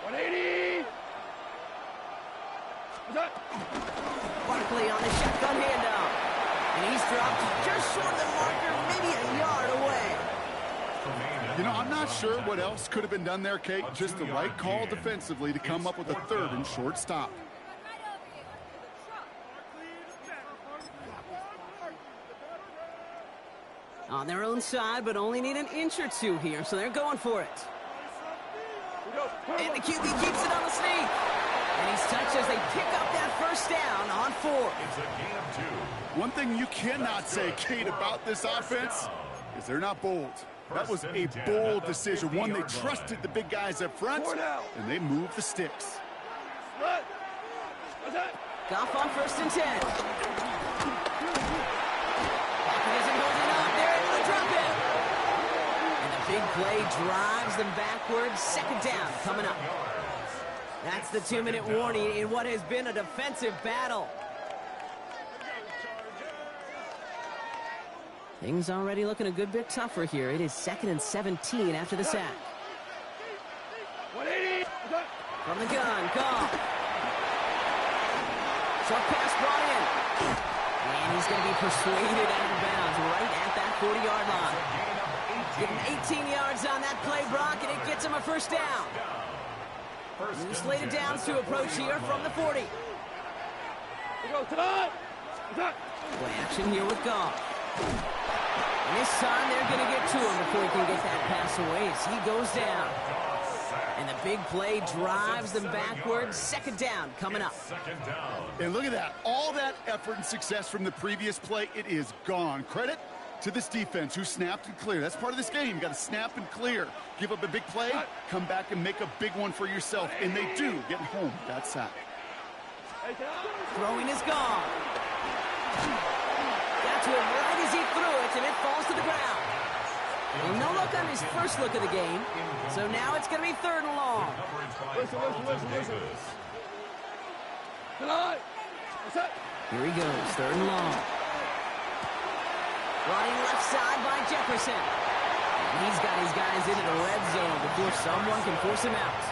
180. Barkley on the shotgun handoff. And he's dropped just short of the marker, maybe a yard away. You know, I'm not sure what else could have been done there, Kate. Just the right call defensively to come up with a 3rd and short stop. On their own side, but only need an inch or 2 here, so they're going for it. And the QB keeps it on the sneak. they pick up that first down on 4. It's a gain of 2. One thing you cannot say, Kate, about this offense is they're not bold. That was a bold decision, one they trusted the big guys up front, and they moved the sticks. Goff on 1st and 10. Mechanism holding up. They're able to drop it. And the big play drives them backwards. 2nd down coming up. That's the 2-minute warning in what has been a defensive battle. Things already looking a good bit tougher here. It is 2nd and 17 after the sack. From the gun, Goff. Short pass brought in. And he's going to be persuaded out of bounds right at that 40-yard line. Give him 18 yards on that play, Brock, and it gets him a 1st down. New slated downs to approach here from the 40. Play action here with Goff. And this time they're going to get to him before he can get that pass away as he goes down. And the big play drives them backwards. 2nd down coming up. And look at that. All that effort and success from the previous play, it is gone. Credit to this defense who snapped and cleared. That's part of this game. You got to snap and clear. Give up a big play, come back and make a big one for yourself. And they do, getting home that sack. Throwing is gone. Got to him right as he threw it, and it falls to the ground. And no look on his first look of the game. So now it's going to be 3rd and long. Listen. Here he goes, 3rd and long. Running left side by Jefferson. And he's got his guys into the red zone before someone can force him out.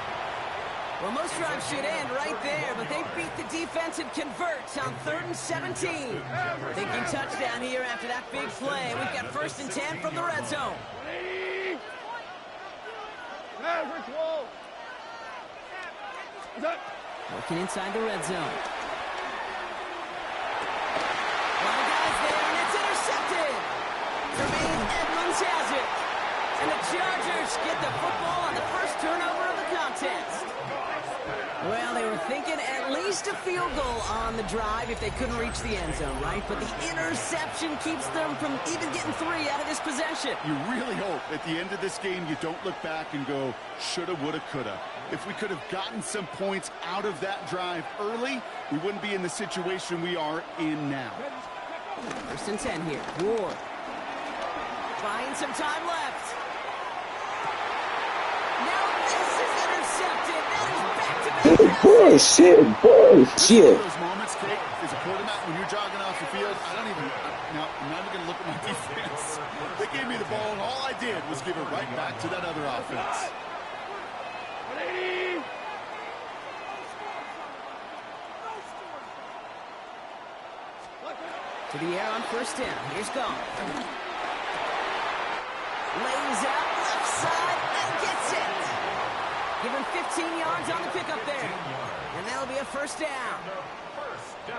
Well, most drives should end right there, but they beat the defense and convert on 3rd and 17. Thinking touchdown here after that big play. We've got 1st and 10 from the red zone. Working inside the red zone. One of the guys there, and it's intercepted. Jermaine Edmonds has it. And the Chargers get the football on the first turnover of the contest. Well, they were thinking at least a field goal on the drive if they couldn't reach the end zone, right? But the interception keeps them from even getting 3 out of this possession. You really hope at the end of this game you don't look back and go, shoulda, woulda, coulda. If we could have gotten some points out of that drive early, we wouldn't be in the situation we are in now. 1st and 10 here. Ward. Buying some time left. Now this is intercepted. That is back-to-back. Bullshit. Those moments, Kate, as a quarterback, when you're jogging off the field, I'm not even going to look at my defense. They gave me the ball, and all I did was give it right back to that other offense. To the air on 1st down. Here's Goff. Lays out left side and gets it. Give him 15 yards on the pickup there. And that'll be a 1st down.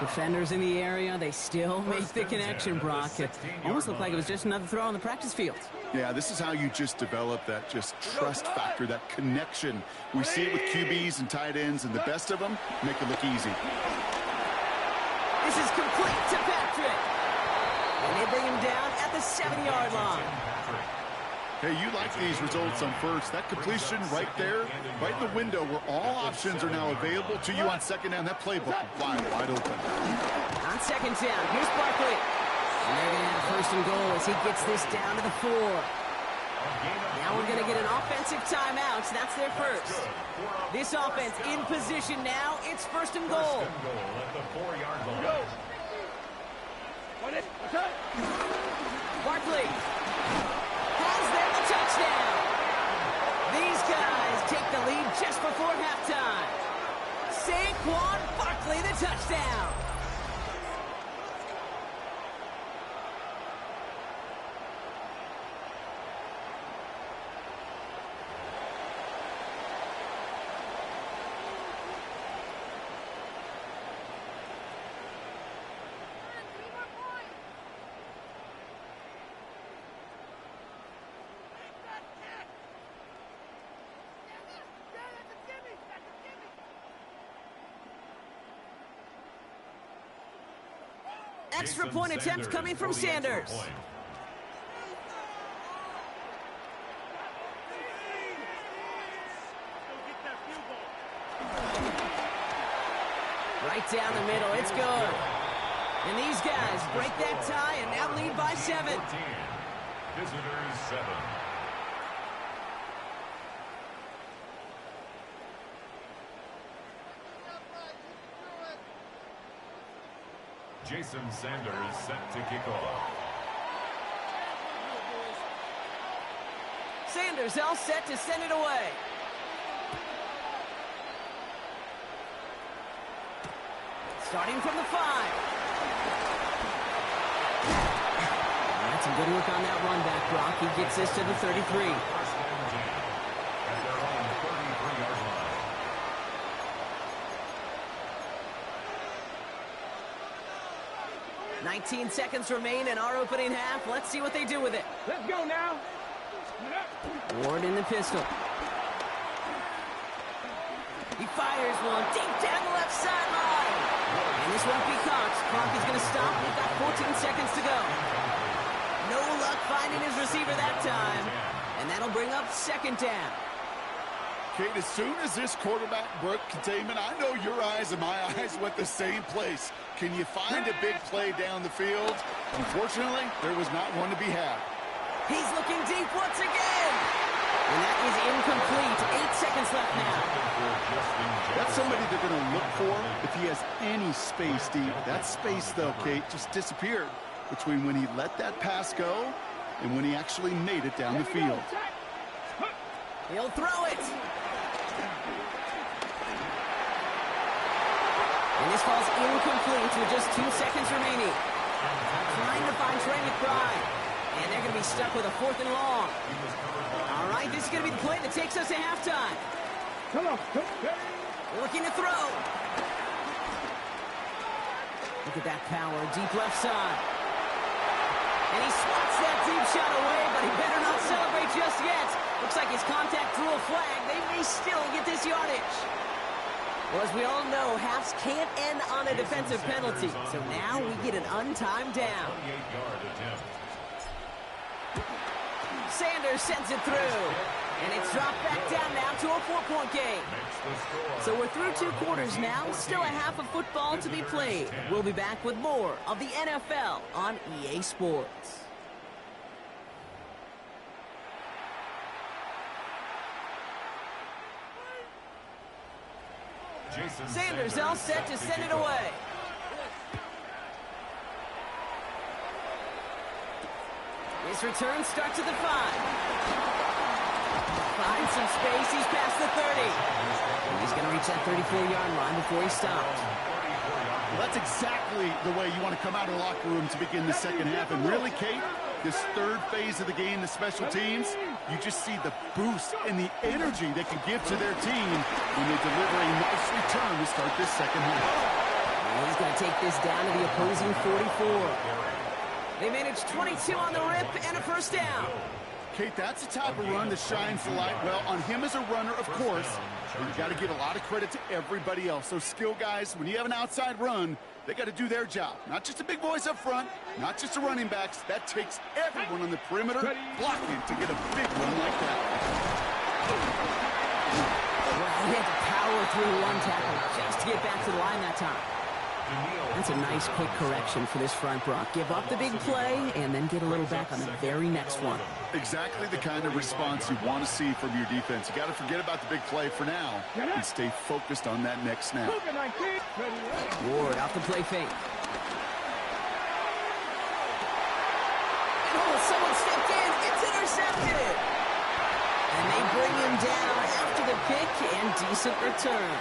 Defenders in the area, they still make the connection, Brock. It almost looked like it was just another throw on the practice field. Yeah, this is how you just develop that just trust factor, that connection. We see it with QBs and tight ends, and the best of them make it look easy. This is complete to Patrick. And they bring him down at the 7-yard line. Hey, you like these results on first. That completion right there, right in the window where all options are now available to you on 2nd down. That playbook wide open. On 2nd down, here's Barkley. And they're going to have 1st and goal as he gets this down to the 4. Now we're going to get an offensive timeout. So that's their first. This offense in position now. It's 1st and goal. At the 4-yard line. Barkley has there the touchdown. These guys take the lead just before halftime. Saquon Barkley the touchdown. extra point attempt coming from Sanders. Right down the middle, it's good. And these guys break that tie and now lead by 7. Visitors 7. Jason Sanders set to kick off. Sanders all set to send it away. Starting from the 5. That's some good work on that run back, Brock. He gets this to the 33. First and 10 at their own 33-yard line. $19 seconds remain in our opening half. Let's see what they do with it. Let's go now. Ward in the pistol. He fires one deep down the left sideline. And this won't be caught. Clock is going to stop. We've got 14 seconds to go. No luck finding his receiver that time. And that'll bring up 2nd down. Kate, as soon as this quarterback broke containment, I know your eyes and my eyes went the same place. Can you find a big play down the field? Unfortunately, there was not one to be had. He's looking deep once again. And that is incomplete. 8 seconds left now. That's somebody they're going to look for if he has any space deep. That space, though, Kate, just disappeared between when he let that pass go and when he actually made it down the field. He'll throw it. And this falls incomplete with just 2 seconds remaining. Trying to find Trey McBride. And they're going to be stuck with a 4th and long. All right, this is going to be the play that takes us to halftime. Come on. Looking to throw. Look at that power, deep left side. And he swats that deep shot away, but he better not celebrate just yet. Looks like his contact drew a flag. They may still get this yardage. Well, as we all know, halves can't end on a defensive penalty. So now we get an untimed down. 28-yard attempt. Sanders sends it through. And it's dropped back down now to a 4-point game. So we're through 2 quarters now. Still a half of football to be played. We'll be back with more of the NFL on EA Sports. Sanders all set to send it away. His return starts at the 5. Finds some space. He's past the 30. And he's going to reach that 34-yard line before he stops. Well, that's exactly the way you want to come out of the locker room to begin the second half. And really, Kate, this 3rd phase of the game, the special teams, you just see the boost and the energy they can give to their team when they deliver a nice return to start this second half. And he's going to take this down to the opposing 44. They managed 22 on the rip and a 1st down. Kate, that's the type of run that shines the light well on him as a runner, of course. But you got to give a lot of credit to everybody else. Those skill guys, when you have an outside run, they got to do their job. Not just the big boys up front, not just the running backs. That takes everyone on the perimeter blocking to get a big run like that. Well, he had to power through one tackle just to get back to the line that time. That's a nice quick correction for this front, Brock. Give up the big play and then get a little back on the very next one. Exactly the kind of response you want to see from your defense. You got to forget about the big play for now and stay focused on that next snap. Ward off the play fake. Oh, someone stepped in. It's intercepted. And they bring him down after the pick and decent return.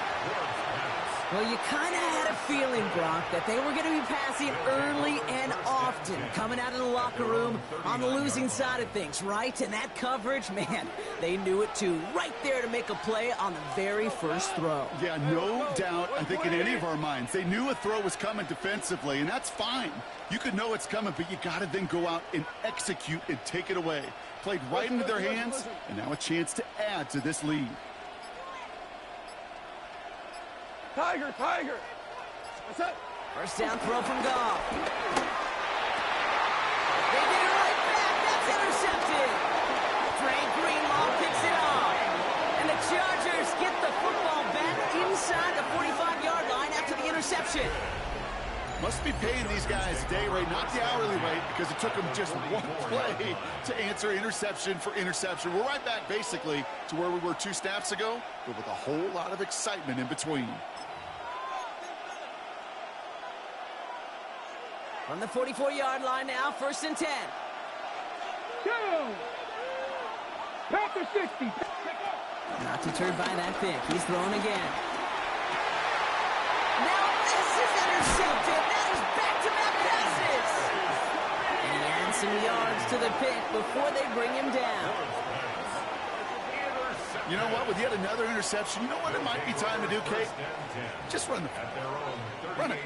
Well, you kind of had a feeling, Brock, that they were going to be passing early and often, coming out of the locker room on the losing side of things, right? And that coverage, man, they knew it too. Right there to make a play on the very first throw. Yeah, no doubt, I think in any of our minds, they knew a throw was coming defensively, and that's fine. You could know it's coming, but you got to then go out and execute and take it away. Played right into their hands, and now a chance to add to this lead. Tiger! What's up? First down throw from Goff. They get it right back. That's intercepted. Trey Greenlaw picks it off. And the Chargers get the football back inside the 45-yard line after the interception. Must be paying these guys a day rate, not the hourly rate, because it took them just one play to answer interception for interception. We're right back, basically, to where we were 2 snaps ago, but with a whole lot of excitement in between. From the 44-yard line now, 1st and 10. Go! Packer 60. Not deterred by that pick. He's throwing again. Now this is intercepted. That is back-to-back passes. And he adds some yards to the pick before they bring him down. You know what? With yet another interception, you know what it might be time to do, Kate? Just run the run it.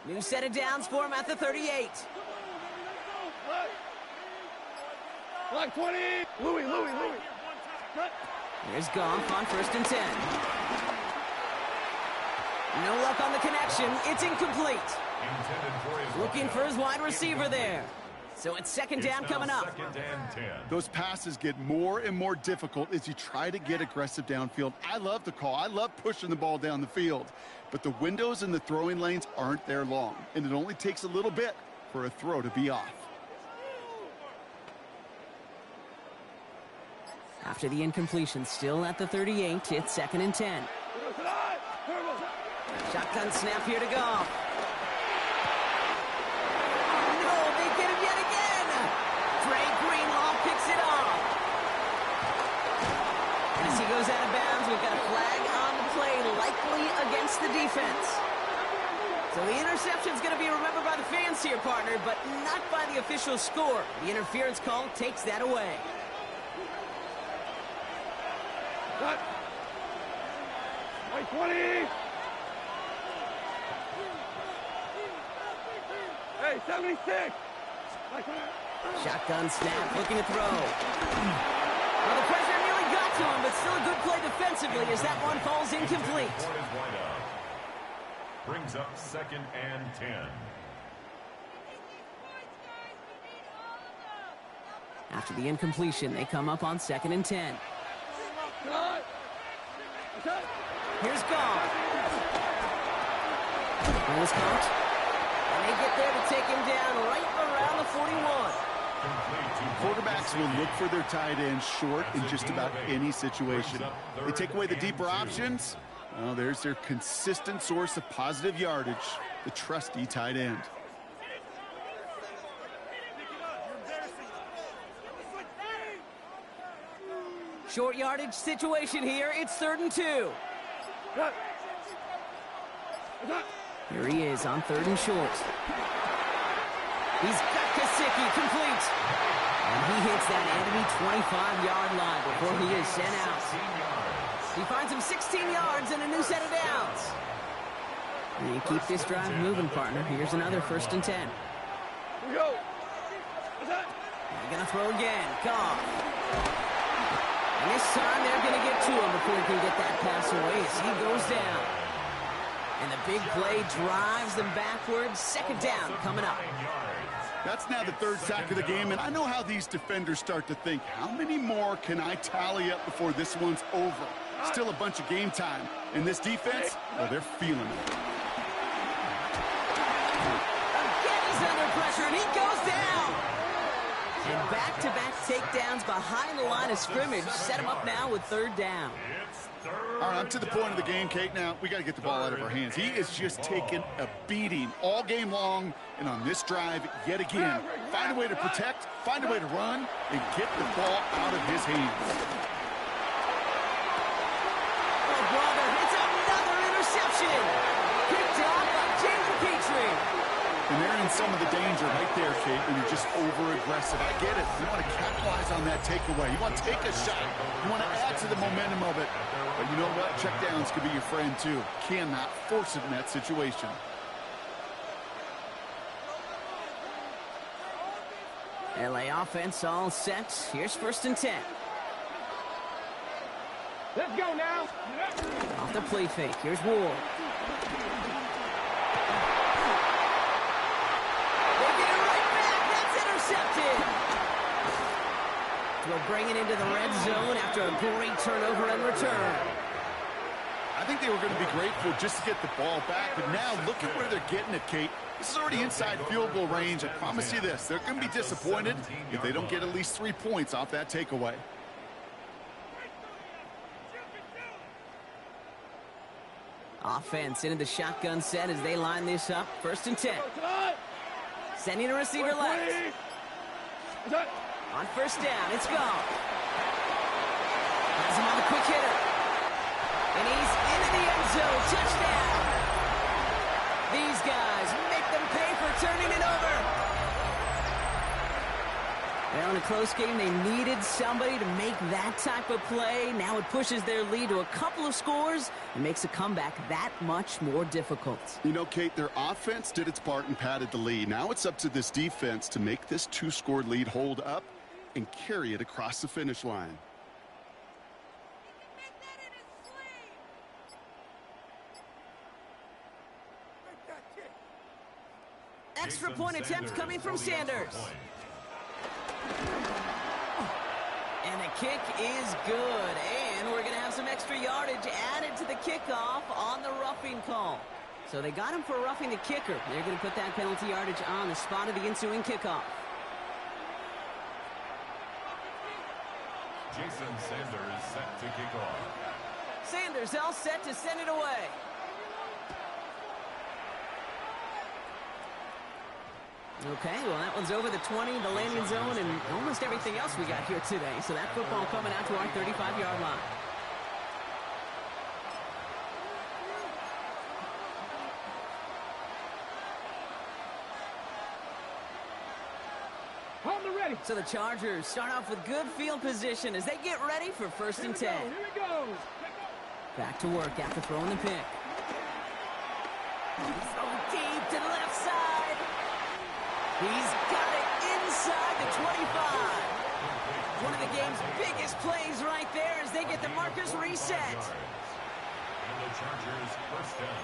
New set of downs for him at the 38. Like 20. Louis. Here's Goff on 1st and 10. No luck on the connection. It's incomplete. Looking for his wide receiver there. So it's 2nd down coming up. Those passes get more and more difficult as you try to get aggressive downfield. I love the call. I love pushing the ball down the field. But the windows in the throwing lanes aren't there long, and it only takes a little bit for a throw to be off. After the incompletion, still at the 38, it's 2nd and 10. Shotgun snap here to Goff. No, they get him yet again. Trey Greenlaw picks it off. And as he goes out of bounds, we've got a flag on the play, likely against the defense. So the interception's going to be remembered by the fans here, partner, but not by the official score. The interference call takes that away. Cut. Like 20. Hey, 76. Like Shotgun snap, looking to throw. Well, the pressure nearly got to him, but still a good play defensively as that one falls incomplete. Brings up 2nd and 10. After the incompletion, they come up on 2nd and 10. Here's Goff. Ball is caught. And they get there to take him down right around the 41. Quarterbacks will look for their tight end short in just about any situation. They take away the deeper options. Well, there's their consistent source of positive yardage, the trusty tight end. Short yardage situation here. It's 3rd and 2. Here he is on 3rd and short. He's got Kasicki complete. And he hits that enemy 25-yard line before he is sent out. He finds him 16 yards and a new set of downs. And you keep this drive moving, partner. Here's another 1st and 10. Here we go. They're going to throw again. Goff. And this time they're going to get to him before he can get that pass away as he goes down. And the big play drives them backwards. 2nd down coming up. That's now the 3rd sack of the game, and I know how these defenders start to think, how many more can I tally up before this one's over? Still a bunch of game time. And this defense, well, they're feeling it. Again, he's under pressure, and he goes down. And back-to-back takedowns behind the line of scrimmage set him up now with 3rd down. All right, I'm to the point of the game, Kate. Now, we got to get the ball out of our hands. He is just taking a beating all game long, and on this drive, yet again, find a way to protect, find a way to run, and get the ball out of his hands. Oh, brother, it's another interception. Picked off by James Petrie. And they're in some of the danger right there, Kate, when you're just over-aggressive. I get it. You want to capitalize on that takeaway. You want to take a shot. You want to add to the momentum of it. But you know what? Checkdowns could be your friend, too. Cannot force it in that situation. LA offense all set. Here's 1st and 10. Let's go now. Off the play fake. Here's Ward. They get it right back. That's intercepted. We'll bring it into the red zone after a great turnover and return. I think they were going to be grateful just to get the ball back, but now look at where they're getting it, Kate. This is already inside field goal range. I promise you this, they're going to be disappointed if they don't get at least 3 points off that takeaway. Offense into the shotgun set as they line this up. 1st and 10. Sending a receiver left. On 1st down, it's gone. Has him on the quick hitter. And he's into the end zone. Touchdown. These guys make them pay for turning it over. Well, in a close game, they needed somebody to make that type of play. Now it pushes their lead to a couple of scores and makes a comeback that much more difficult. You know, Kate, their offense did its part and padded the lead. Now it's up to this defense to make this 2-score lead hold up and carry it across the finish line. Extra point attempt coming from Sanders. And the kick is good. And we're going to have some extra yardage added to the kickoff on the roughing call. So they got him for roughing the kicker. They're going to put that penalty yardage on the spot of the ensuing kickoff. Jason Sanders set to kick off. Sanders all set to send it away. Okay, well, that one's over the 20, the landing zone, and almost everything else we got here today. So that football coming out to our 35-yard line. So the Chargers start off with good field position as they get ready for 1st and 10. Here we go. Back to work after throwing the pick. Throw deep to the left side. He's got it inside the 25. One of the game's biggest plays right there as they get the markers reset. And the Chargers 1st down.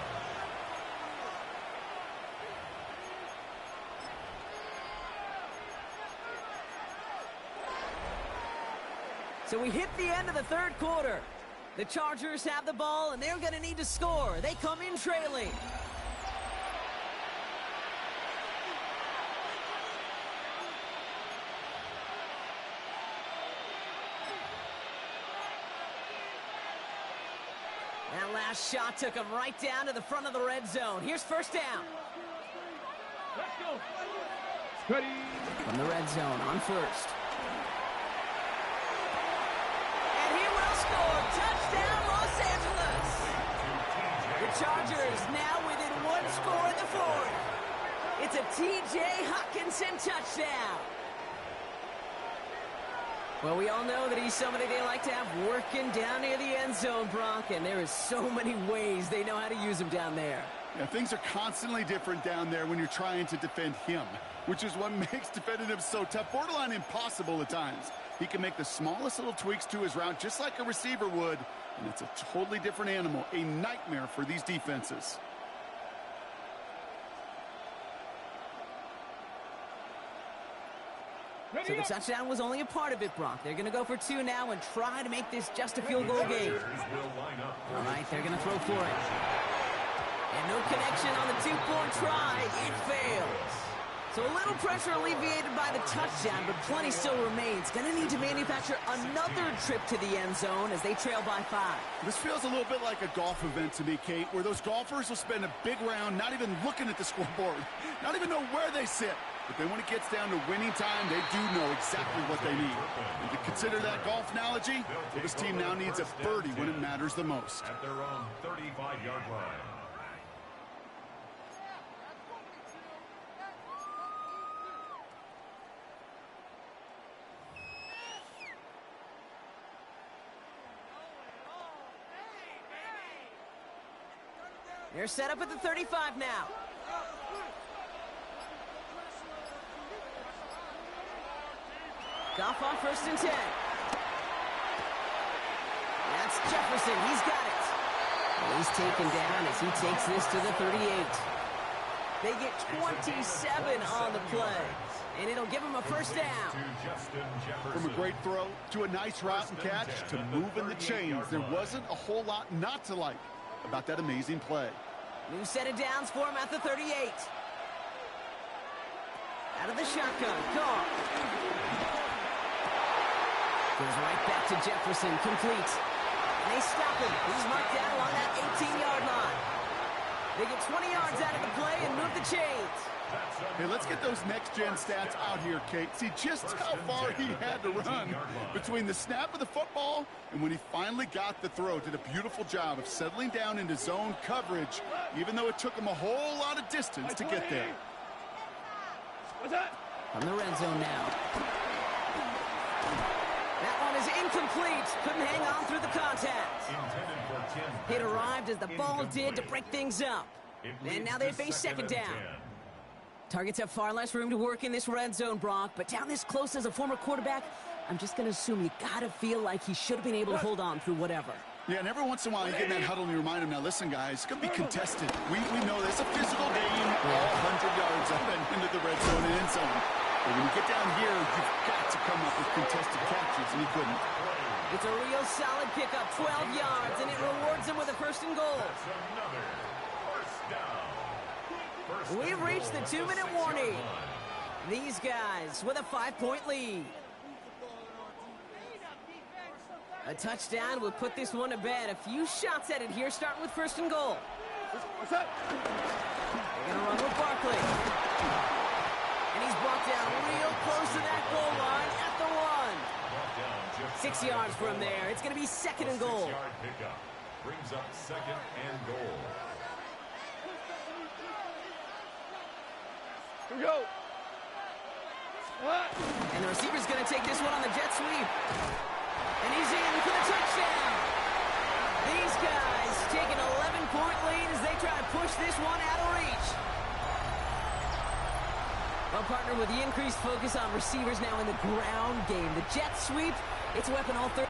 So we hit the end of the 3rd quarter. The Chargers have the ball, and they're going to need to score. They come in trailing. That last shot took him right down to the front of the red zone. Here's 1st down. Let's go. Steady. From the red zone on 1st. Touchdown, Los Angeles! The Chargers now within 1 score in the 4th. It's a T.J. Hockenson touchdown. Well, we all know that he's somebody they like to have working down near the end zone, Brock, and there is so many ways they know how to use him down there. Yeah, things are constantly different down there when you're trying to defend him, which is what makes defending him so tough, borderline impossible at times. He can make the smallest little tweaks to his route just like a receiver would, and it's a totally different animal, a nightmare for these defenses. So the touchdown was only a part of it, Brock. They're going to go for 2 now and try to make this just a field goal game. All right, they're going to throw for it. And no connection on the 2-point try. It fails. So a little pressure alleviated by the touchdown, but plenty still remains. Going to need to manufacture another trip to the end zone as they trail by 5. This feels a little bit like a golf event to me, Kate, where those golfers will spend a big round not even looking at the scoreboard, not even know where they sit. But then when it gets down to winning time, they do know exactly what they need. And to consider that golf analogy, well, this team now needs a birdie when it matters the most. At their own 35-yard line. They're set up at the 35 now. Goff on 1st and 10. That's Jefferson. He's got it. And he's taken down as he takes this to the 38. They get 27 on the play, and it'll give him a first down. From a great throw to a nice route and catch to moving the chains, there wasn't a whole lot not to like about that amazing play. New set of downs for him at the 38. Out of the shotgun, Carr. Goes right back to Jefferson, complete. And they stop him. He's marked down along that 18-yard line. They get 20 yards out of the play and move the chains. Hey, let's get those next-gen stats out here, Kate. See just how far he had to run between the snap of the football and when he finally got the throw. Did a beautiful job of settling down into zone coverage, even though it took him a whole lot of distance to get there. What's that? From the red zone now. That one is incomplete. Couldn't hang on through the contact. It arrived as the ball did to break things up. And now they face second down. Targets have far less room to work in this red zone, Brock, but down this close as a former quarterback, I'm just going to assume you got to feel like he should have been able to hold on through whatever. Yeah, and every once in a while you get in that huddle and you remind him, now listen, guys, it's going to be contested. We know this. A physical game, all 100 yards up and into the red zone and end zone. But when you get down here, you've got to come up with contested catches, and he couldn't. It's a real solid pickup, 12 yards, and it rewards him with a first and goal. We've reached the 2-minute warning. These guys with a 5-point lead. A touchdown would put this one to bed. A few shots at it here, starting with first and goal. What's that? They're going to run with Barkley. And he's brought down real close to that goal line at the 1. 6 yards from there. It's going to be second and goal. Brings up second and goal. Here we go. And the receiver's going to take this one on the jet sweep. And he's in for the touchdown. These guys take an 11-point lead as they try to push this one out of reach. Well, partner, with the increased focus on receivers now in the ground game, the jet sweep, it's a weapon all 30.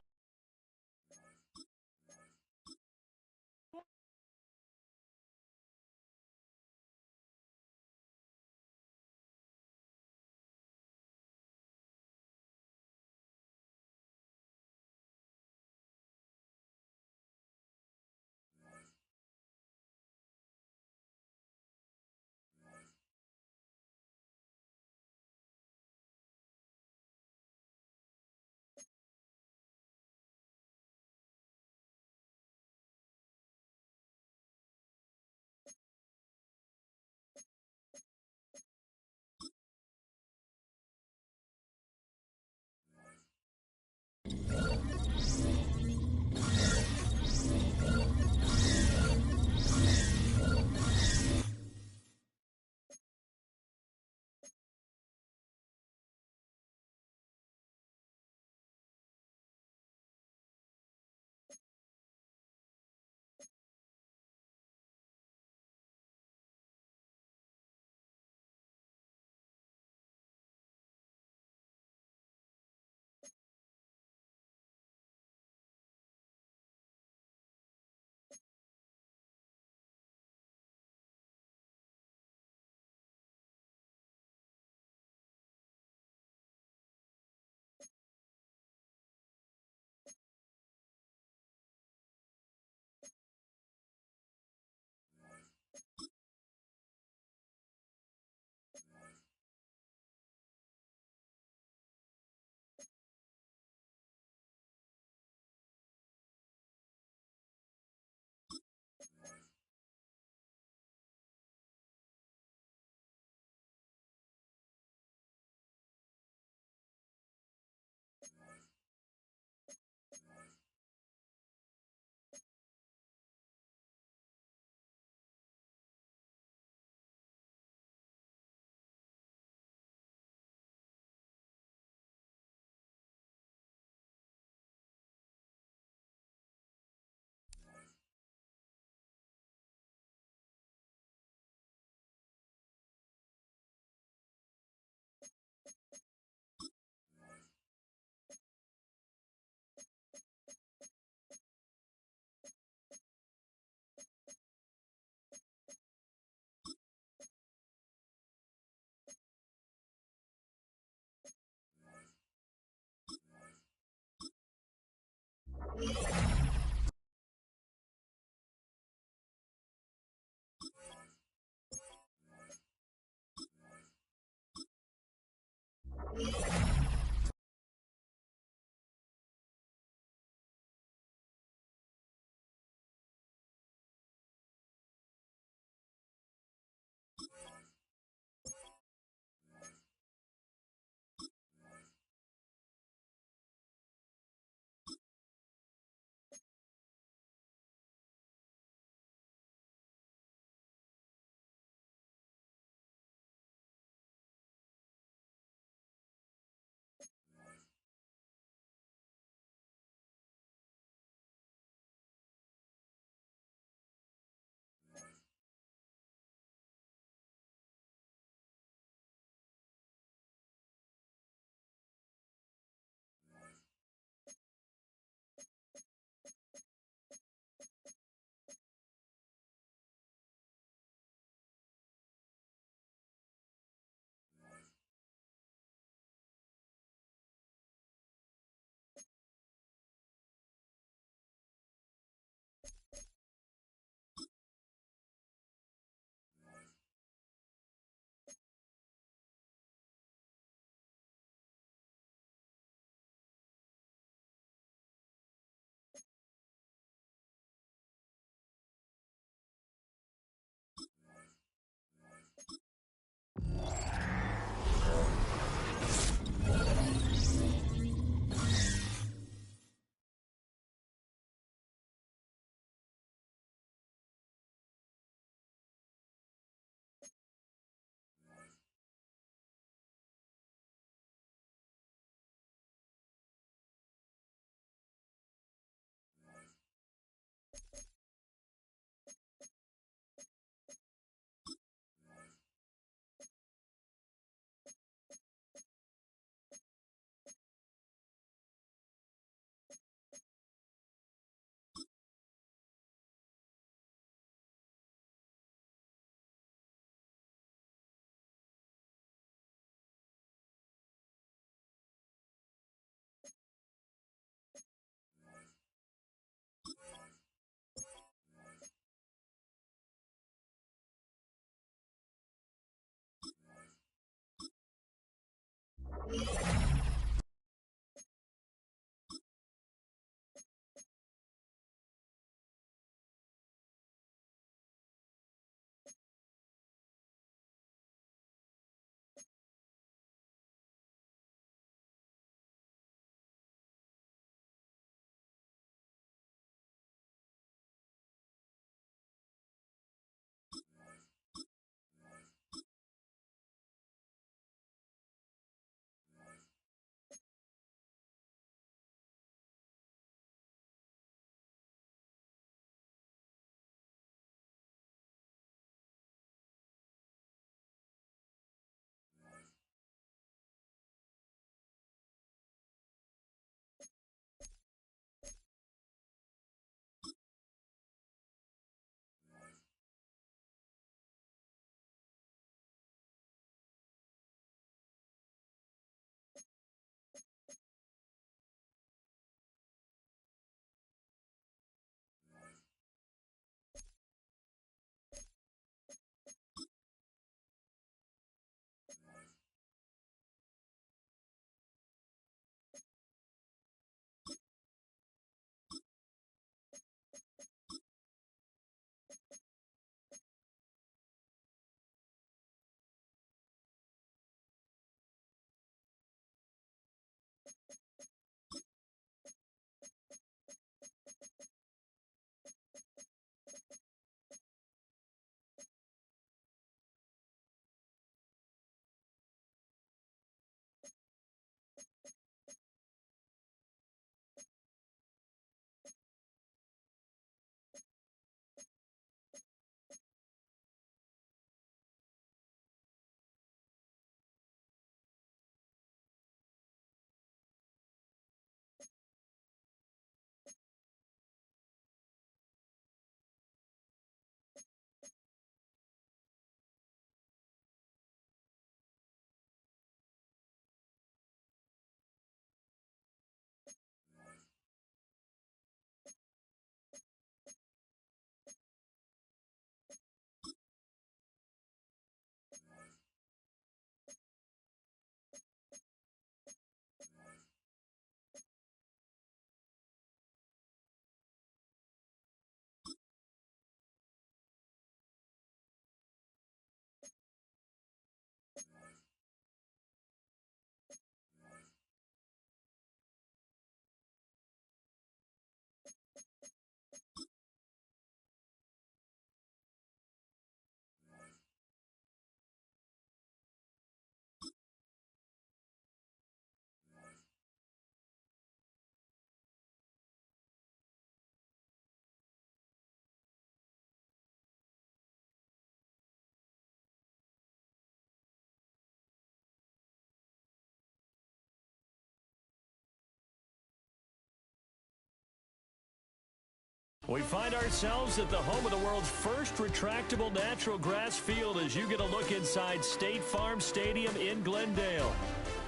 We find ourselves at the home of the world's first retractable natural grass field as you get a look inside State Farm Stadium in Glendale.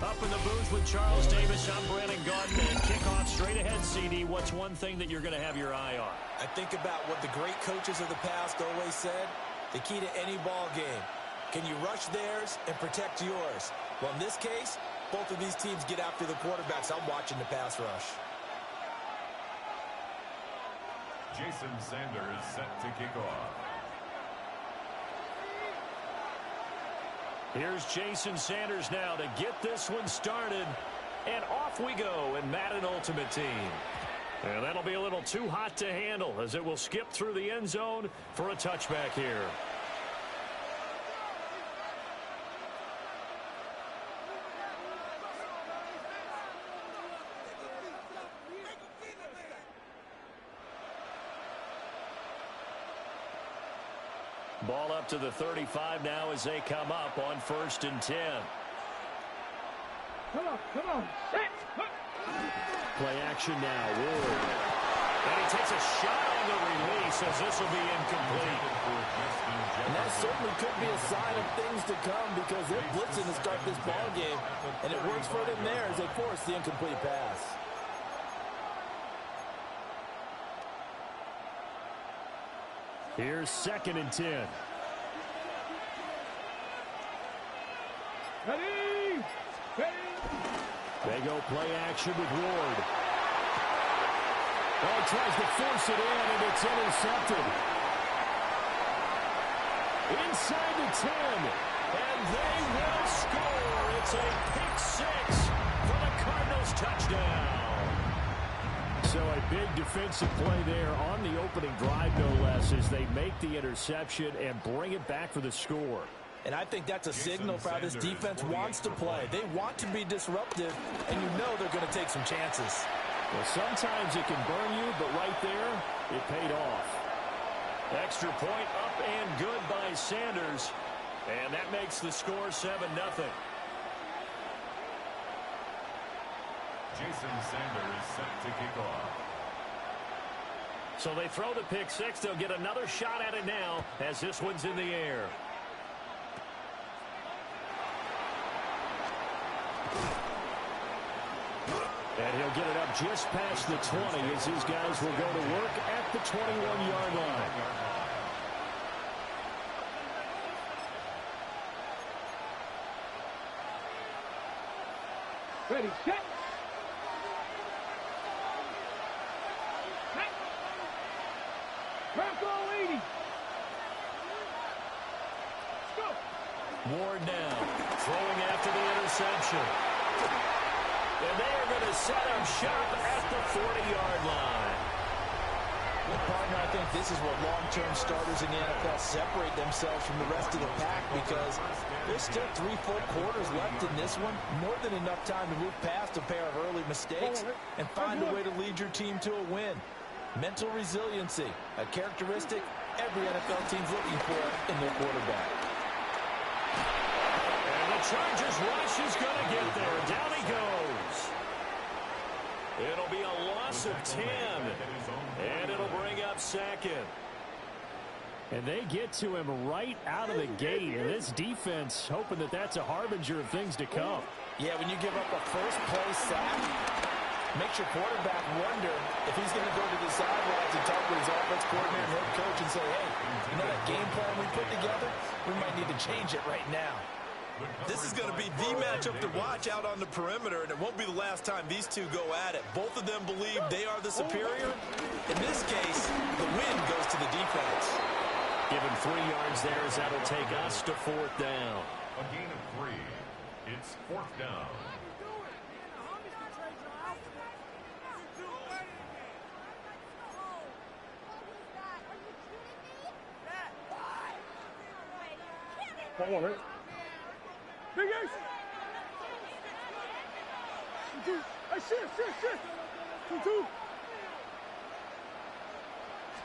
Up in the booth with Charles Davis, I'm Brandon Gaudin, and kickoff straight ahead, CD. What's one thing that you're going to have your eye on? I think about what the great coaches of the past always said. The key to any ball game. Can you rush theirs and protect yours? Well, in this case, both of these teams get after the quarterbacks. I'm watching the pass rush. Jason Sanders set to kick off. Here's Jason Sanders now to get this one started. And off we go in Madden Ultimate Team. And that'll be a little too hot to handle as it will skip through the end zone for a touchback here. Ball up to the 35 now as they come up on 1st and 10. Come on, set. Play action now, Ward. And he takes a shot on the release as this will be incomplete. And that certainly could be a sign of things to come because they're blitzing to start this ball game. And it works for them there as they force the incomplete pass. Here's 2nd and 10. Ready. They go play action with Ward. Oh, he tries to force it in, and it's intercepted. Inside the 10, and they will score. It's a pick six for the Cardinals touchdown. So a big defensive play there on the opening drive, no less, as they make the interception and bring it back for the score. And I think that's a signal for how this defense wants to play. They want to be disruptive, and you know they're going to take some chances. Well, sometimes it can burn you, but right there, it paid off. Extra point up and good by Sanders, and that makes the score 7-0. Jason Sanders set to kick off. So they throw the pick six. They'll get another shot at it now as this one's in the air. And he'll get it up just past the 20 as these guys will go to work at the 21-yard line. Ready, set. Back all 80. Let's go. Ward now throwing after the interception. And they are going to set up shop at the 40-yard line. Well, partner, I think this is what long-term starters in the NFL separate themselves from the rest of the pack because there's still 3 full quarters left in this one. More than enough time to move past a pair of early mistakes and find a way to lead your team to a win. Mental resiliency, a characteristic every NFL team's looking for in their quarterback. And the Chargers rush is going to get there. Down he goes. It'll be a loss of 10. And it'll bring up 2nd. And they get to him right out of the gate. And this defense hoping that that's a harbinger of things to come. Yeah, when you give up a first play sack, makes your quarterback wonder if he's going to go to the sidelines and talk with his offense coordinator and head coach and say, hey, you know that game plan we put together? We might need to change it right now. This is going to be the matchup to watch out on the perimeter, and it won't be the last time these two go at it. Both of them believe they are the superior. In this case, the win goes to the defense. Given 3 yards there as that'll take us to 4th down. A gain of 3. It's 4th down. Come on, Rick. Big Ace. Hey, shift. 2-2.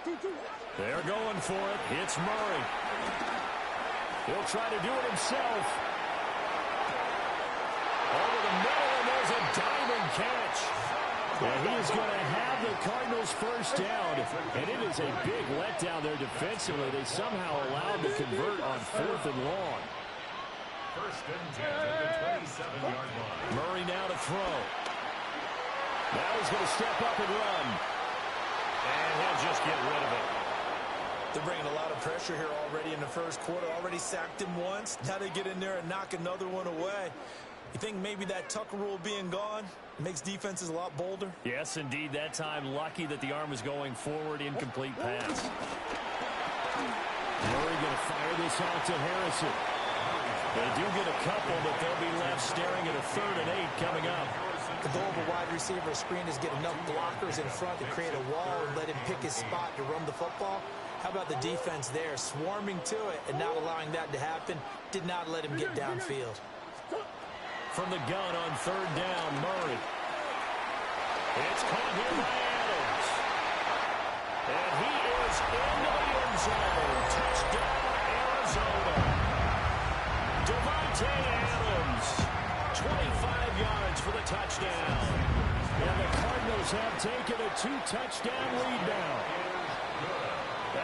2-2. They're going for it. It's Murray. He'll try to do it himself. Over the middle, and there's a diving catch. And he is going to have the Cardinals first down. And it is a big letdown there defensively. They somehow allowed to convert on 4th and long. First and 10 at the 27-yard line. Murray now to throw. Now he's going to step up and run. And he'll just get rid of it. They're bringing a lot of pressure here already in the first quarter. Already sacked him once. Now they get in there and knock another one away. You think maybe that Tucker rule being gone makes defenses a lot bolder? Yes, indeed. That time, lucky that the arm was going forward. Incomplete pass. Murray going to fire this out to Harrison. They do get a couple, but they'll be left staring at a 3rd and 8 coming up. The goal of a wide receiver screen is get enough blockers in front to create a wall and let him pick his spot to run the football. How about the defense there, swarming to it and not allowing that to happen? Did not let him get downfield. From the gun on 3rd down, Murray. It's caught here by Adams. And he is into the end zone. Touchdown, Arizona. Devontae Adams, 25 yards for the touchdown. And the Cardinals have taken a 2-touchdown lead now.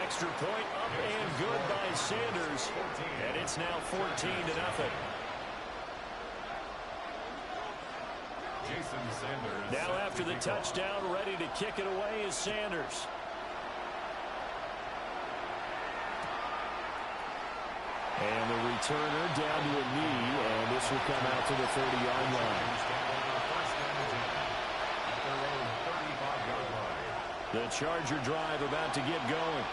Extra point up and good by Sanders. And it's now 14-0. Jason Sanders. Now after the touchdown, ready to kick it away is Sanders. And the returner down to a knee, and this will come out to the 30-yard line. The Charger drive about to get going.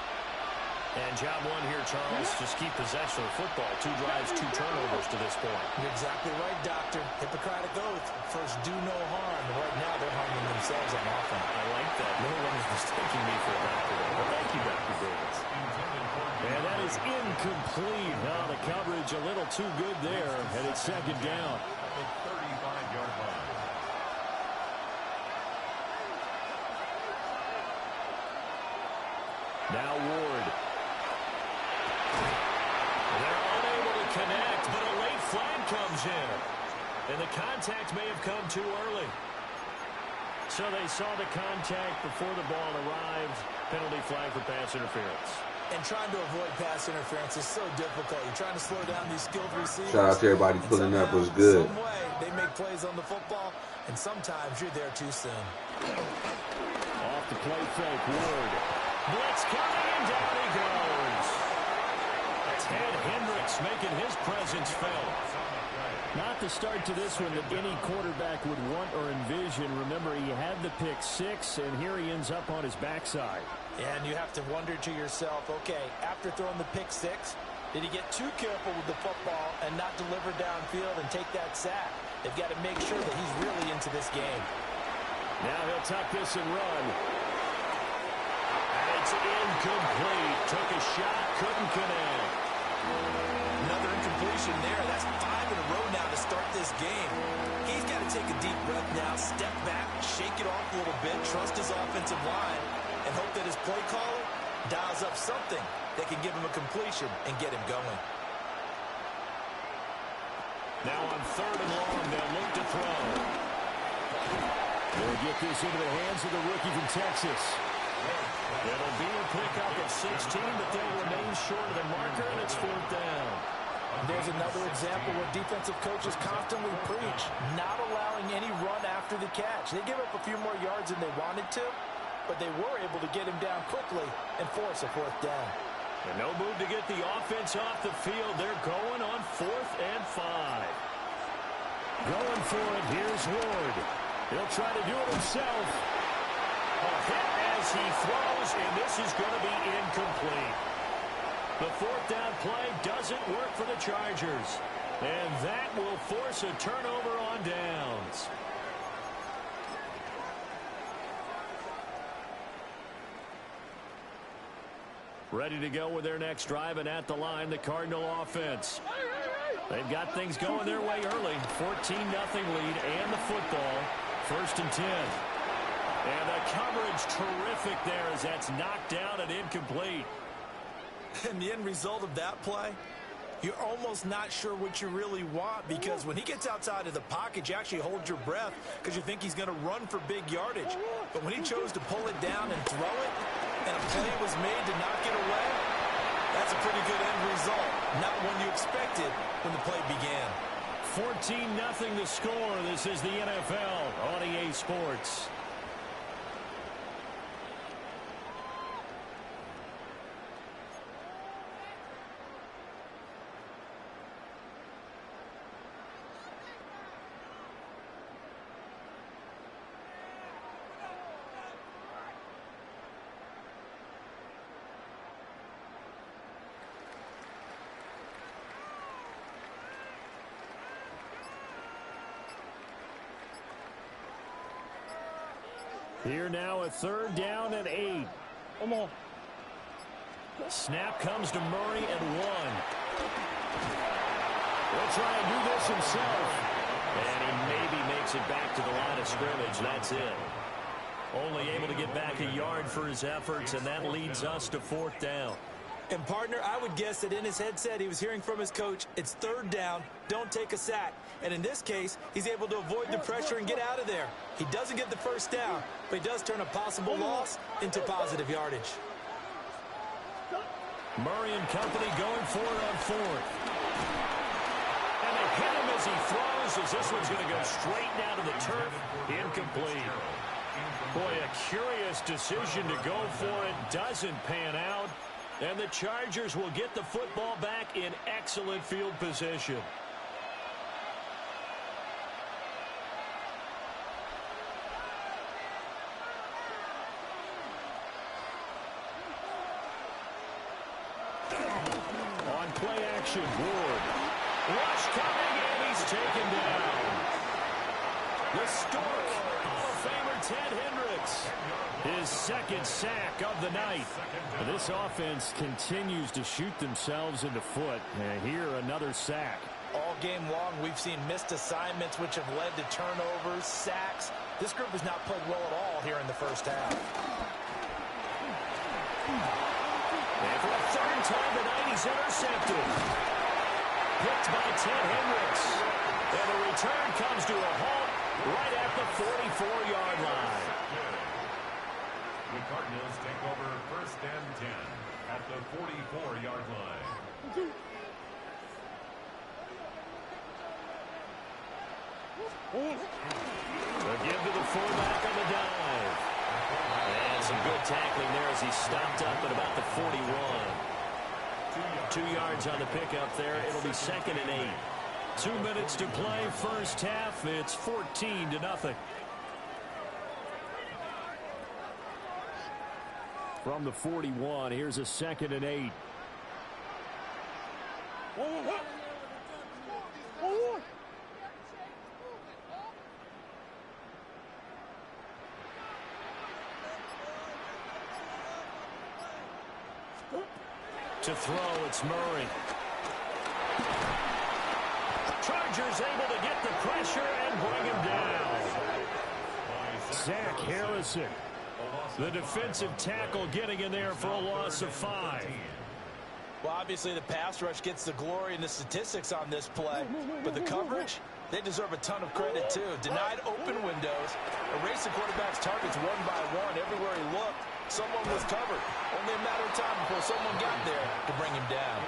And job one here, Charles, just keep possession of the football. 2 drives, 2 turnovers to this point. You're exactly right, Doctor. Hippocratic oath. First, do no harm. Right now, they're harming themselves on offense. I like that. No one is mistaking me for a doctor. Well, thank you, Dr. Davis. And that is incomplete. Now the coverage a little too good there, and it's 2nd down. The 35-yard line. Now Ward. They're unable to connect, but a late flag comes in. And the contact may have come too early. So they saw the contact before the ball arrived. Penalty flag for pass interference. And trying to avoid pass interference is so difficult. You're trying to slow down these skilled receivers. Shout out to everybody pulling up. Was good. Some way, they make plays on the football, and sometimes you're there too soon. Off the play fake, Ward. Blitz coming, and down he goes. Ted Hendricks making his presence felt. Not the start to this one that any quarterback would want or envision. Remember, he had the pick 6, and here he ends up on his backside. And you have to wonder to yourself, okay, after throwing the pick 6, did he get too careful with the football and not deliver downfield and take that sack? They've got to make sure that he's really into this game. Now he'll tuck this and run. And it's incomplete. Took a shot, couldn't connect. Another incompletion there. That's 5 in a row now to start this game. He's got to take a deep breath now, step back, shake it off a little bit, trust his offensive line, and hope that his play caller dials up something that can give him a completion and get him going. Now on 3rd and long, they'll look to throw. They'll get this into the hands of the rookie from Texas. It'll be a pickup of 16, but they'll remain short of the marker, and it's 4th down. There's another example where defensive coaches constantly preach, not allowing any run after the catch. They give up a few more yards than they wanted to, but they were able to get him down quickly and force a 4th down. And no move to get the offense off the field. They're going on 4th and 5. Going for it. Here's Ward. He'll try to do it himself. A hit as he throws, and this is going to be incomplete. The 4th down play doesn't work for the Chargers. And that will force a turnover on downs. Ready to go with their next drive, and at the line, the Cardinal offense. They've got things going their way early. 14-0 lead and the football. 1st and 10. And the coverage terrific there as that's knocked down and incomplete. And the end result of that play, you're almost not sure what you really want, because when he gets outside of the pocket, you actually hold your breath because you think he's going to run for big yardage. But when he chose to pull it down and throw it, and a play was made to knock it away, that's a pretty good end result. Not one you expected when the play began. 14-0 the score. This is the NFL on EA Sports. Here now, a 3rd down and 8. Come on. Snap comes to Murray and 1. He'll try and do this himself. And he maybe makes it back to the line of scrimmage. That's it. Only able to get back a yard for his efforts, and that leads us to 4th down. And, partner, I would guess that in his headset he was hearing from his coach, it's 3rd down, don't take a sack. And in this case, he's able to avoid the pressure and get out of there. He doesn't get the 1st down, but he does turn a possible loss into positive yardage. Murray and company going for it on 4th. And they hit him as he throws, as this one's going to go straight down to the turf. Incomplete. Boy, a curious decision to go for it. Doesn't pan out. And the Chargers will get the football back in excellent field position. On play action, Ward. Rush coming, and he's taken down. The Stork, Hall of Famer Ted Hendricks. His 2nd sack of the night. This offense continues to shoot themselves in the foot. And here, another sack. All game long, we've seen missed assignments, which have led to turnovers, sacks. This group has not played well at all here in the 1st half. And for a 3rd time tonight, he's intercepted. Picked by Ted Hendricks. And the return comes to a halt right at the 44-yard line. The Cardinals take over 1st and 10 at the 44-yard line. Again to the fullback on the dive. And some good tackling there as he stopped up at about the 41. 2 yards on the pickup there. It'll be 2nd and 8. 2 minutes to play, 1st half. It's 14-0. From the 41, here's a 2nd and 8. To throw, it's Murray. Chargers able to get the pressure and bring him down. Zach Harrison, the defensive tackle, getting in there for a loss of 5. Well, obviously the pass rush gets the glory and the statistics on this play, but the coverage, they deserve a ton of credit too. Denied open windows, erased the quarterback's targets one by one. Everywhere he looked, someone was covered. Only a matter of time before someone got there to bring him down.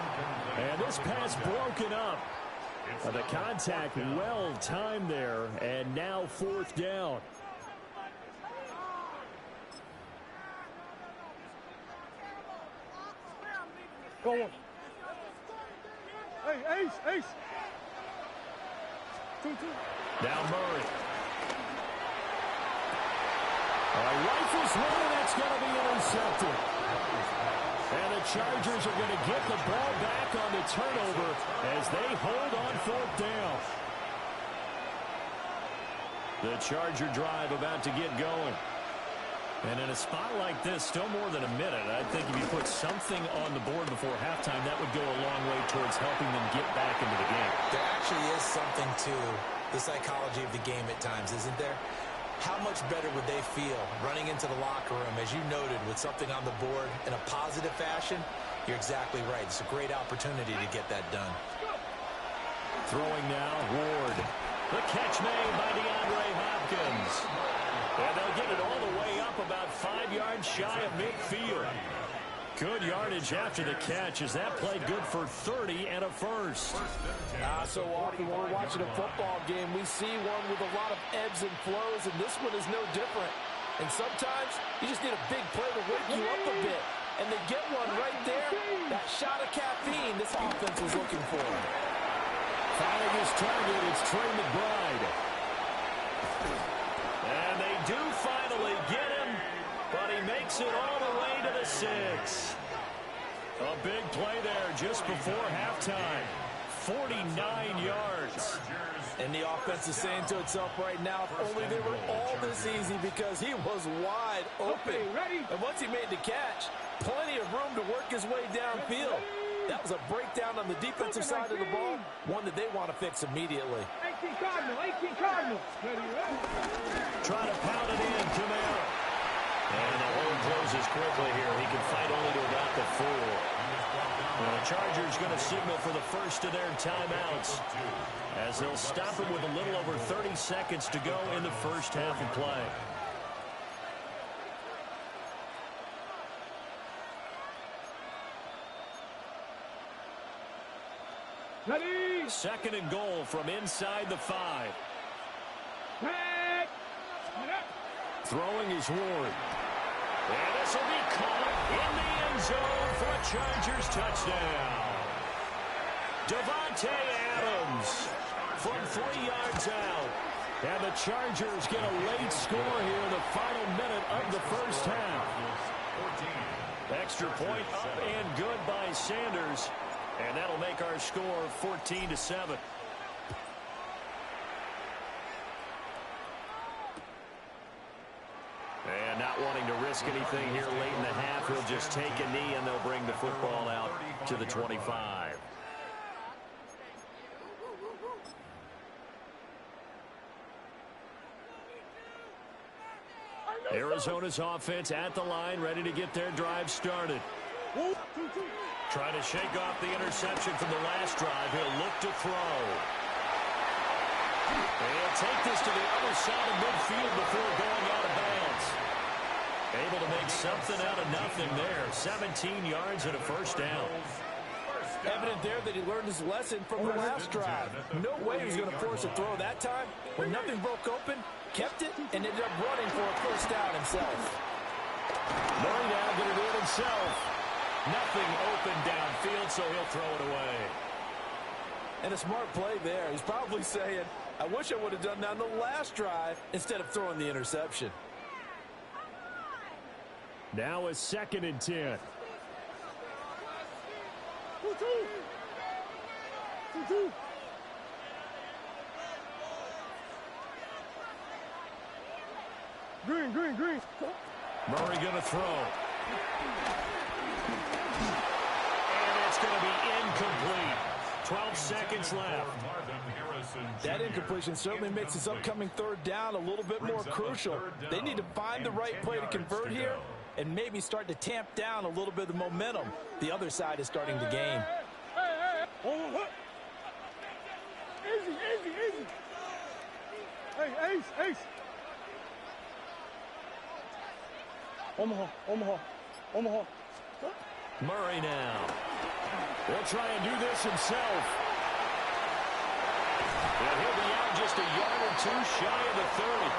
And this pass broken up. The contact well timed there, and now 4th down. Go on. Hey, Ace. 2-2. Now Murray. Rifles one, that's going to be intercepted. And the Chargers are going to get the ball back on the turnover as they hold on 4th down. The Charger drive about to get going. And in a spot like this, still more than a minute, I think if you put something on the board before halftime, that would go a long way towards helping them get back into the game. There actually is something to the psychology of the game at times, isn't there? How much better would they feel running into the locker room, as you noted, with something on the board in a positive fashion? You're exactly right. It's a great opportunity to get that done. Throwing now, Ward. The catch made by DeAndre Hopkins. And they'll get it all the way up about 5 yards shy of midfield. Good yardage after the catch as that play good for 30 and a first. So often when we're watching a football game, we see one with a lot of ebbs and flows, and this one is no different. And sometimes you just need a big play to wake you up a bit. And they get one right there, that shot of caffeine this offense was looking for. Finding his target, it's Trey McBride. And they do finally get him, but he makes it all the way to the 6. A big play there just before halftime. 49 yards. And the offense is saying to itself right now, if only they were all this easy, because he was wide open. And once he made the catch, plenty of room to work his way downfield. That was a breakdown on the defensive side of the ball, one that they want to fix immediately. 18 Cardinals. Try to pound it in, Camaro. And the hole closes quickly here. He can fight only to about the 4. Well, the Chargers going to signal for the first of their timeouts as they'll stop him with a little over 30 seconds to go in the first half of play. Ready. Second and goal from inside the 5. Throwing is Ward. And this will be caught in the end zone for a Chargers touchdown. Davante Adams from 3 yards out. And the Chargers get a late score here in the final minute of the first half. Extra point up and good by Sanders. And that'll make our score 14-7. And not wanting to risk anything here late in the half, he'll just take a knee and they'll bring the football out to the 25. Arizona's offense at the line, ready to get their drive started. Trying to shake off the interception from the last drive. He'll look to throw. He'll take this to the other side of midfield before going out of bounds. Able to make something out of nothing there. 17 yards and a first down. Evident there that he learned his lesson from the last drive. No way he was going to force a throw that time. When nothing broke open, kept it, and ended up running for a first down himself. Murray now going to do it himself. Nothing open downfield, so he'll throw it away. And a smart play there. He's probably saying, I wish I would have done that on the last drive instead of throwing the interception. Now a 2nd and 10. Green. Murray going to throw. And it's going to be incomplete. 12 seconds left. That incompletion certainly makes this upcoming third down a little bit more crucial. They need to find the right play to convert here and maybe start to tamp down a little bit of the momentum the other side is starting to gain. Easy. Hey, Ace. Omaha. Murray now. He'll try and do this himself. And he'll be out just a yard or two shy of the 30.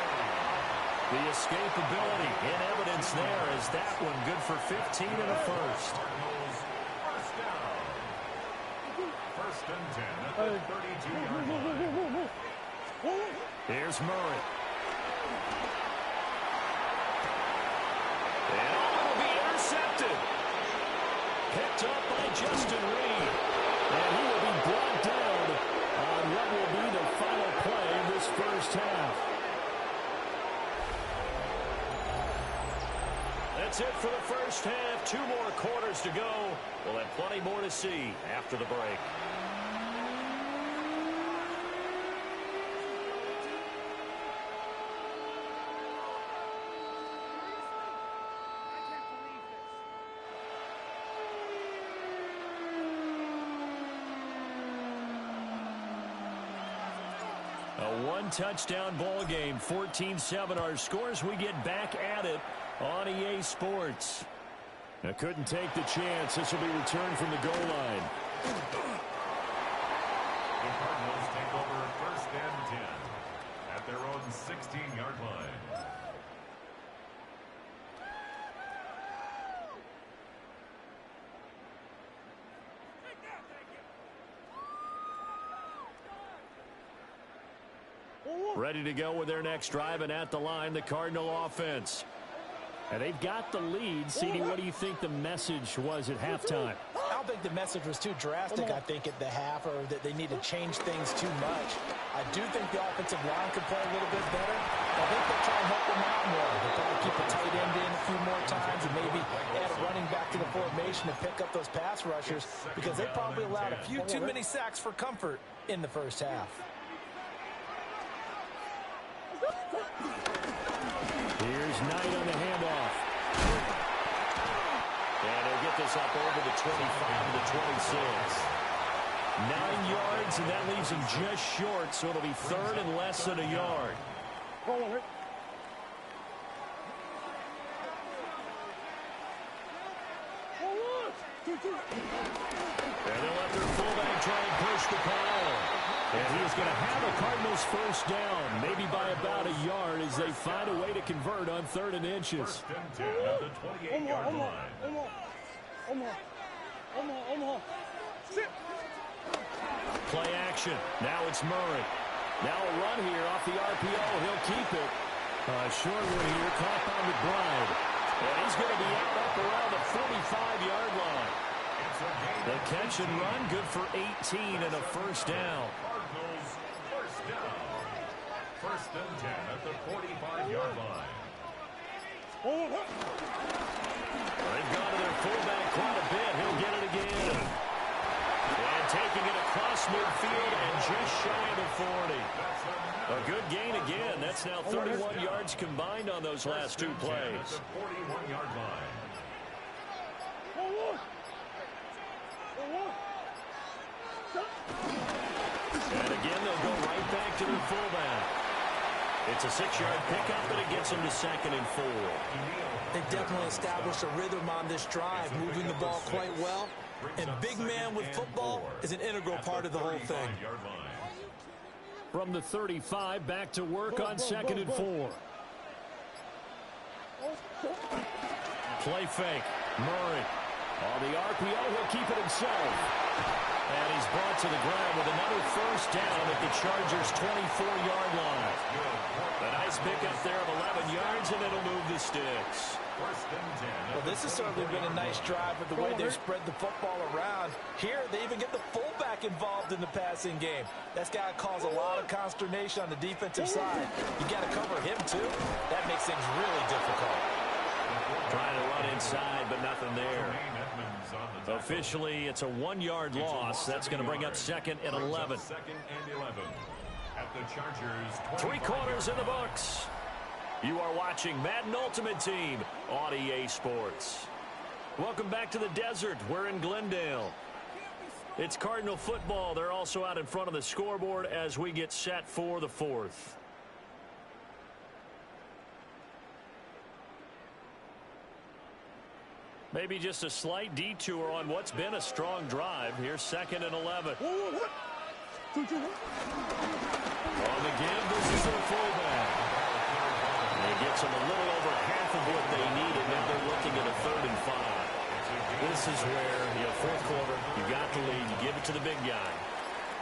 The escapability in evidence there is that one good for 15 and a first. First and 10 at the 32-yard line. Here's Murray. And will be intercepted. Picked up by Justin Reed. And he will be brought down on what will be the final play of this first half. That's it for the first half. 2 more quarters to go. We'll have plenty more to see after the break. A one-touchdown ball game, 14-7 our scores. We get back at it on EA Sports. Now couldn't take the chance. This will be returned from the goal line. The Cardinals take over 1st and 10 at their own 16-yard line. Ready to go with their next drive, and at the line, the Cardinal offense. And they've got the lead. CD, what do you think the message was at halftime? I don't think the message was too drastic, I think, at the half, or that they need to change things too much. I do think the offensive line could play a little bit better. I think they'll try and help them out more. They'll probably keep a tight end in a few more times and maybe add a running back to the formation to pick up those pass rushers, because they probably allowed a few too many sacks for comfort in the first half. Here's Knight on the handoff. And he'll get this up over the 25 to the 26. 9 yards, and that leaves him just short, so it'll be 3rd and less than a yard. And they'll let their fullback try and push the pile. And he is going to have a Cardinals first down, maybe by about a yard, as they find a way to convert on 3rd and inches. 1st and 10 at the 28-yard line. Play action. Now it's Murray. Now a run here off the RPO. He'll keep it. Short one here, caught by McBride. And he's going to be out up around the 45-yard line. The catch and run, good for 18 and a first down. Cardinals first down. 1st and 10 at the 45-yard line. They've gone to their fullback quite a bit. He'll get it again. And taking it across midfield and just shy of the 40. A good gain again. That's now 31 yards combined on those last 2 plays. At the 41-yard line. And again, they'll go right back to their fullback. It's a 6-yard pickup, but it gets them to 2nd and 4. They definitely established a rhythm on this drive, moving the ball quite well. And big man with football is an integral part of the whole thing. From the 35, back to work on 2nd and 4. Play fake. Murray. On the RPO, he'll keep it himself. And he's brought to the ground with another first down at the Chargers' 24-yard line. A nice pickup there of 11 yards, and it'll move the sticks. Well, this has certainly been a nice drive with the way they've spread the football around. Here, they even get the fullback involved in the passing game. That's got to cause a lot of consternation on the defensive side. You got to cover him, too. That makes things really difficult. Trying to run inside, but nothing there. Officially, it's a 1-yard loss. That's going to bring up 2nd and 11. 2nd and 11 at the Chargers. 3 quarters in the books. You are watching Madden Ultimate Team on EA Sports. Welcome back to the desert. We're in Glendale. It's Cardinal football. They're also out in front of the scoreboard as we get set for the 4th. Maybe just a slight detour on what's been a strong drive. Here's 2nd and 11. On the give, this is their fullback. And it gets them a little over half of what they needed. Now they're looking at a 3rd and 5. This is where, 4th quarter, you got the lead, you give it to the big guy.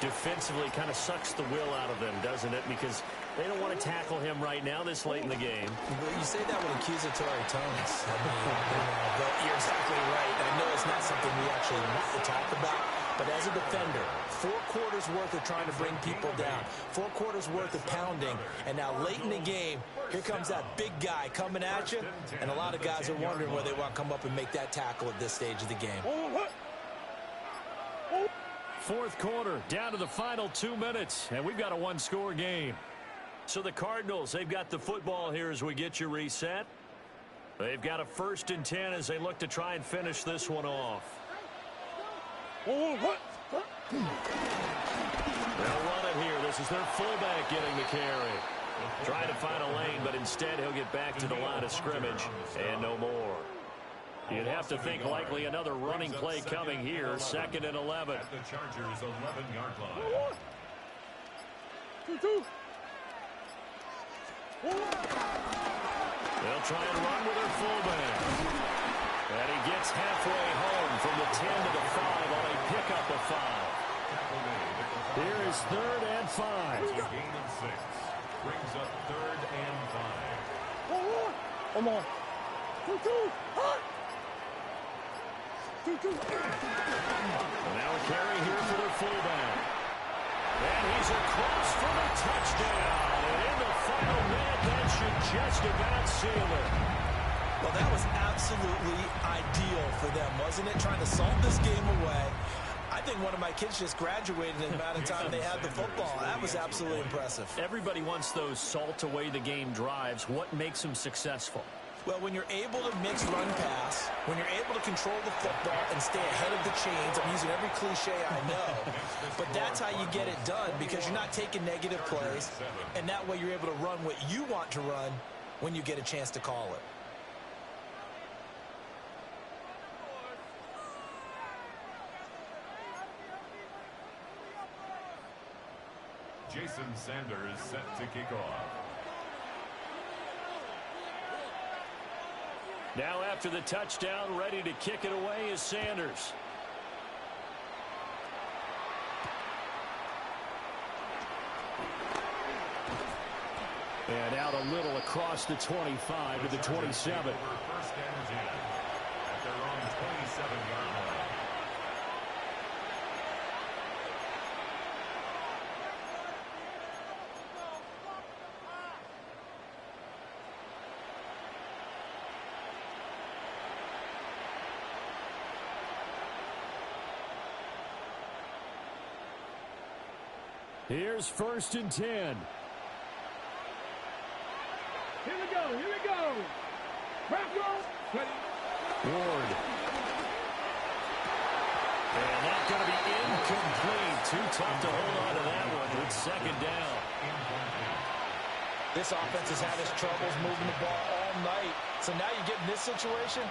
Defensively kind of sucks the will out of them, doesn't it? Because they don't want to tackle him right now this late in the game. Well, you say that with accusatory tones. But you're exactly right. I know it's not something we actually want to talk about. But as a defender, 4 quarters worth of trying to bring people down, 4 quarters worth of pounding, and now late in the game, here comes that big guy coming at you, and a lot of guys are wondering whether they want to come up and make that tackle at this stage of the game. 4th quarter, down to the final 2 minutes, and we've got a 1-score game. So the Cardinals, they've got the football here as we get you reset. They've got a 1st and 10 as they look to try and finish this one off. They'll run it here. this is their fullback getting the carry. Trying to find a lane, but instead he'll get back to the line of scrimmage and no more. You'd have to think likely another running play coming here, 2nd and 11. At the Chargers' 11-yard line. 2-2. They'll try and run with their fullback. And he gets halfway home from the 10 to the 5 on a pickup of 5. Here is 3rd and 5. A gain of 6. Brings up 3rd and 5. Come on. 2-2. 2-2. Now a carry here for their fullback. And he's across for the touchdown. And in the final minute, that should just about seal it. Well, that was absolutely ideal for them, wasn't it? Trying to salt this game away. I think one of my kids just graduated in the amount of time they had the football. That was absolutely impressive. Everybody wants those salt away the game drives. What makes them successful? Well, when you're able to mix run pass, when you're able to control the football and stay ahead of the chains, I'm using every cliche I know, but that's how you get it done because you're not taking negative plays, and that way you're able to run what you want to run when you get a chance to call it. Jason Sanders set to kick off. Now after the touchdown, ready to kick it away is Sanders. And out a little across the 25 to the 27. First and 10 at their own 27-yard line. Here's 1st and 10. Here we go. Here we go. Back row. Ready. Ward. And that's going to be incomplete. Too tough to hold on to that one. It's 2nd down. This offense has had its troubles moving the ball all night. So now you get in this situation,